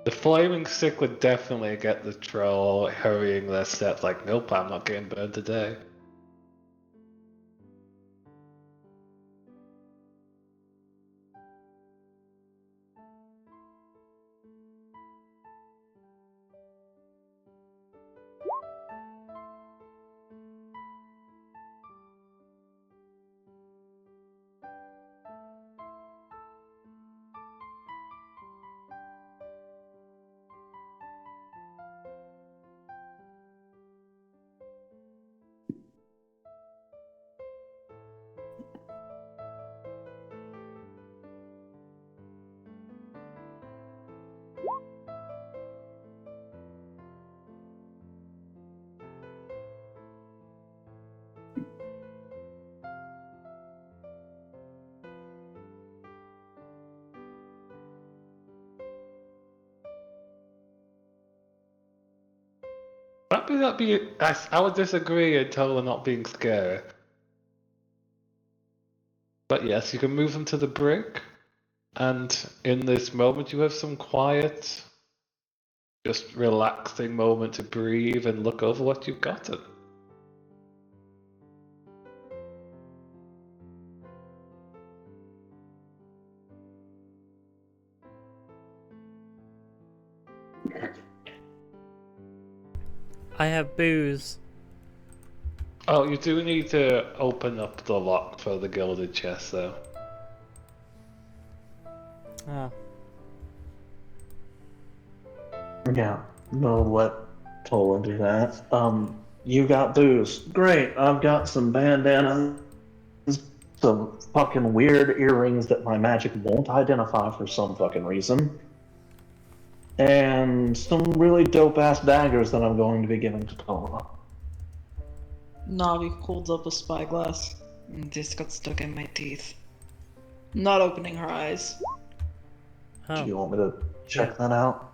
The flaming stick would definitely get the troll hurrying their steps like, nope, I'm not getting burned today. I would disagree in Tola not being scary. But yes, you can move them to the brick, and in this moment you have some quiet, just relaxing moment to breathe and look over what you've gotten. I have booze. Oh, you do need to open up the lock for the gilded chest, though. Ah. Yeah, we'll let Tola do that. You got booze. Great, I've got some bandanas, some fucking weird earrings that my magic won't identify for some fucking reason, and some really dope ass daggers that I'm going to be giving to Tola. Navi holds up a spyglass. This got stuck in my teeth. Not opening her eyes. Do you Oh. want me to check that out?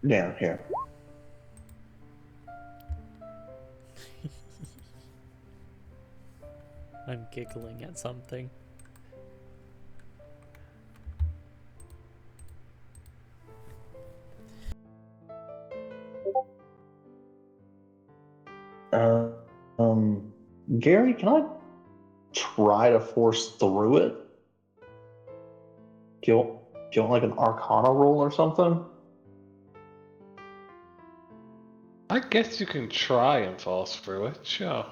Yeah, here. I'm giggling at something. Uh, Gary, can I try to force through it? Do you want like an Arcana roll or something? I guess you can try and force through it, sure.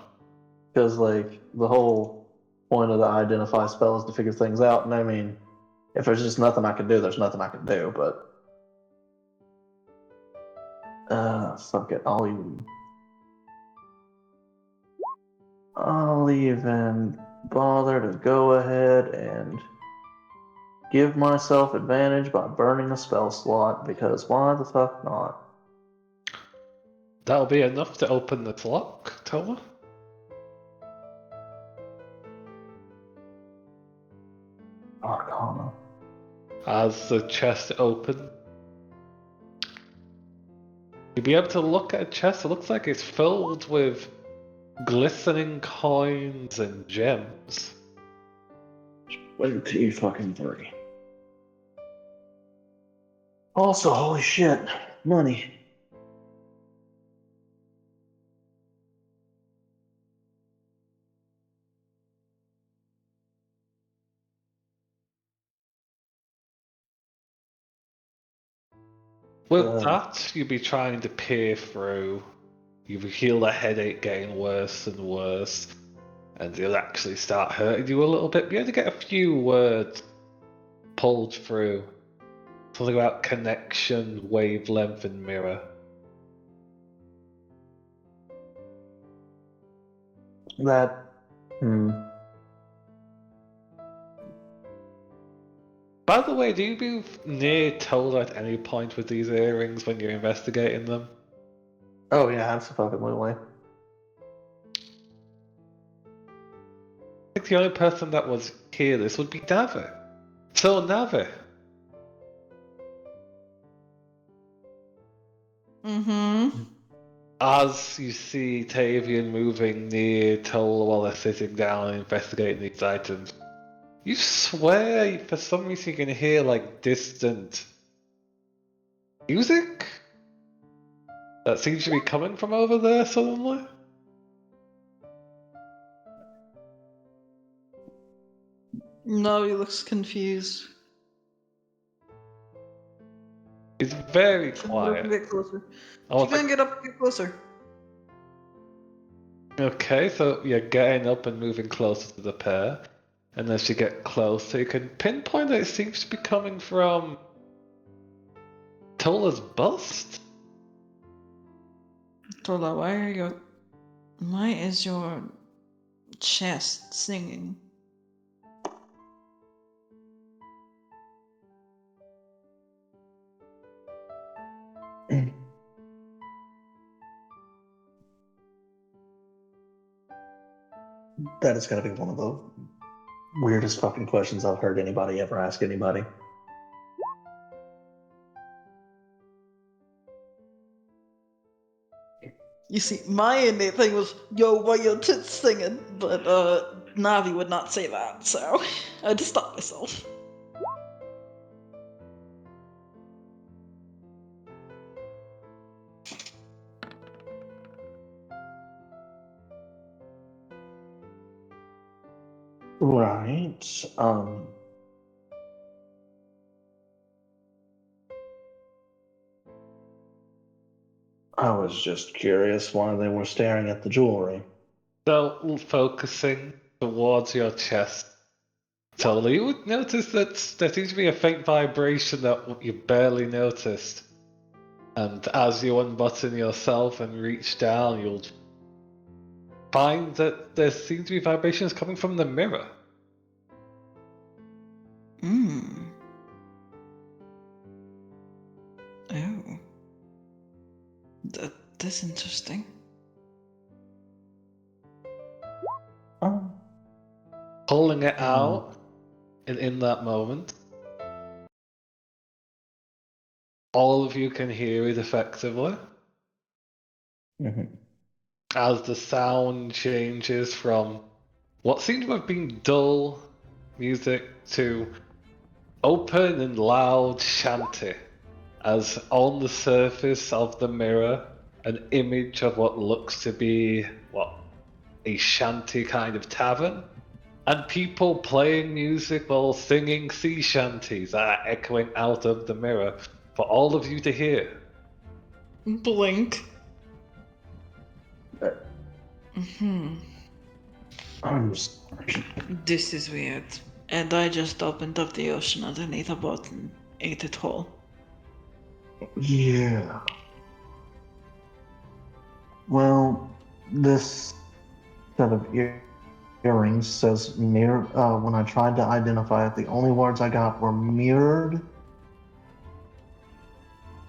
Because like the whole point of the identify spell is to figure things out, and I mean, if there's just nothing I can do, there's nothing I can do. But fuck it, I'll even bother to go ahead and give myself advantage by burning a spell slot, because why the fuck not? That'll be enough to open the lock, Tola. Arcana. As the chest opens, you'll be able to look at a chest. It looks like it's filled with glistening coins and gems. 22 fucking 3. Also, holy shit, money. With that, you'll be trying to peer through. You feel the headache getting worse and worse, and it'll actually start hurting you a little bit. Be able to get a few words pulled through. Something about connection, wavelength, and mirror. That. By the way, do you move near Tola at any point with these earrings when you're investigating them? Oh, yeah, absolutely. I think the only person that was here this would be Navi. So Navi. Mm-hmm. As you see Tavian moving near Tola while they're sitting down and investigating these items, you swear for some reason you can hear like distant music that seems to be coming from over there suddenly. No, he looks confused. It's very Should we quiet. get closer? Oh, She's gonna get up and get closer. okay, so you're getting up and moving closer to the pair. And as you get closer, you can pinpoint that it seems to be coming from Tola's bust. Tola, why is your chest singing? That is going to be one of the weirdest fucking questions I've heard anybody ever ask anybody. You see, my innate thing was, yo, why your tits singing? But Navi would not say that, so I had to stop myself. Right. I was just curious why they were staring at the jewelry. So, focusing towards your chest, Tola, you would notice that there seems to be a faint vibration that you barely noticed. And as you unbutton yourself and reach down, you'll find that there seems to be vibrations coming from the mirror. Hmm. Oh. That's interesting. Pulling it out, and in that moment, all of you can hear it effectively. Mm-hmm. As the sound changes from what seems to have been dull music to open and loud shanty, as on the surface of the mirror, an image of what looks to be a shanty kind of tavern, and people playing music while singing sea shanties are echoing out of the mirror for all of you to hear. Blink. I'm sorry. This is weird. And I just opened up the ocean underneath a boat and ate it whole. Yeah. Well, this kind of earrings says mirror. When I tried to identify it, the only words I got were mirrored.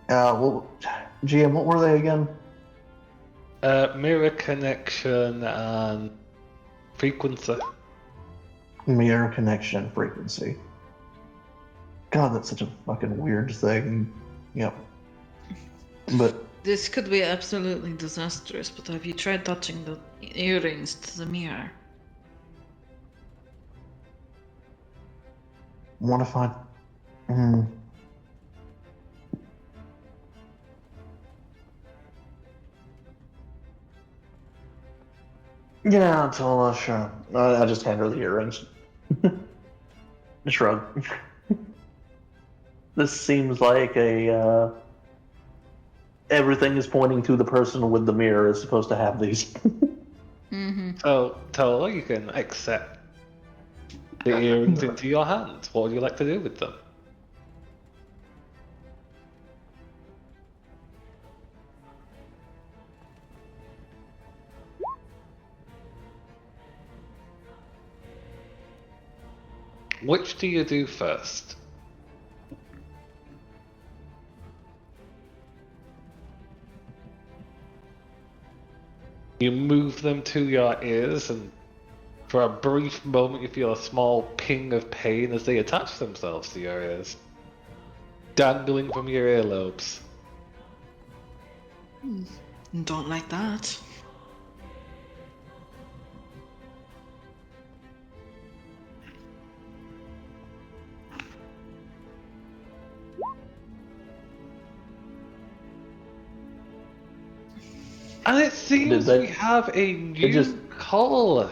Well, GM, what were they again? Mirror connection and frequency. Mirror connection frequency. God, that's such a fucking weird thing. Yep. But This could be absolutely disastrous, but have you tried touching the earrings to the mirror? what if I? Hmm. Yeah, Tola, sure. I just hand her the earrings. Shrug. This seems like a. Everything is pointing to the person with the mirror is supposed to have these. Mm-hmm. So, Tola, you can accept the earrings into your hand. What would you like to do with them? Which do you do first? You move them to your ears, and for a brief moment you feel a small ping of pain as they attach themselves to your ears, dangling from your earlobes. Don't like that. And it seems they- we have a new just- caller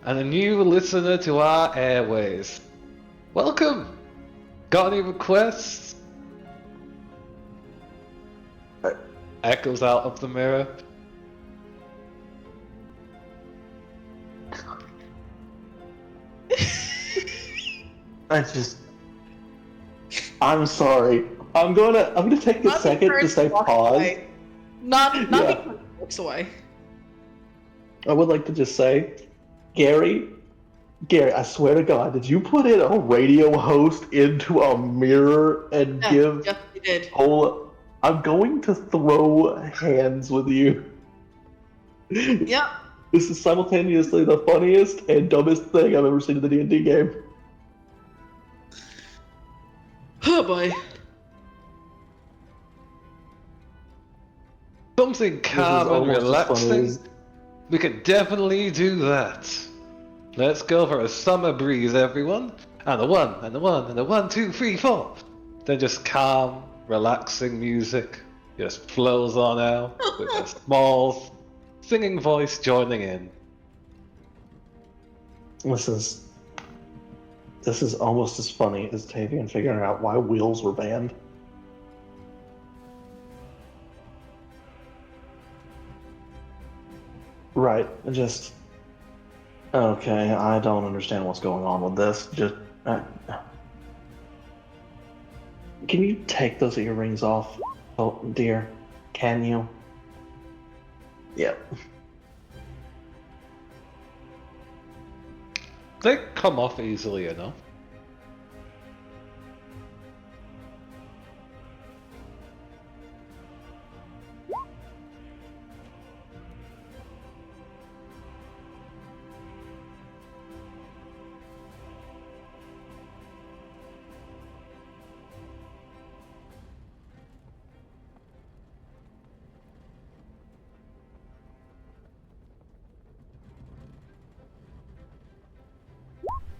and a new listener to our airways. Welcome! Got any requests? Echoes out of the mirror. I just. I'm sorry. I'm gonna take a second to say pause. Not Yeah. because he walks away. I would like to just say, Gary, I swear to God, did you put in a radio host into a mirror and give Yes, he did. Tola? I'm going to throw hands with you. Yep. This is simultaneously the funniest and dumbest thing I've ever seen in the D&D game. Oh boy. Something calm and almost as funny relaxing. as- We could definitely do that. Let's go for a summer breeze, everyone. And the one, and the one, and the 1, 2, 3, 4. Then just calm, relaxing music just flows on out with a small singing voice joining in. This is almost as funny as Tavian figuring out why wheels were banned. Right, just okay. I don't understand what's going on with this. Just can you take those earrings off, oh dear? Can you? Yep. They come off easily enough.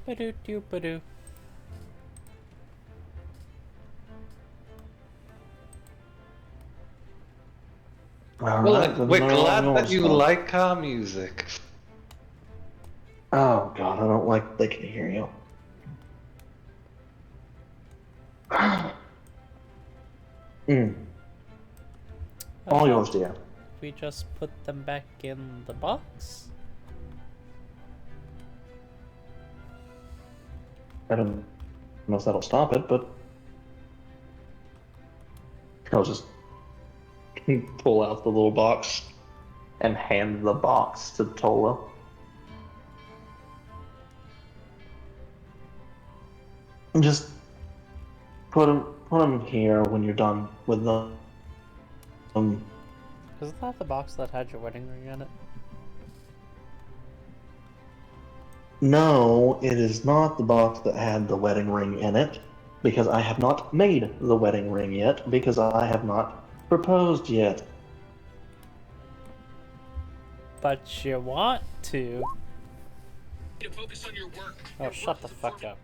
Ba-doo doo ba-doo. All Well, right, then we're they're glad all that yours, you then. like our music. Oh God, I don't like they can hear you. All yours, dear. We just put them back in the box? I don't know if that'll stop it, but I'll just pull out the little box and hand the box to Tola. Just put them here when you're done with them. Isn't that the box that had your wedding ring in it? No, it is not the box that had the wedding ring in it, because I have not made the wedding ring yet, because I have not proposed yet. But you want to. Focus on your work. Oh, shut the fuck up.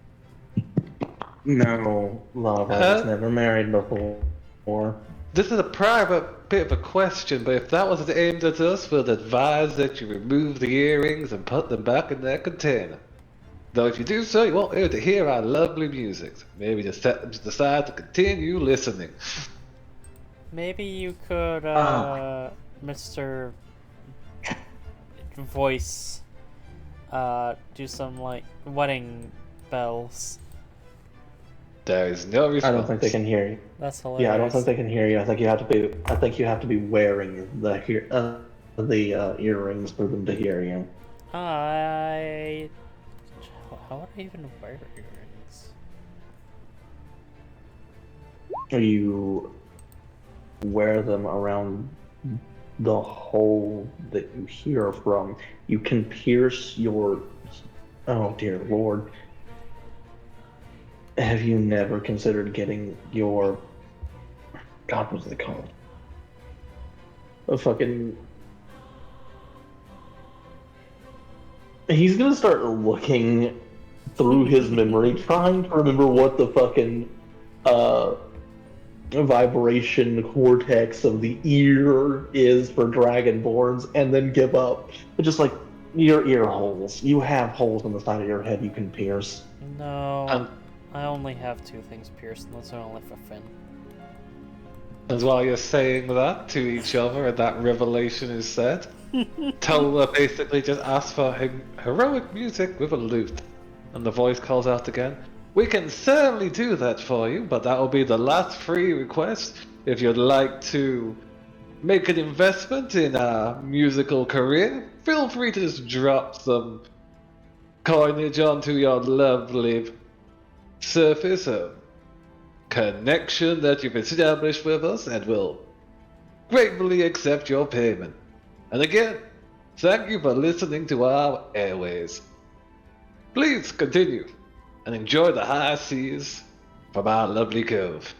No, love, I was never married before. This is a private bit of a question, but if that was aimed at us, we'd advise that you remove the earrings and put them back in their container. Though if you do so, you won't be able to hear our lovely music. Maybe just decide to continue listening. Maybe you could, Mr. Voice, do some, like, wedding bells. There is no response. I don't think they can hear you. That's hilarious. Yeah, I don't think they can hear you. I think you have to be wearing the earrings for them to hear you. How would I even wear earrings? You wear them around the hole that you hear from. You can pierce your... Oh dear lord. Have you never considered getting your... God, what's it called? A fucking... He's gonna start looking through his memory, trying to remember what the fucking vibration cortex of the ear is for dragonborns, and then give up. But just like your ear holes, you have holes in the side of your head you can pierce. No, I only have 2 things pierced, and those are only for Finn. And while you're saying that to each other and that revelation is said, Tola basically just asks for heroic music with a lute. And the voice calls out again, "We can certainly do that for you, but that will be the last free request. If you'd like to make an investment in a musical career, feel free to just drop some coinage onto your lovely surface of connection that you've established with us, and we'll gratefully accept your payment. And again, thank you for listening to our airways. Please continue and enjoy the high seas from our lovely cove."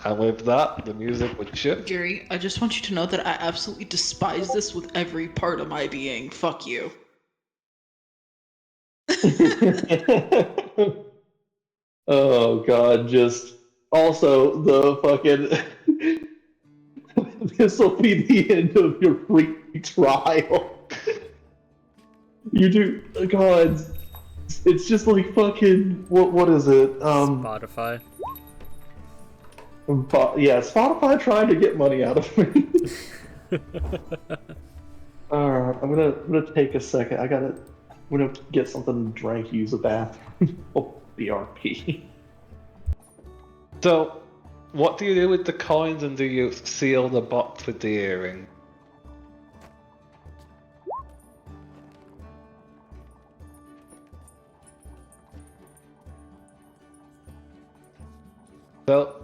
And with that, the music would shift. Gary, I just want you to know that I absolutely despise this with every part of my being. Fuck you. Oh god, just also the fucking this will be the end of your free trial. You do, god, it's just like fucking what is it? Spotify. Yeah, Spotify trying to get money out of me. Alright, I'm gonna take a second. I'm gonna get something to drink, use a bathroom. Oh, BRP. So, what do you do with the coins, and do you seal the box with the earring? So,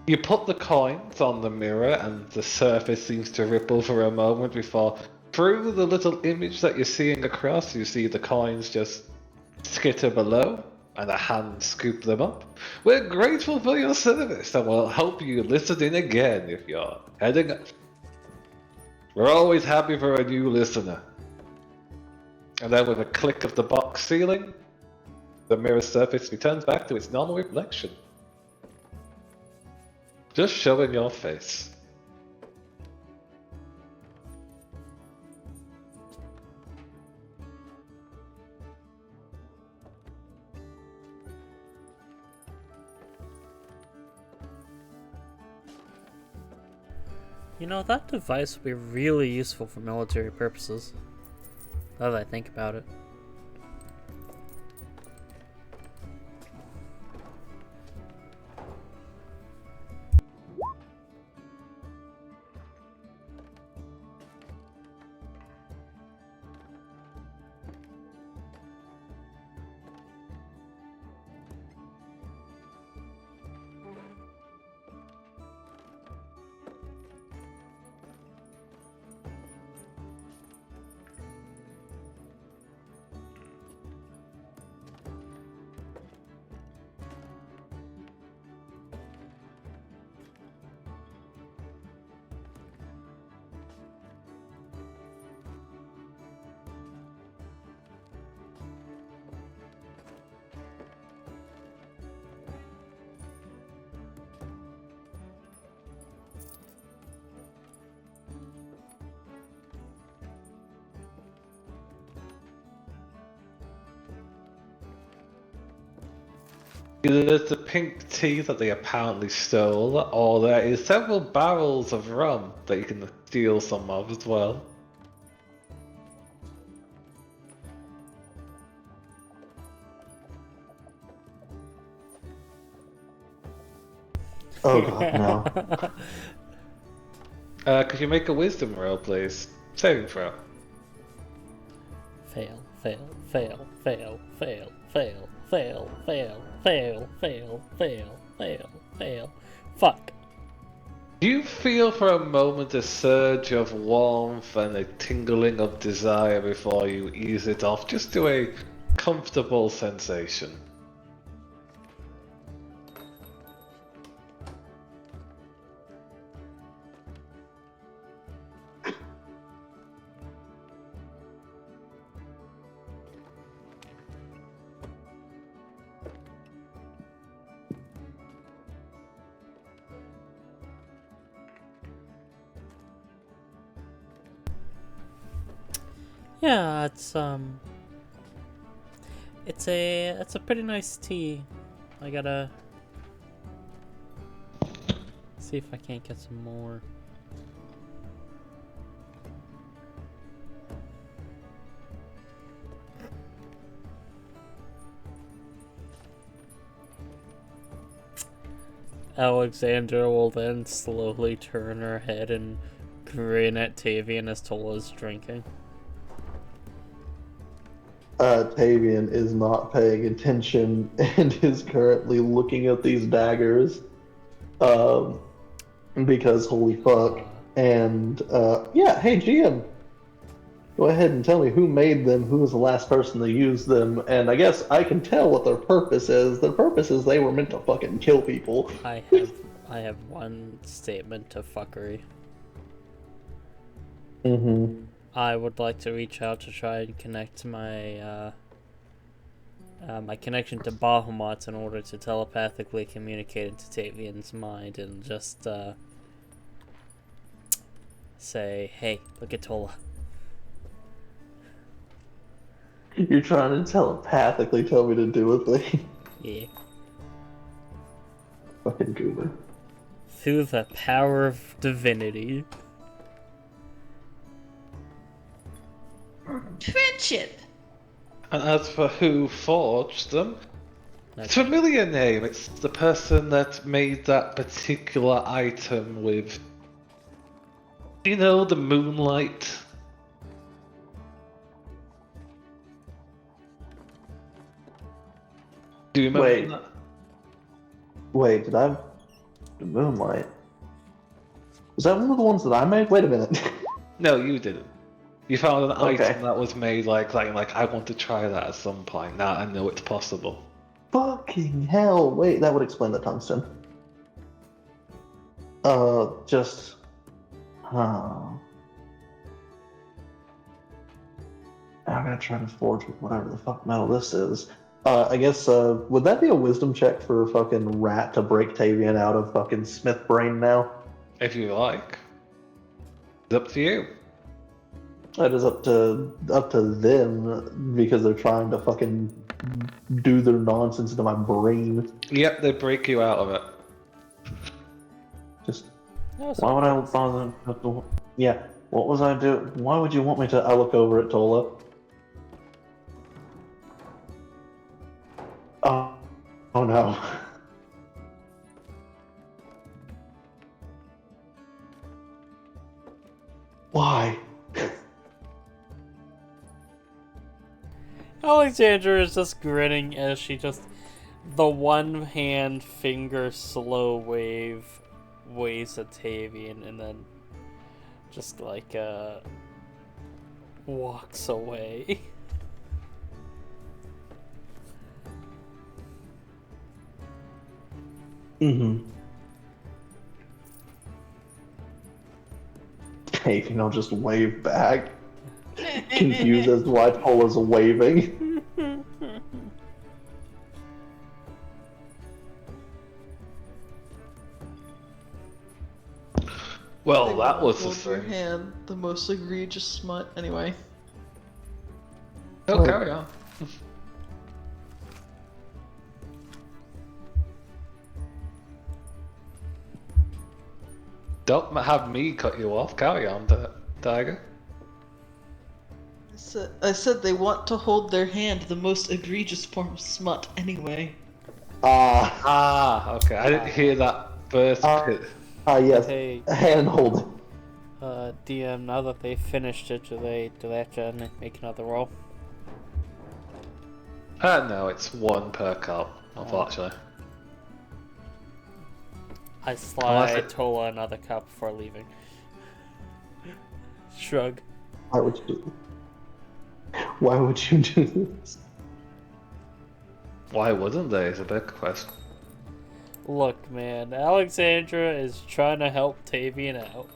you put the coins on the mirror, and the surface seems to ripple for a moment before, through the little image that you're seeing across, you see the coins just skitter below, and a hand scoop them up. "We're grateful for your service, and we'll help you listen in again if you're heading up. We're always happy for a new listener." And then with a click of the box ceiling, the mirror surface returns back to its normal reflection, just showing your face. You know, that device would be really useful for military purposes. Now that I think about it. Either there's the pink tea that they apparently stole, or there is several barrels of rum that you can steal some of as well. Oh god, no. Could you make a wisdom roll, please? Saving throw. Fail, fail, fail, fail, fail, fail, fail, fail, fail, fail, fail, fail, fail. Fuck. Do you feel for a moment a surge of warmth and a tingling of desire before you ease it off, just to a comfortable sensation? Yeah, it's a pretty nice tea. I gotta see if I can't get some more. Alexandra will then slowly turn her head and grin at Tavian as Tola's drinking. Tavian is not paying attention and is currently looking at these daggers. Because holy fuck. And, yeah, hey GM. Go ahead and tell me who made them, who was the last person to use them, and I guess I can tell what their purpose is. Their purpose is they were meant to fucking kill people. I have one statement of fuckery. Mm-hmm. I would like to reach out to try and connect my my connection to Bahamut in order to telepathically communicate into Tavian's mind and just say, "Hey, look at Tola." You're trying to telepathically tell me to do a thing. Yeah. Fucking goober. Through the power of divinity. Friendship. And as for who forged them, it's Okay. a familiar name. It's the person that made that particular item with, you know, the moonlight. Do you remember Wait. that? Wait, did I... The Moonlight? Was that one of the ones that I made? Wait a minute. No, you didn't. You found an Okay. item that was made like I want to try that at some point. Now I know it's possible. Fucking hell. Wait, that would explain the tungsten. Just... Huh. I'm gonna try to forge with whatever the fuck metal this is. I guess, would that be a wisdom check for fucking Rat to break Tavian out of fucking Smith brain now? If you like. It's up to you. That is up to them because they're trying to fucking do their nonsense into my brain. Yep, they break you out of it. Just That was why would I bother? Yeah, what was I doing? Why would you want me to? I look over at Tola. Oh no. Why? Alexandra is just grinning as she just the one hand finger slow waves at Tavian and then just like walks away. Mm-hmm. Hey, I'll just wave back. Confused as to why Tola's waving. Well, that was the Hold your thing. hand, the most egregious smut. Anyway. Oh, carry on. Don't have me cut you off. Carry on, Tiger. I said they want to hold their hand, the most egregious form of smut, anyway. Okay. I didn't hear that first bit. Yes. Hey, Hand holding. DM, now that they finished it, do they have to make another roll? No, it's 1 per cup, unfortunately. I slide it- Tola another cup before leaving. Shrug. Why would you do Why would you do this? Why wouldn't they? Is a big question. Look, man, Alexandra is trying to help Tavian out.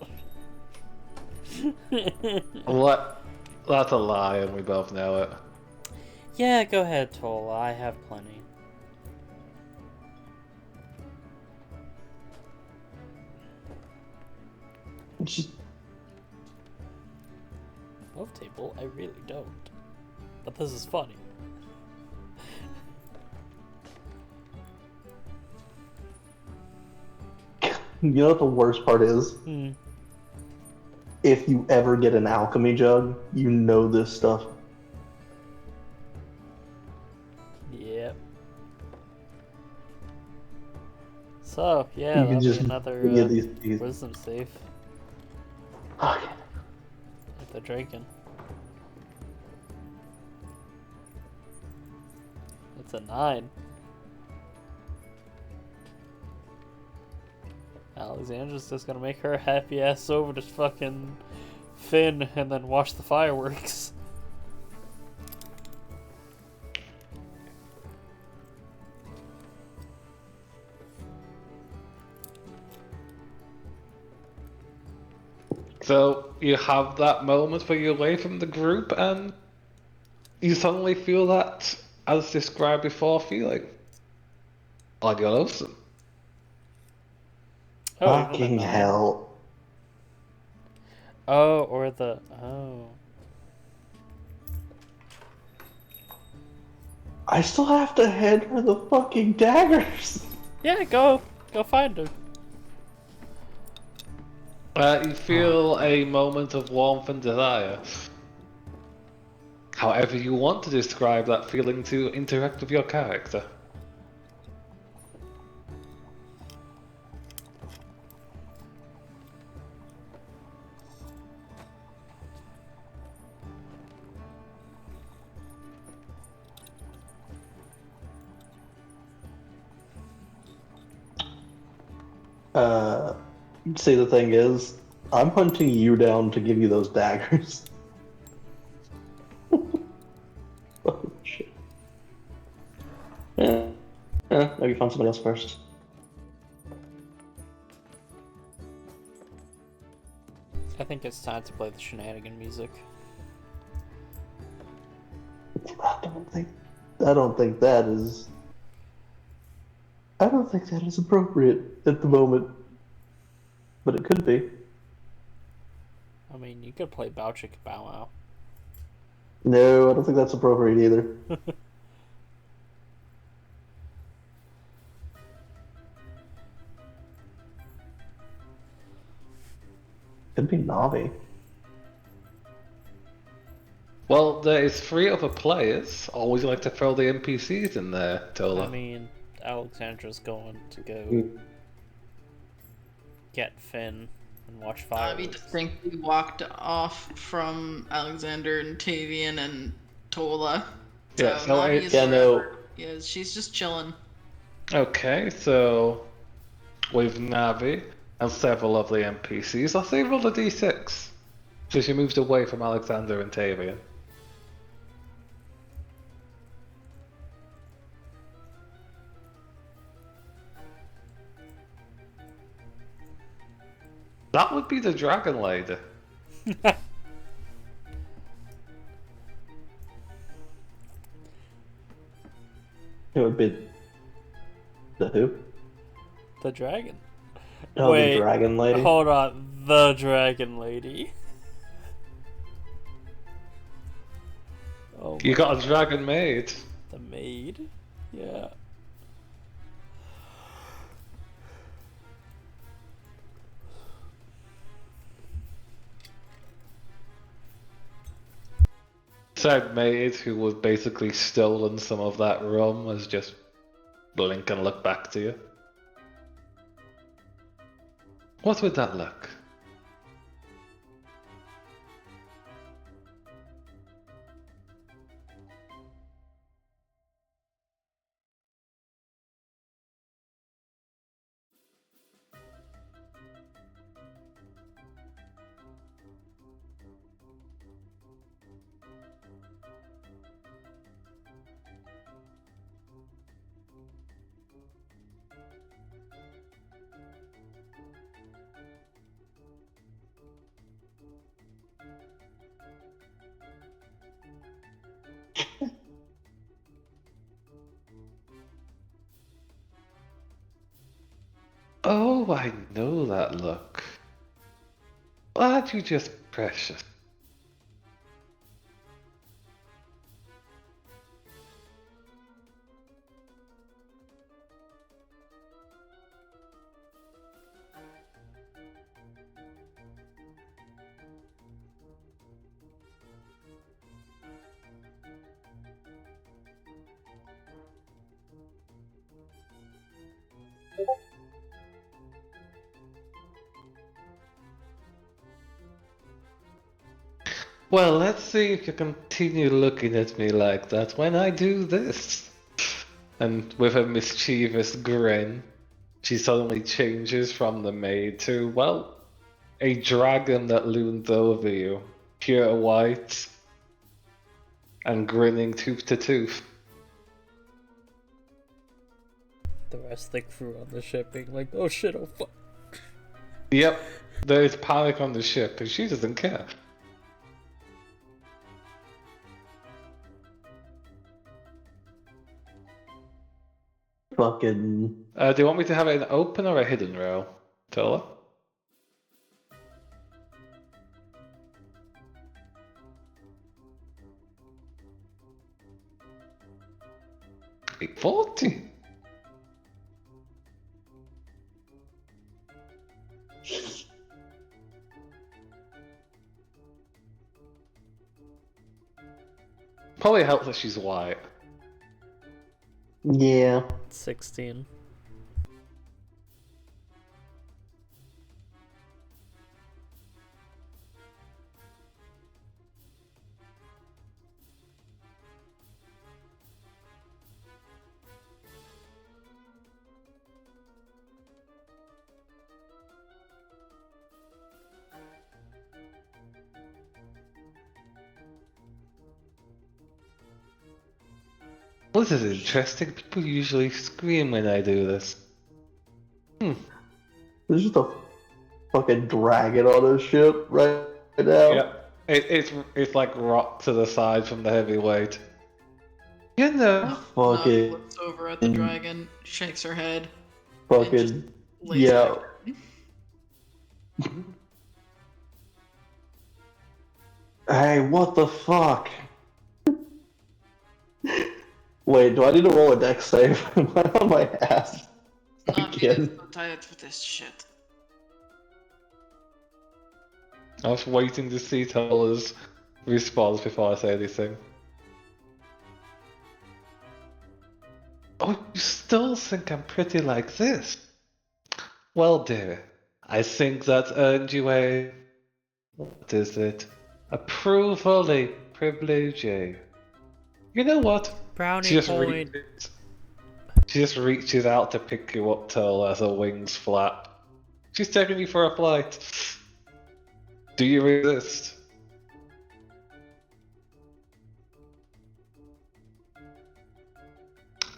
That's a lie, and we both know it. Yeah, go ahead, Tola. I have plenty. Just Love table, I really don't. But this is funny. You know what the worst part is? Hmm. If you ever get an alchemy jug, you know this stuff. Yep. So, yeah, You that'll can be just another get these. wisdom save Okay. if they're drinking. It's a 9. Alexandra's just gonna make her happy ass over to fucking Finn and then watch the fireworks. So you have that moment where you're away from the group and you suddenly feel that, as described before, feeling like you're lonesome. Oh, even the Fucking 9. hell. Oh, or the oh. I still have to head for the fucking daggers. Yeah, go find her. You feel a moment of warmth and desire. However you want to describe that feeling to interact with your character. See, the thing is, I'm hunting you down to give you those daggers. Oh, shit. Yeah. Maybe find somebody else first. I think it's time to play the shenanigan music. I don't think that is. I don't think that is appropriate at the moment. But it could be. I mean, you could play Bow Chicka Bow Wow. No, I don't think that's appropriate either. Could be Navi. Well, there is 3 other players. Always like to throw the NPCs in there, Tola. I mean, Alexandra's going to go Mm. get Finn and watch Abby fireworks. distinctly walked off from Alexander and Tavian and Tola. Yeah, so Navi it- is Yeah, no. wherever- Yeah, she's just chilling. Okay, so with Navi and several of the NPCs, I'll say roll a d6. So she moves away from Alexander and Tavian. That would be the Dragon Lady. It would be the who? The dragon. Oh, Wait, the dragon lady. Hold on, the dragon lady. Oh, You got a dragon maid. the maid? Yeah. Said maid who was basically stolen some of that rum was just blink and look back to you. What would that look? Oh, I know that look. Aren't you just precious? Well, let's see if you continue looking at me like that when I do this. And with a mischievous grin, she suddenly changes from the maid to, well, a dragon that looms over you, pure white, and grinning tooth to tooth. The rest of the crew on the ship being like, oh shit, oh fuck. Yep, there is panic on the ship, and she doesn't care. Fucking. Do you want me to have it an open or a hidden row, Tola? $840. Probably helps that she's white. Yeah. 16. Well, this is interesting. People usually scream when I do this. There's just a fucking dragon on a ship right now. Yeah, it's like rock to the side from the heavy weight. You know, Navi Fucking. looks over at the dragon, shakes her head, Fucking. lays Yeah. back. Hey, what the fuck? Wait, do I need to roll a dex save? Am I on my ass? Navi Again. is so tired for this shit. I was waiting to see Tola's response before I say anything. Oh, you still think I'm pretty like this? Well, dear, I think that earned you a... what is it? A provably privilege. You know what? Brownie She just, point. she just reaches out to pick you up, Tola, as her wings flap. She's taking you for a flight. Do you resist?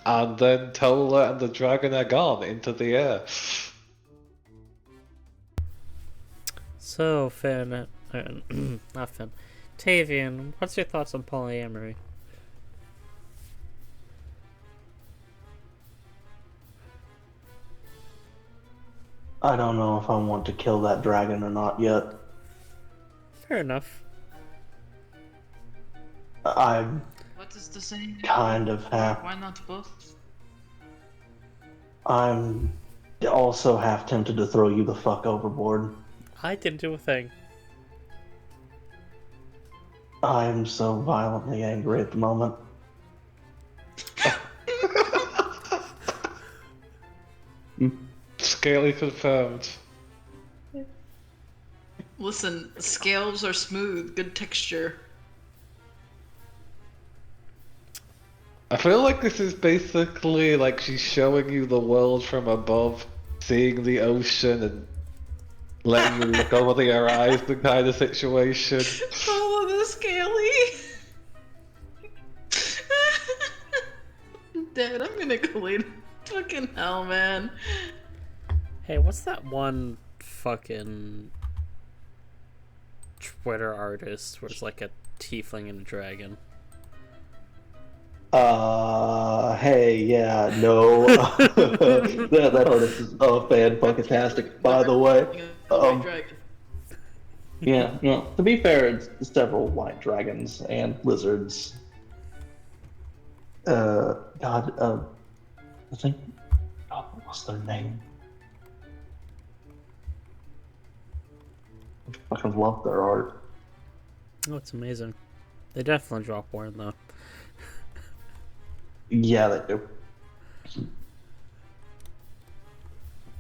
And then Tola and the dragon are gone into the air. So, Finn, not Finn, Tavian, what's your thoughts on polyamory? I don't know if I want to kill that dragon or not yet. Fair enough. I'm What is the saying? kind of half. Why not both? I'm also half tempted to throw you the fuck overboard. I didn't do a thing. I'm so violently angry at the moment. Scaly confirmed. Listen, scales are smooth, good texture. I feel like this is basically like she's showing you the world from above, seeing the ocean and letting you look over the horizon kind of situation. Follow the Scaly. Dad, I'm gonna go later. Fucking hell, man. Hey, what's that one fucking Twitter artist where it's like a tiefling and a dragon? Hey, yeah, no. that artist is fan-fucking-tastic, by the way. White dragon. Yeah, no, to be fair, it's several white dragons and lizards. God, I think, God, what's their name? I fucking love their art. Oh, it's amazing. They definitely drop porn though. Yeah, they do.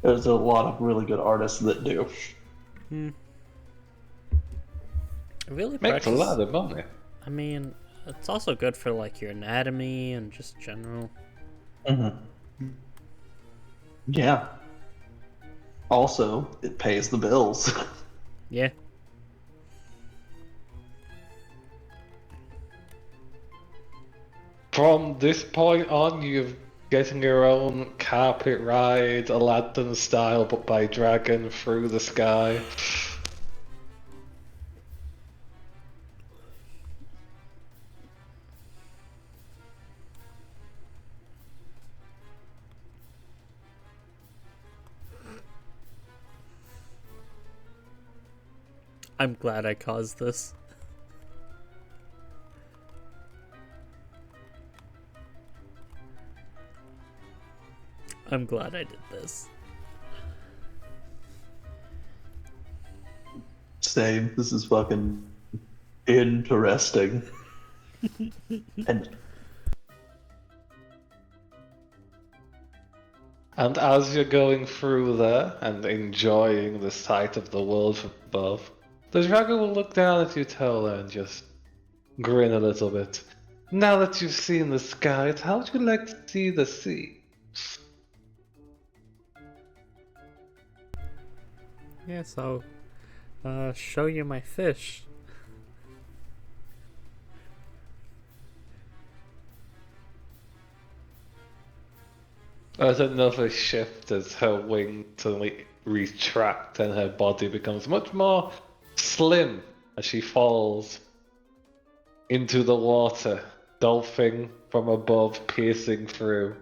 There's a lot of really good artists that do. It really Makes a precious. lot of money. I mean, it's also good for like your anatomy and just general. Mm-hmm. Yeah. Also, it pays the bills. Yeah. From this point on, you're getting your own carpet ride, Aladdin style, but by dragon through the sky. I'm glad I caused this. I'm glad I did this. Same. This is fucking interesting. And And as you're going through there and enjoying the sight of the world from above, the dragon will look down at you, Tola, and just grin a little bit. Now that you've seen the skies, how would you like to see the sea? Yes, I'll show you my fish. There's another shift as her wings suddenly retract and her body becomes much more slim as she falls into the water, dolphin from above piercing through.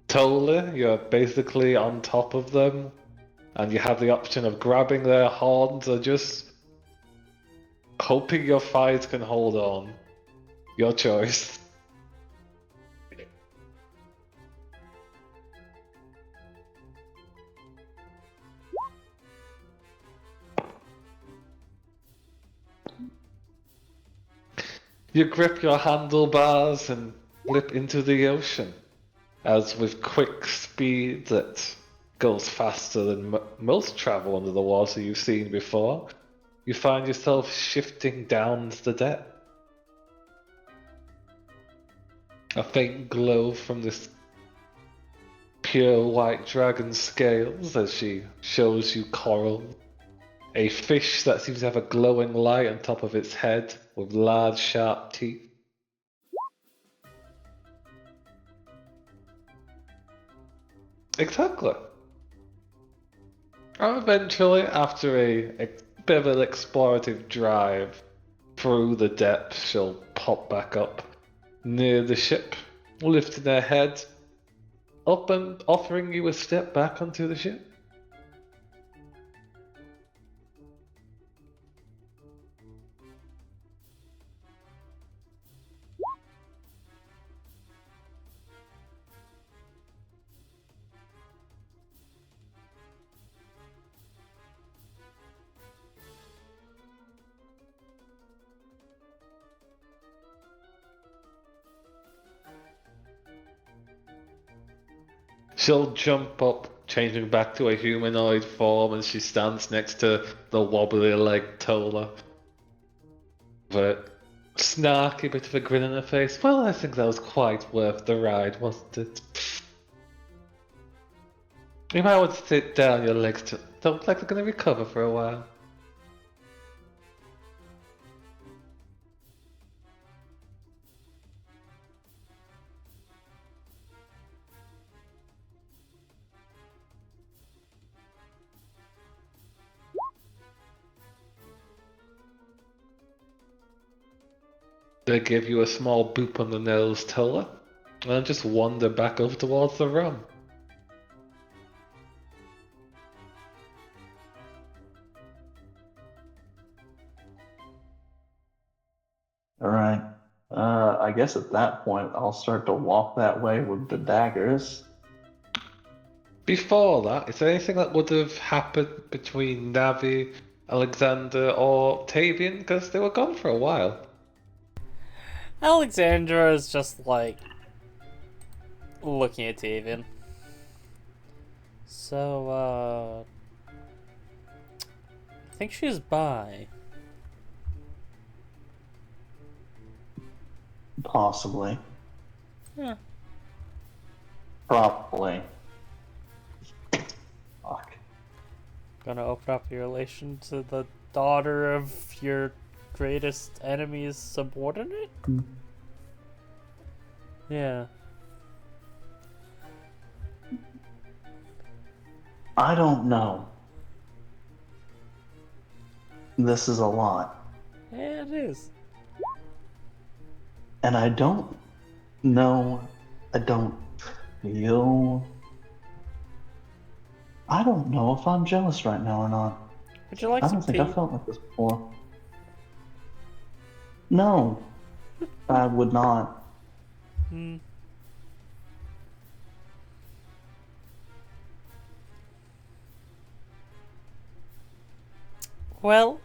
Tola, you're basically on top of them, and you have the option of grabbing their horns or just hoping your thighs can hold on. Your choice. You grip your handlebars and flip into the ocean, as with quick speed that goes faster than most travel under the water you've seen before, you find yourself shifting down the depth. A faint glow from this pure white dragon scales as she shows you coral. A fish that seems to have a glowing light on top of its head with large sharp teeth. Exactly. And eventually, after a bit of an explorative drive through the depths, she'll pop back up near the ship, lifting her head up and offering you a step back onto the ship. She'll jump up, changing back to a humanoid form, and she stands next to the wobbly-legged Tola. With a snarky bit of a grin on her face. Well, I think that was quite worth the ride, wasn't it? You might want to sit down, your legs don't look like they're going to recover for a while. They give you a small boop on the nose, Tola, and then just wander back over towards the rum. All right. I guess at that point I'll start to walk that way with the daggers. Before that, is there anything that would have happened between Navi, Alexander, or Tavian? Because they were gone for a while. Alexandra is just like looking at Tavian. So, I think she's bi. Possibly. Yeah. Probably. Fuck. Gonna open up your relation to the daughter of your greatest enemy's subordinate? Yeah. I don't know. This is a lot. Yeah, it is. And I don't know. I don't feel. I don't know if I'm jealous right now or not. Would you like I some don't think tea? I felt like this before. No, I would not. Hmm. Well,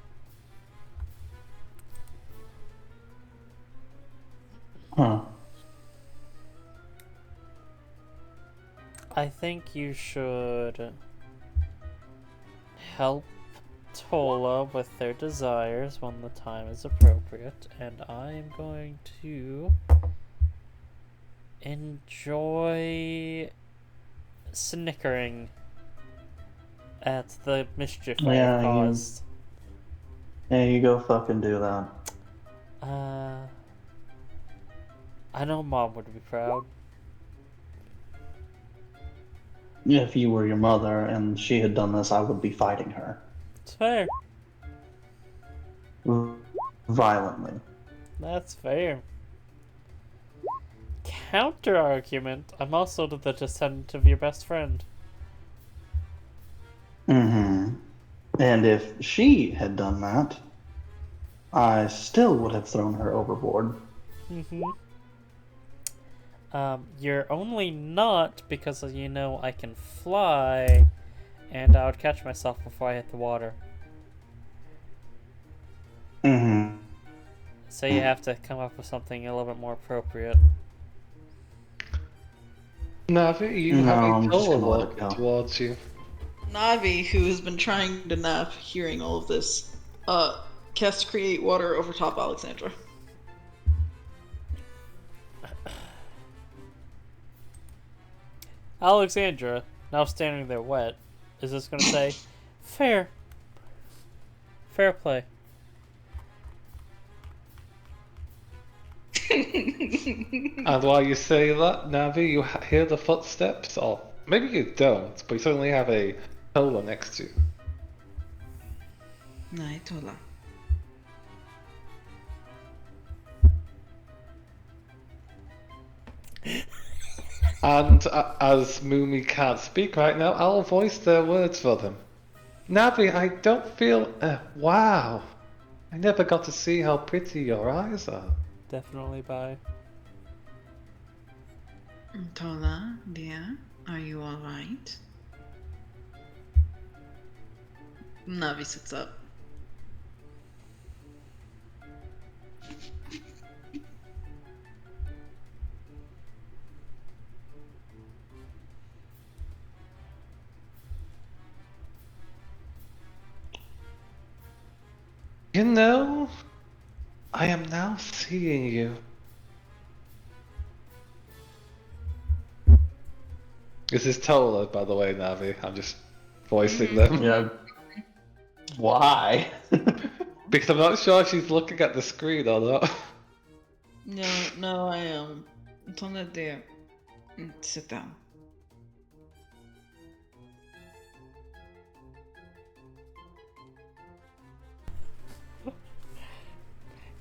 Huh. I think you should help Tola with their desires when the time is appropriate, and I'm going to enjoy snickering at the mischief I Yeah, have you- caused. Yeah, you go fucking do that. I know Mom would be proud. If you were your mother and she had done this, I would be fighting her. It's fair. Violently. That's fair. Counter argument, I'm also the descendant of your best friend. Mm-hmm. And if she had done that, I still would have thrown her overboard. Mm-hmm. You're only not because you know I can fly, and I would catch myself before I hit the water. Mm-hmm. So you have to come up with something a little bit more appropriate. Navi, you No, have I'm a just Tola gonna let it walk go. towards you. Navi, who has been trying to nap, hearing all of this, casts Create Water over top Alexandra. Alexandra, now standing there wet, is just gonna say, fair. Fair play. And while you say that, Navi, you hear the footsteps, or maybe you don't, but you suddenly have a Tola next to you. Naitola. And as Moomy can't speak right now, I'll voice their words for them. Navi, I don't feel. Wow. I never got to see how pretty your eyes are. Definitely by. Tola, dear, are you alright? Navi sits up. You know, I am now seeing you. This is Tola, by the way, Navi. I'm just voicing them. Yeah. Why? Because I'm not sure if she's looking at the screen or not. No, I am. It's on that there. Sit down.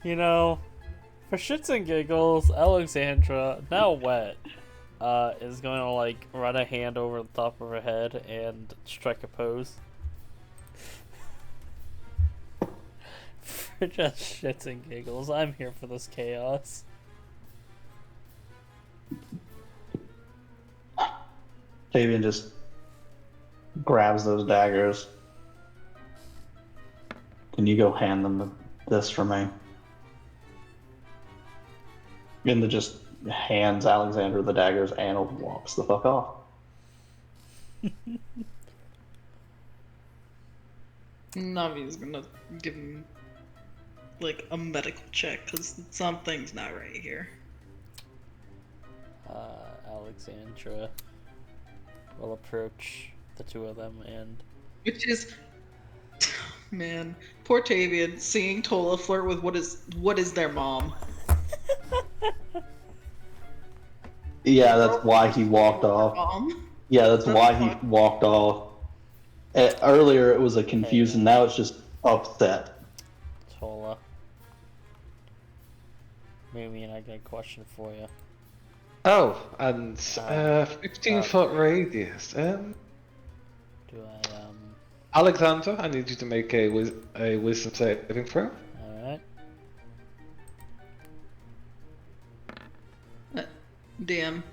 You know, for shits and giggles, Alexandra, now wet, is going to like run a hand over the top of her head and strike a pose. For just shits and giggles, I'm here for this chaos. Fabian just grabs those daggers. Can you go hand them this for me? And then just hands Alexander the daggers and walks the fuck off. Navi's gonna give him like a medical check because something's not right here. Alexandra will approach the two of them and Which is, man, poor Tavian seeing Tola flirt with what is their mom. Yeah, that's why he walked off. Mom. Yeah, that's That's why he fine. walked off. Earlier it was a confusion, now it's just upset. Tola. Maybe I got a question for you. Oh, and 15-foot radius. Do Alexander, I need you to make a wisdom saving throw. Alright. Damn.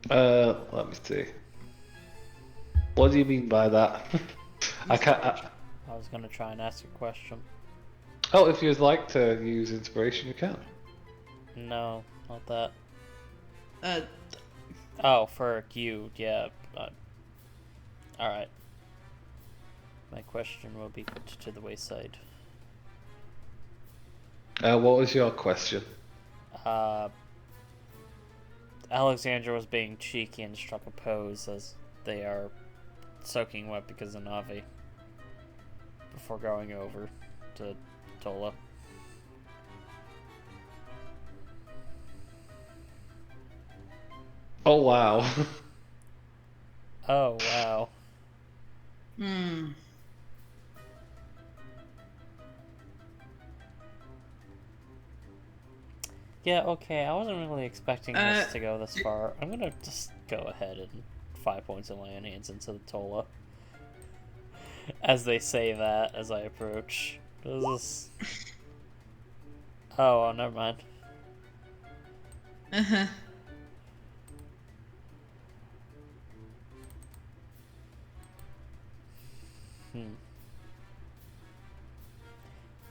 Let me see. What do you mean by that? I can't. I was gonna try and ask a question. Oh, if you'd like to use inspiration, you can. No, not that. Uh, Oh, for you, yeah. Alright. My question will be put to the wayside. What was your question? Alexandra was being cheeky and struck a pose as they are soaking wet because of Navi. Before going over to Tola. Oh wow. Oh, wow. hmm. Yeah, okay, I wasn't really expecting this to go this far. I'm gonna just go ahead and 5 points of my hands into the Tola. As they say that, as I approach. This is... Oh, never mind. Uh-huh.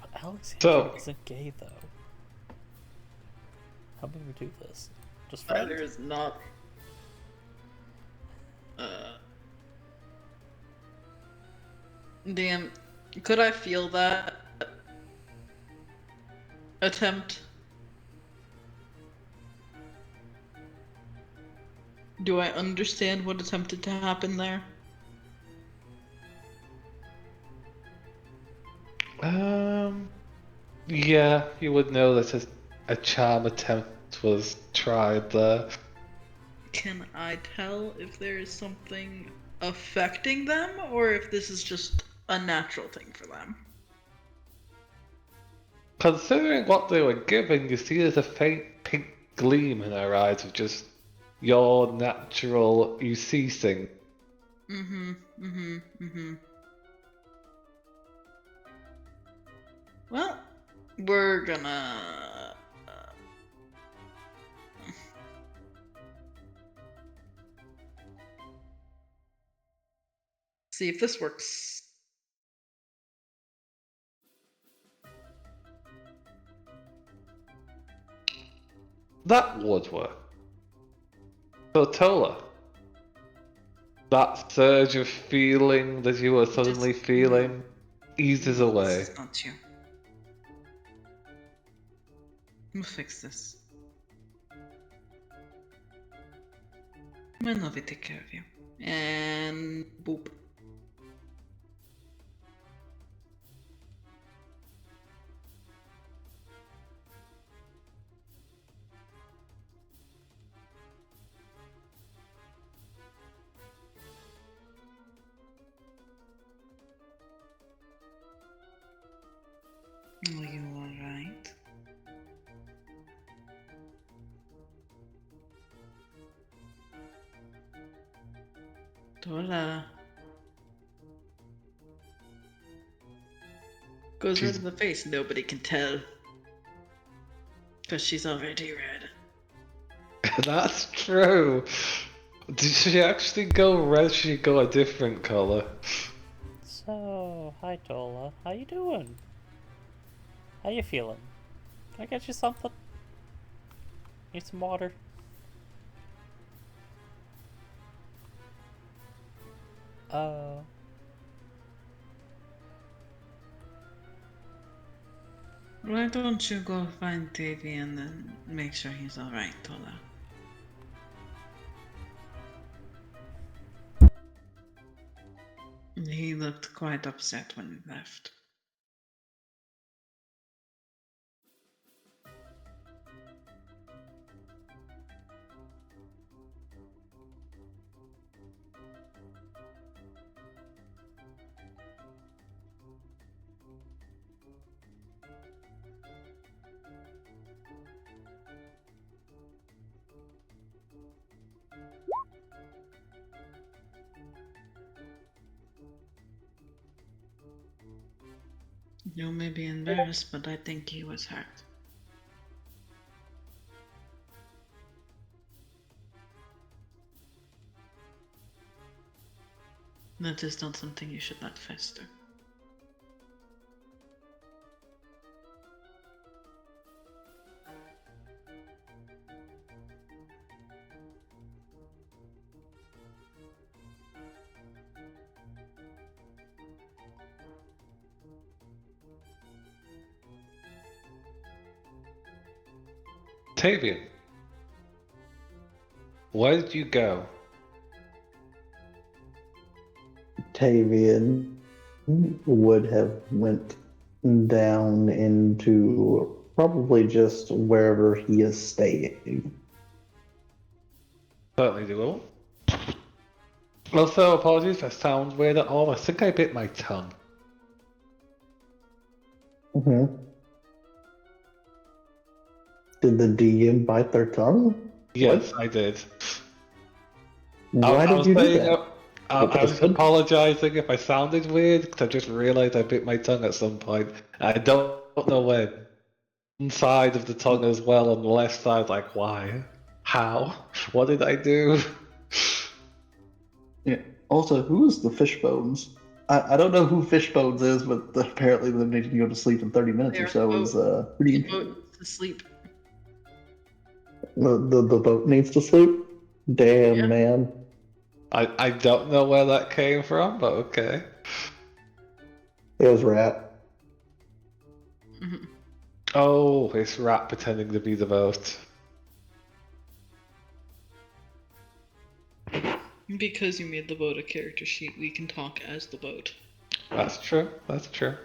But Alexandra So- isn't gay, though. How do we do this? Just friends? Ryder is not. Damn. Could I feel that attempt? Do I understand what attempted to happen there? Yeah, you would know that a charm attempt was tried there. Can I tell if there is something affecting them, or if this is just a natural thing for them? Considering what they were given, you see there's a faint pink gleam in her eyes of just your natural you ceasing. Well, we're gonna. See if this works. That would work. So Tola, that surge of feeling that you were suddenly feeling eases away. This is not you. We'll fix this. Manovi take care of you. And boop. Are you alright? Tola. Goes red in the face, nobody can tell. Because she's already red. That's true. Did she actually go red? She go a different color. So, hi Tola. How you doing? How you feeling? Can I get you something? Need some water? Oh. Why don't you go find Davy and then make sure he's alright, Tola? He looked quite upset when he left. You may be embarrassed, but I think he was hurt. That is not something you should let fester. Tavian, where did you go? Tavian would have went down into probably just wherever he is staying. Certainly doable. Also, apologies if that sounds weird at all. I think I bit my tongue. Mm-hmm. Did the DM bite their tongue? Yes, I did. Why did you do that? I was apologizing if I sounded weird, because I just realized I bit my tongue at some point. I don't know when. Inside of the tongue as well, on the left side, like, why? How? What did I do? Yeah. Also, who is the Fishbones? I don't know who Fishbones is, but apparently them needing to go to sleep in 30 minutes or Their so is pretty. The boat needs to sleep. The boat needs to sleep? Damn, Yeah. man. I don't know where that came from, but okay. It was Rat. Mhm. Oh, it's Rat pretending to be the boat. Because you made the boat a character sheet, we can talk as the boat. That's true, that's true.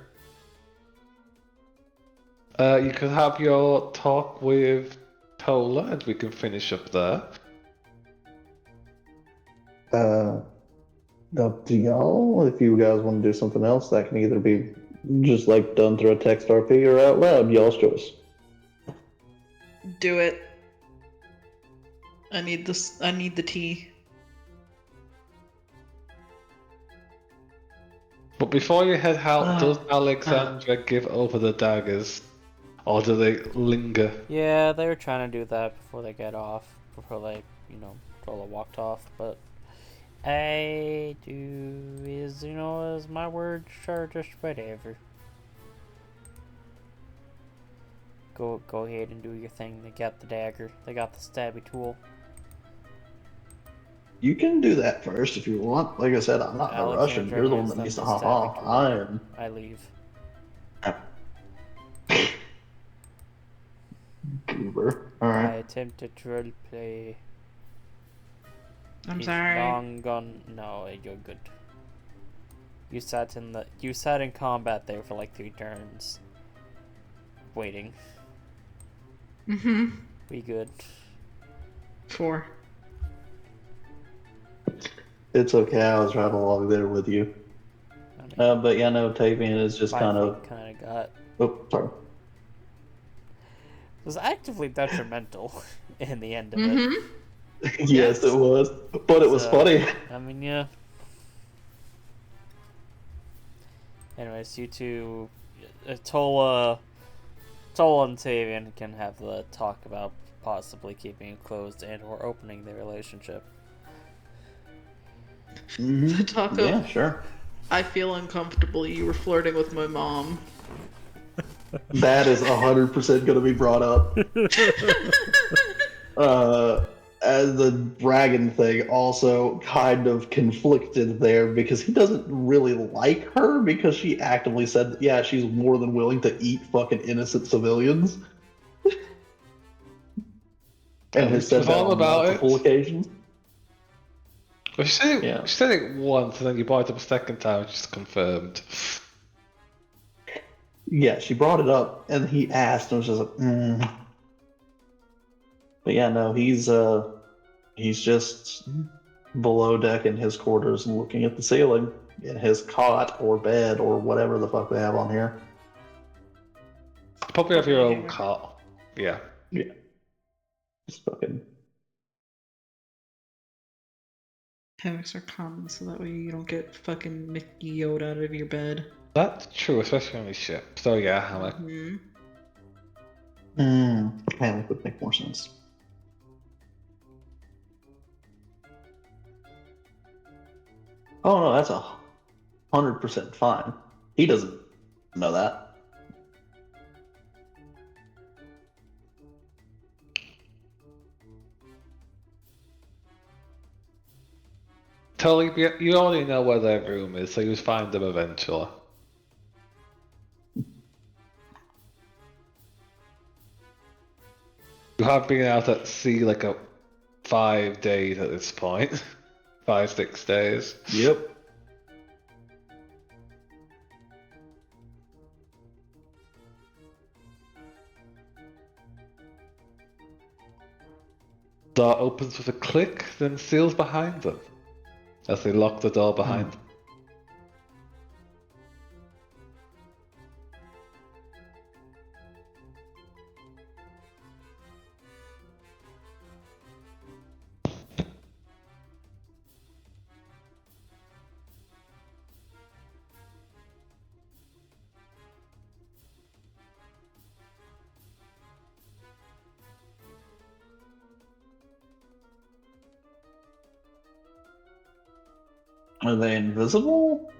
You could have your talk with Tola, and we can finish up there. Up to y'all. If you guys want to do something else, that can either be just like done through a text RP or out loud. Y'all's choice. Do it. I need this. I need the tea. But before you head out, does Alexandra give over the daggers? Or do they linger? Yeah, they were trying to do that before they get off. Before they, Tola walked off. But I do as my words are just whatever. Go ahead and do your thing. They got the dagger. They got the stabby tool. You can do that first if you want. Like I said, I'm not in a rush, and Alexandra you're the one hands that them needs to the hop stabbing off. tool. I am. I leave. Goober. I Alright. attempted to roleplay. I'm He's sorry. long gone. No, you're good. You sat in combat there for like 3 turns. Waiting. Mm-hmm. We good. 4. It's okay, I was right along there with you. I mean, But yeah, no, Tavian is just my kind of. thing kind of got. Oh, sorry. Was actively detrimental in the end of it. Mm-hmm. Yes, it was. But it was So, funny. I mean, yeah. Anyways, you two, Tola and Tavian can have the talk about possibly keeping it closed and/or opening their relationship. Mhm. The talk of, Yeah, sure. I feel uncomfortable. You were flirting with my mom. That is 100% going to be brought up. As the dragon thing also kind of conflicted there because he doesn't really like her because she actively said, that, yeah, she's more than willing to eat fucking innocent civilians. And has said It's that all on about multiple it. occasions. Well, Yeah. she said it once, and then you brought it up a second time, and she's confirmed. Yeah, she brought it up and he asked and was just like, mm. But yeah, no, he's just below deck in his quarters and looking at the ceiling in his cot or bed or whatever the fuck they have on here. Probably have your Probably own here. cot. Yeah. Yeah. Just fucking. Hammocks are common, so that way you don't get fucking Mickey Yoda out of your bed. That's true, especially on the ship. So yeah, hammock. Hmm. Hammock would make more sense. Oh no, that's 100% fine. He doesn't know that. Totally, you already know where their room is, so you'll find them eventually. You have been out at sea like 5 days at this point. 5, 6 days. Yep. Door opens with a click, then seals behind them. As they lock the door behind them. Are they invisible?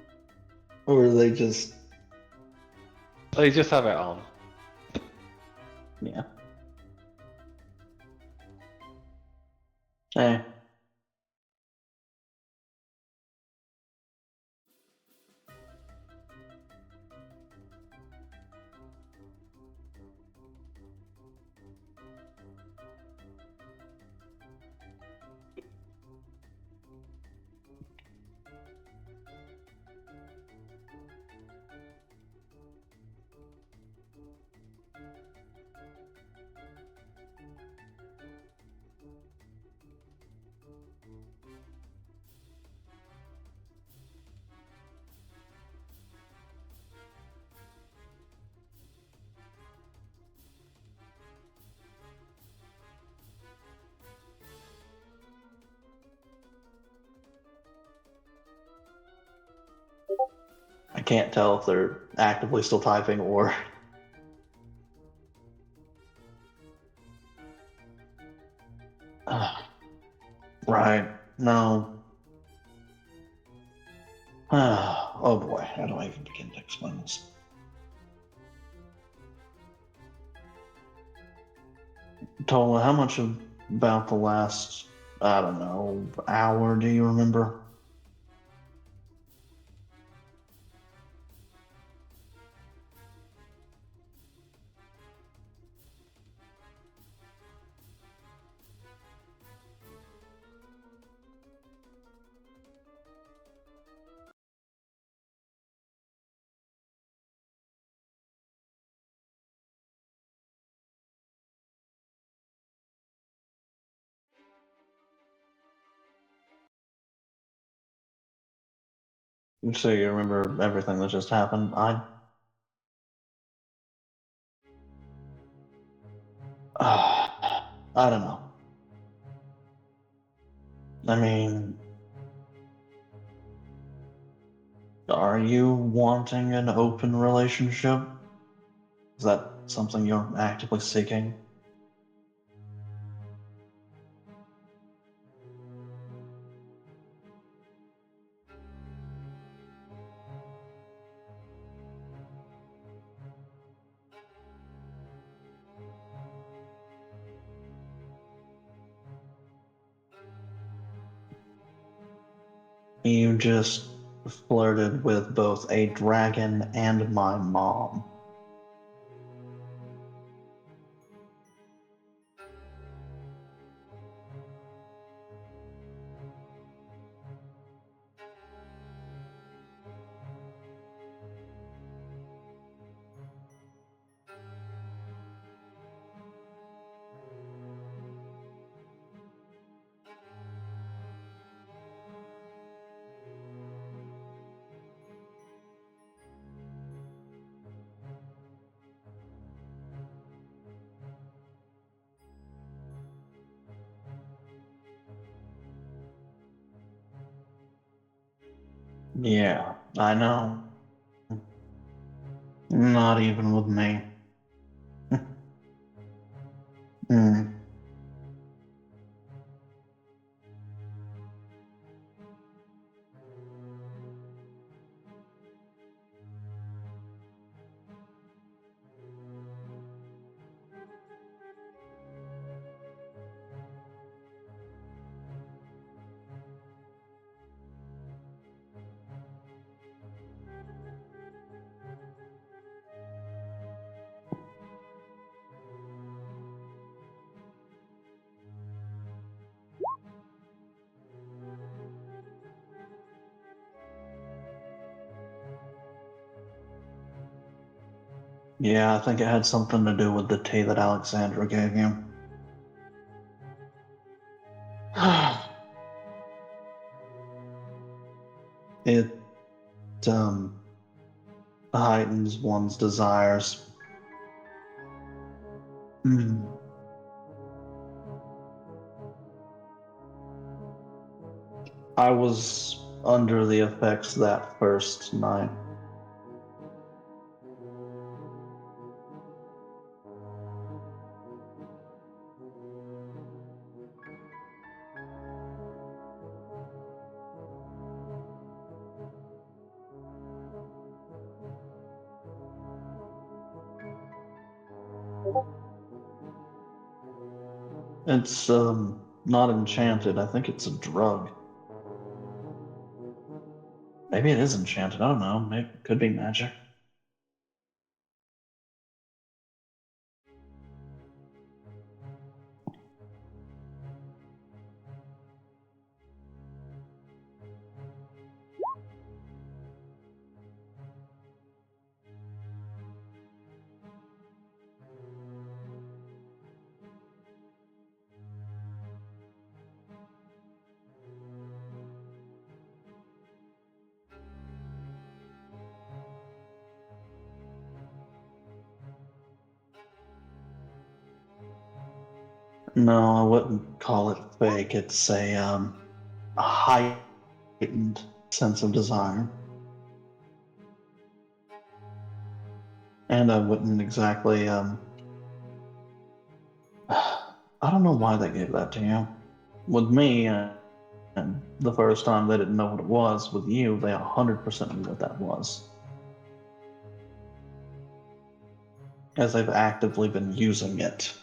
Or are they just. They just have it on. Yeah. Eh. I can't tell if they're actively still typing or. Right. No. Oh boy, how do I even begin to explain this? Tola, how much about the last I don't know, hour, do you remember? So you remember everything that just happened? I don't know. I mean, are you wanting an open relationship? Is that something you're actively seeking? You just flirted with both a dragon and my mom. Yeah, I know. Not even with me. Hmm. Yeah, I think it had something to do with the tea that Alexandra gave you. It, um, heightens one's desires. Hmm. I was under the effects that first night. It's, not enchanted. I think it's a drug. Maybe it is enchanted. I don't know. Maybe it could be magic. No, I wouldn't call it fake. It's a heightened sense of desire. And I wouldn't exactly, I don't know why they gave that to you. With me, and the first time they didn't know what it was. With you, they 100% knew what that was. As they've actively been using it.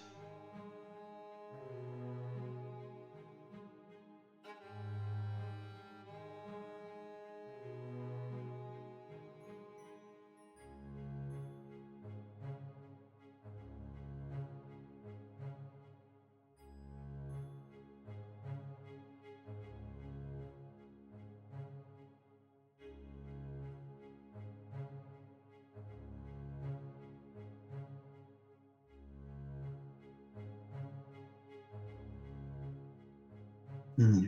Hmm.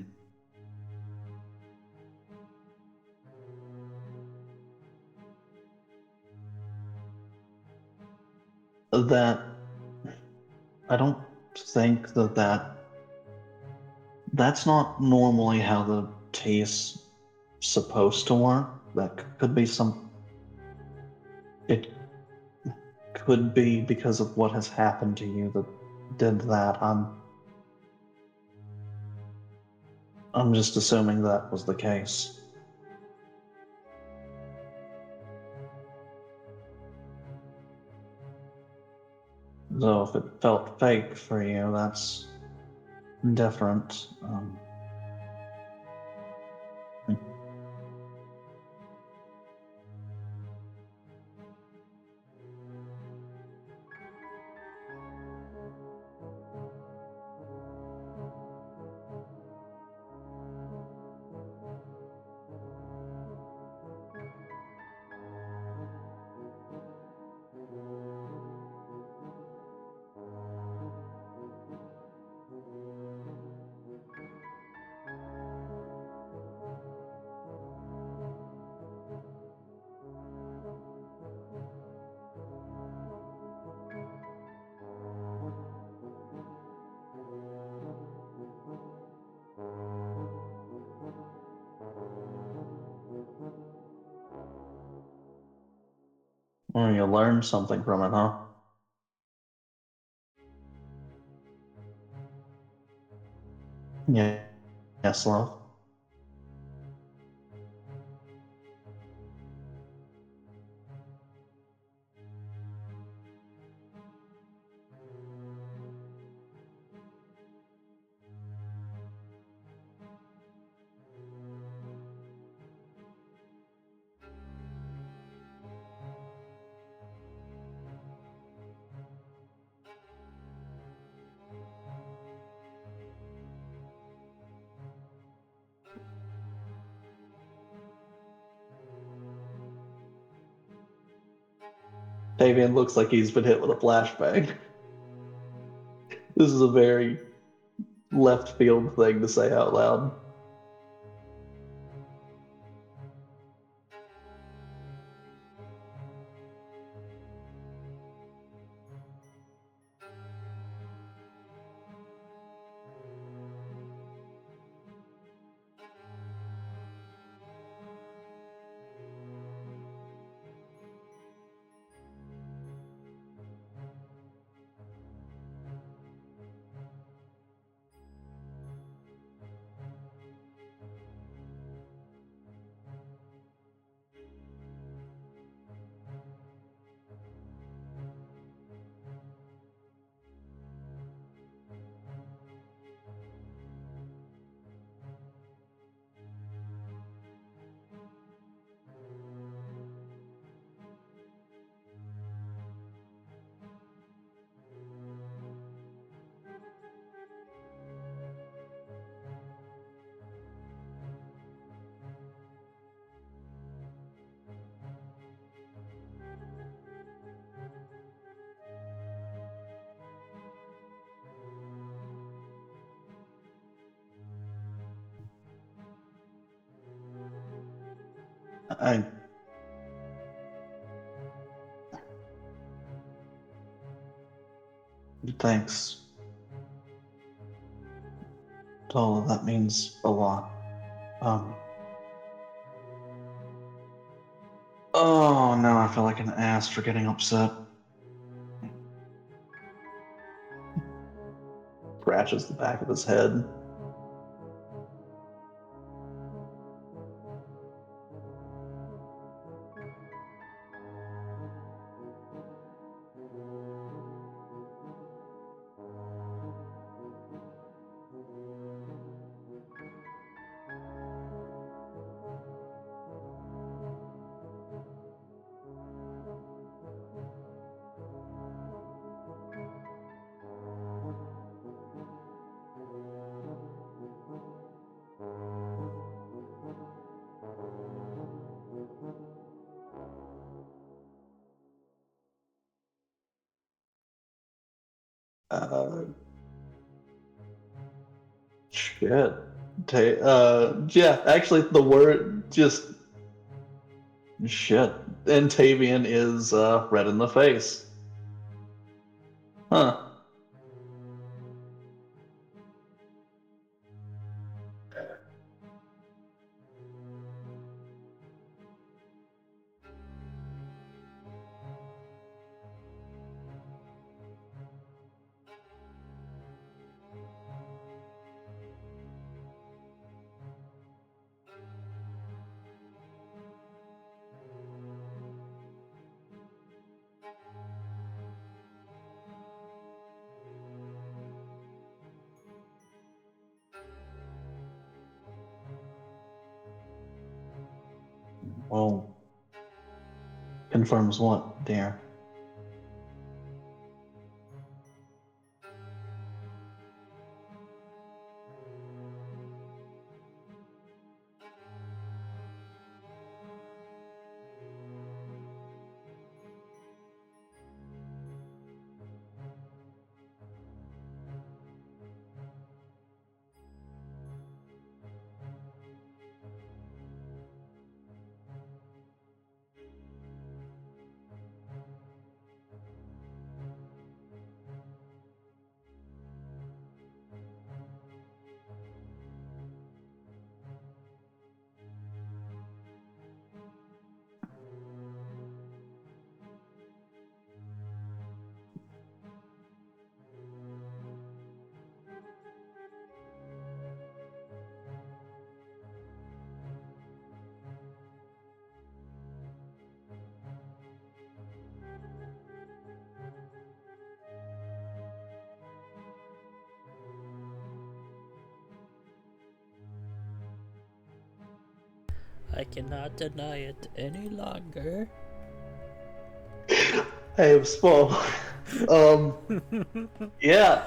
That I don't think that's not normally how the taste's supposed to work. That could be it could be because of what has happened to you that did that. I'm just assuming that was the case. So if it felt fake for you, that's different. Or you learn something from it, huh? Yeah. Yes, love. Davian looks like he's been hit with a flashbang. This is a very left field thing to say out loud. I thanks. Tola, that means a lot. Um. Oh, now I feel like an ass for getting upset. Scratches the back of his head. Uh, shit. Yeah, actually, the word just shit. And Tavian is red in the face. Huh. Well, confirms what, dear? I cannot deny it any longer. Hey, Spo. Yeah.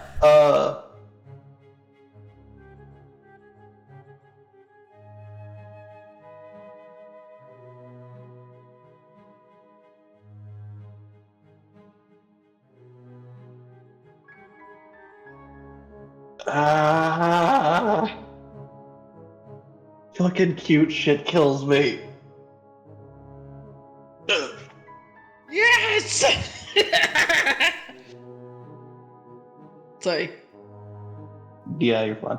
Ah, fucking cute shit kills me. Yes! Sorry. Yeah, you're fine.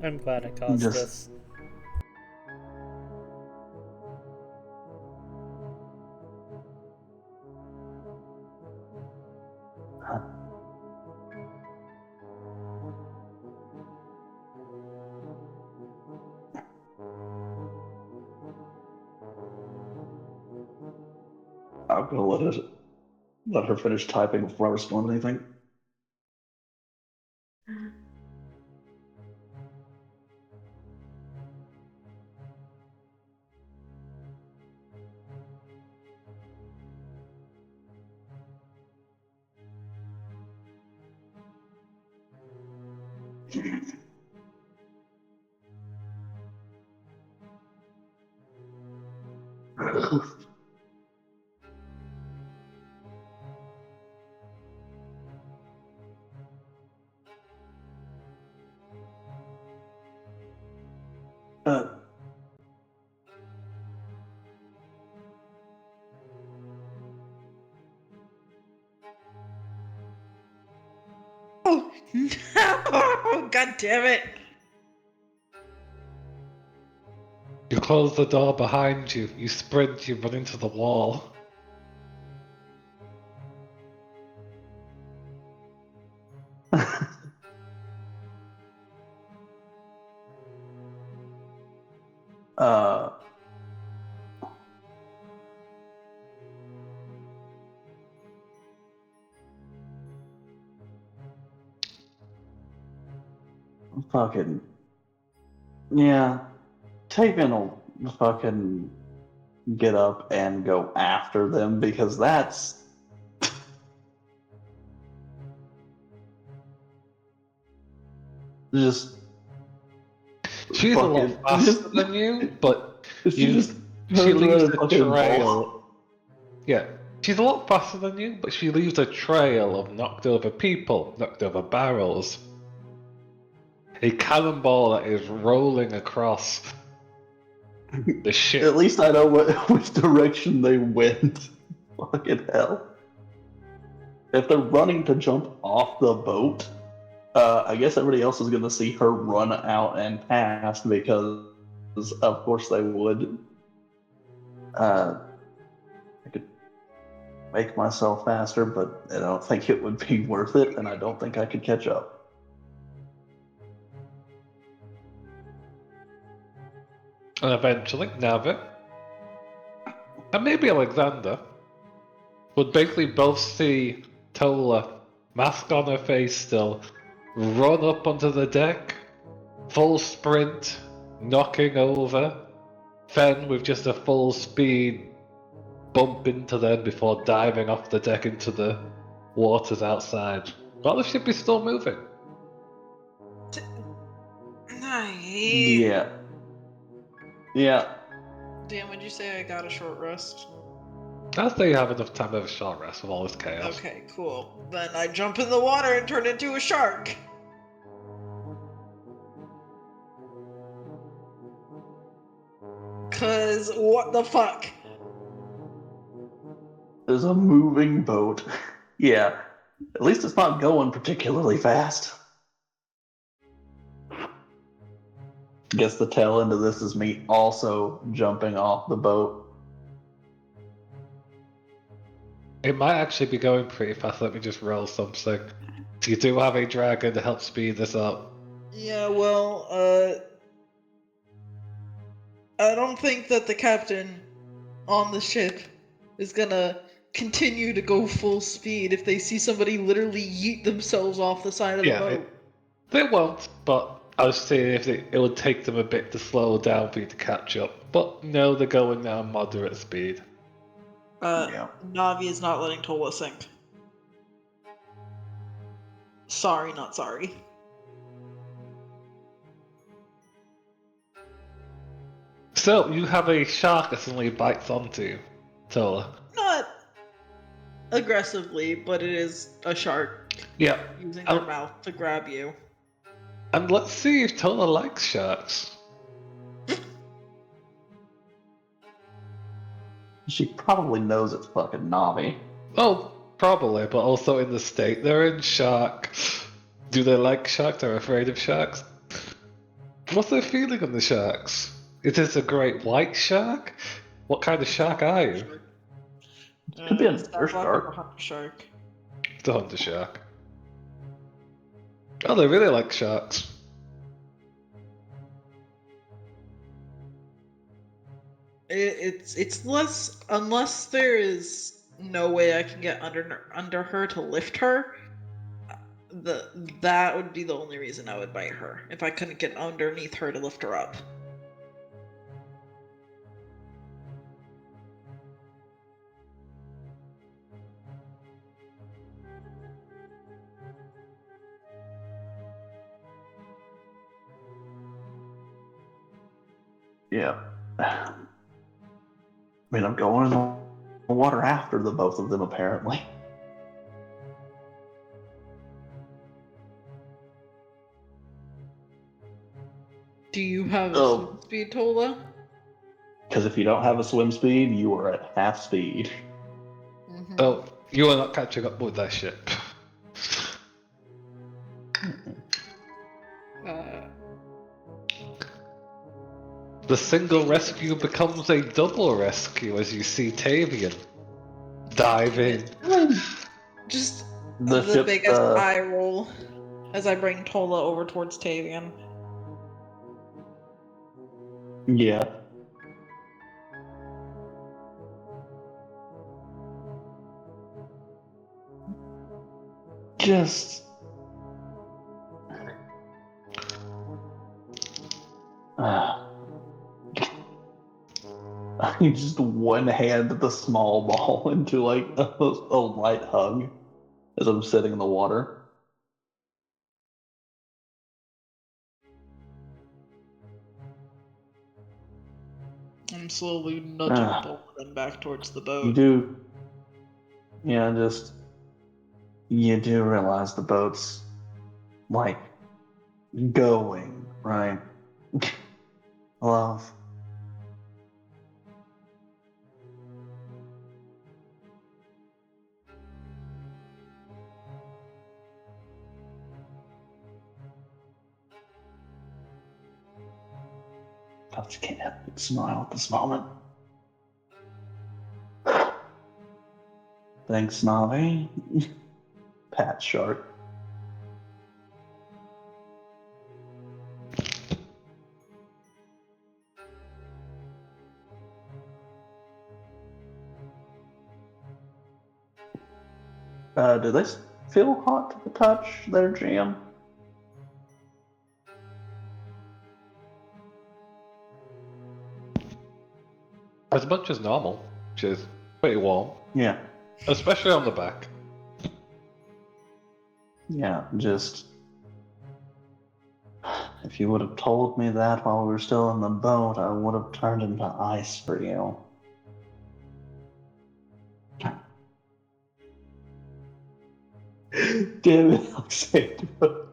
I'm glad I caused Just- this. I'm gonna let her finish typing before I respond to anything. uh, Oh no! God damn it! You close the door behind you, you sprint, you run into the wall. uh, fucking yeah. Tavian will fucking get up and go after them because that's just She's a lot fucking faster than you, but she you, just she turns around leaves and a fucking trail. Yeah, she's a lot faster than you, but she leaves a trail of knocked over people, knocked over barrels. a cannonball that is rolling across the ship. At least I know which direction they went. Fucking hell. If they're running to jump off the boat, I guess everybody else is going to see her run out and past because, of course, they would. I could make myself faster, but I don't think it would be worth it, and I don't think I could catch up. And eventually, Navi, and maybe Alexander, would basically both see Tola, mask on her face still, run up onto the deck, full sprint, knocking over, Fen with just a full speed bump into them before diving off the deck into the waters outside. While the ship is still moving. Yeah. Yeah. Damn, would you say I got a short rest? I think you have enough time to have a short rest with all this chaos. Okay, cool. Then I jump in the water and turn into a shark. Cause what the fuck? There's a moving boat. Yeah. At least it's not going particularly fast. Guess the tail end of this is me also jumping off the boat. It might actually be going pretty fast. Let me just roll something. You do have a dragon to help speed this up. Yeah, well, I don't think that the captain on the ship is gonna continue to go full speed if they see somebody literally yeet themselves off the side of the boat. They won't, but I was saying if it would take them a bit to slow down for you to catch up. But no, they're going now moderate speed. Yeah. Navi is not letting Tola sink. Sorry, not sorry. So, you have a shark that suddenly bites onto you, Tola. Not aggressively, but it is a shark Yeah, using their mouth to grab you. and let's see if Tola likes sharks. She probably knows it's fucking Navi. Oh, probably, but also in the state they're in, shark. Do they like sharks? They're afraid of sharks? What's their feeling on the sharks? Is this a great white shark? What kind of shark are you? Could be a Snaplock nurse or shark. a hunter shark. It's a hunter shark. Oh, they really like sharks. It's less, unless there is no way I can get under her to lift her. That would be the only reason I would bite her, if I couldn't get underneath her to lift her up. Yeah. I mean, I'm going in the water after the both of them, apparently. Do you have a Oh. swim speed, Tola? Because if you don't have a swim speed, you are at half speed. Mm-hmm. Oh, you are not catching up with that ship. The single rescue becomes a double rescue as you see Tavian dive in. Just The the ship, biggest eye roll as I bring Tola over towards Tavian. Yeah. Just. I just one hand the small ball into like a light hug as I'm sitting in the water. I'm slowly nudging both of them back towards the You boat. do. Yeah, just. You do realize the boat's like going, right? Love. I just can't help but smile at this moment. Thanks, Navi. Pat Shark. Do they feel hot to the touch, their jam? As much as normal, which is pretty warm, Yeah. especially on the back. Yeah, just. If you would have told me that while we were still in the boat, I would have turned into ice for you. Damn it, Alexandra.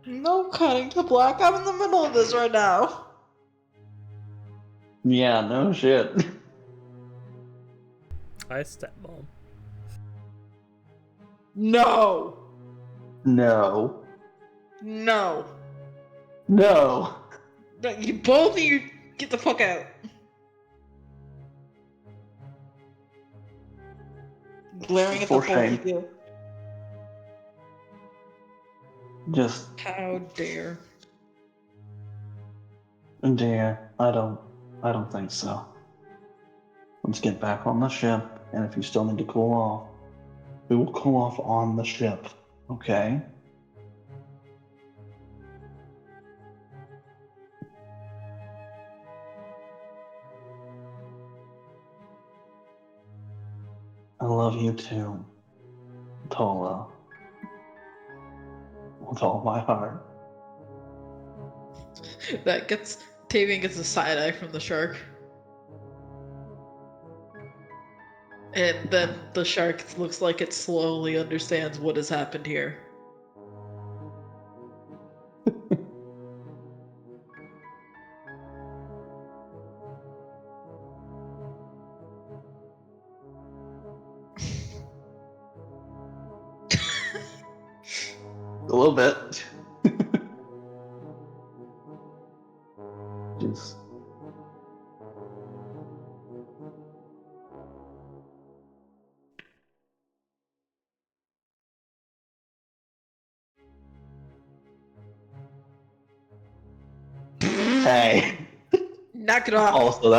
No cutting to black. I'm in the middle of this right now. Yeah, no shit. I stepmom. No. No. No. No. No, you both of you get the fuck out. Glaring at the For both shame. of you. Just, How dare. dear, I don't think so. Let's get back on the ship, and if you still need to cool off, we will cool off on the ship, okay? I love you too, Tola. With all my heart. That gets. Tavian gets a side eye from the shark. And then the shark looks like it slowly understands what has happened here. A little bit. Just. Hey. Knock it off. Also,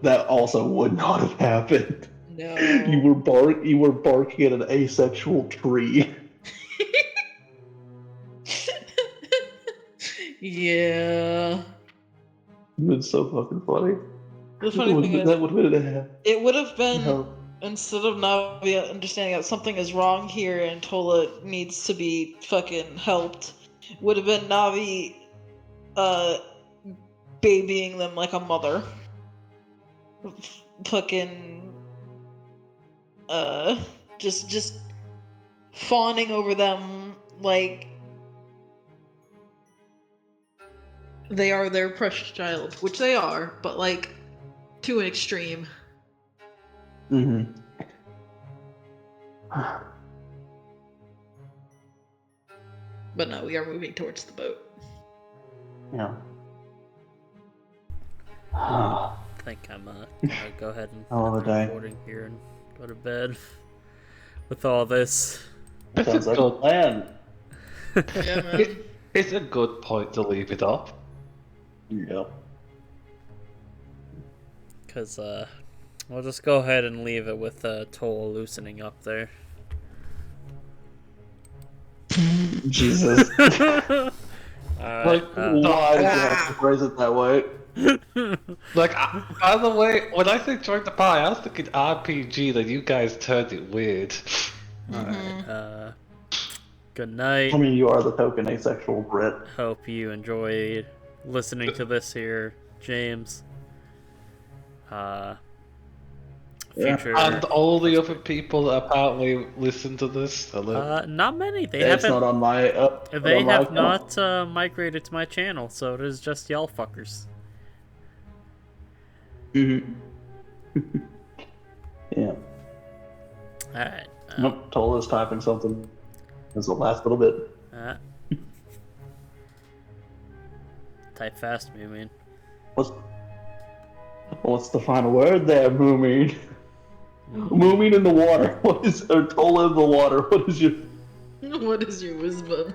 that also would not have happened. No. You were barking at an asexual tree. Yeah. It's so fucking funny. The funny thing is, That would have been it would have been no. instead of Navi understanding that something is wrong here and Tola needs to be fucking helped, would have been Navi, babying them like a mother. Fucking, just fawning over them like they are their precious child, which they are, but like to an extreme. Mm-hmm. But no, we are moving towards the boat. Yeah. I think I'm gonna go ahead and I love end a the day. recording here and go to bed with all this. It's a Sounds like a good, plan. Yeah, man. it's a good point to leave it off. Yeah. Because, we'll just go ahead and leave it with Toll loosening up there. Jesus. Alright, Like, Why did you have to phrase it that way? Like, by the way, when I say join the party, I was thinking RPG, then you guys turned it weird. alright, good night. I mean, you are the token asexual Brit. Hope you enjoyed listening to this here, James. Yeah. future. And all the other people that apparently listen to this. Hello. Not many. They It's haven't. not on my. They on my have account. not migrated to my channel, so it is just y'all fuckers. Mhm. Yeah. Alright. Nope. Tola's typing something. This the last little bit. Type fast, me, man. What's the final word there, Moomin? Moomin in the water. What is Tola in the water? What is your? What is your wisdom?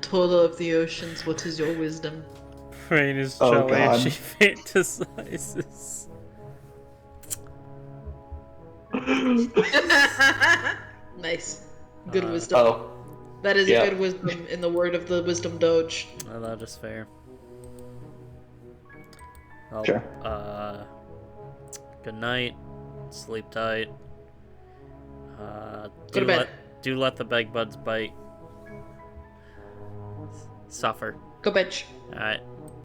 Tola of the oceans, what is your wisdom? Rain is Oh, jelly and God. she fantasizes. Nice. Good Uh, wisdom. Oh, That is yeah. a good wisdom in the word of the wisdom doge. Well, that is fair. Well, Sure. good night. Sleep tight. Go to bed. Do let the beg buds bite. Suffer. Go bitch. Alright.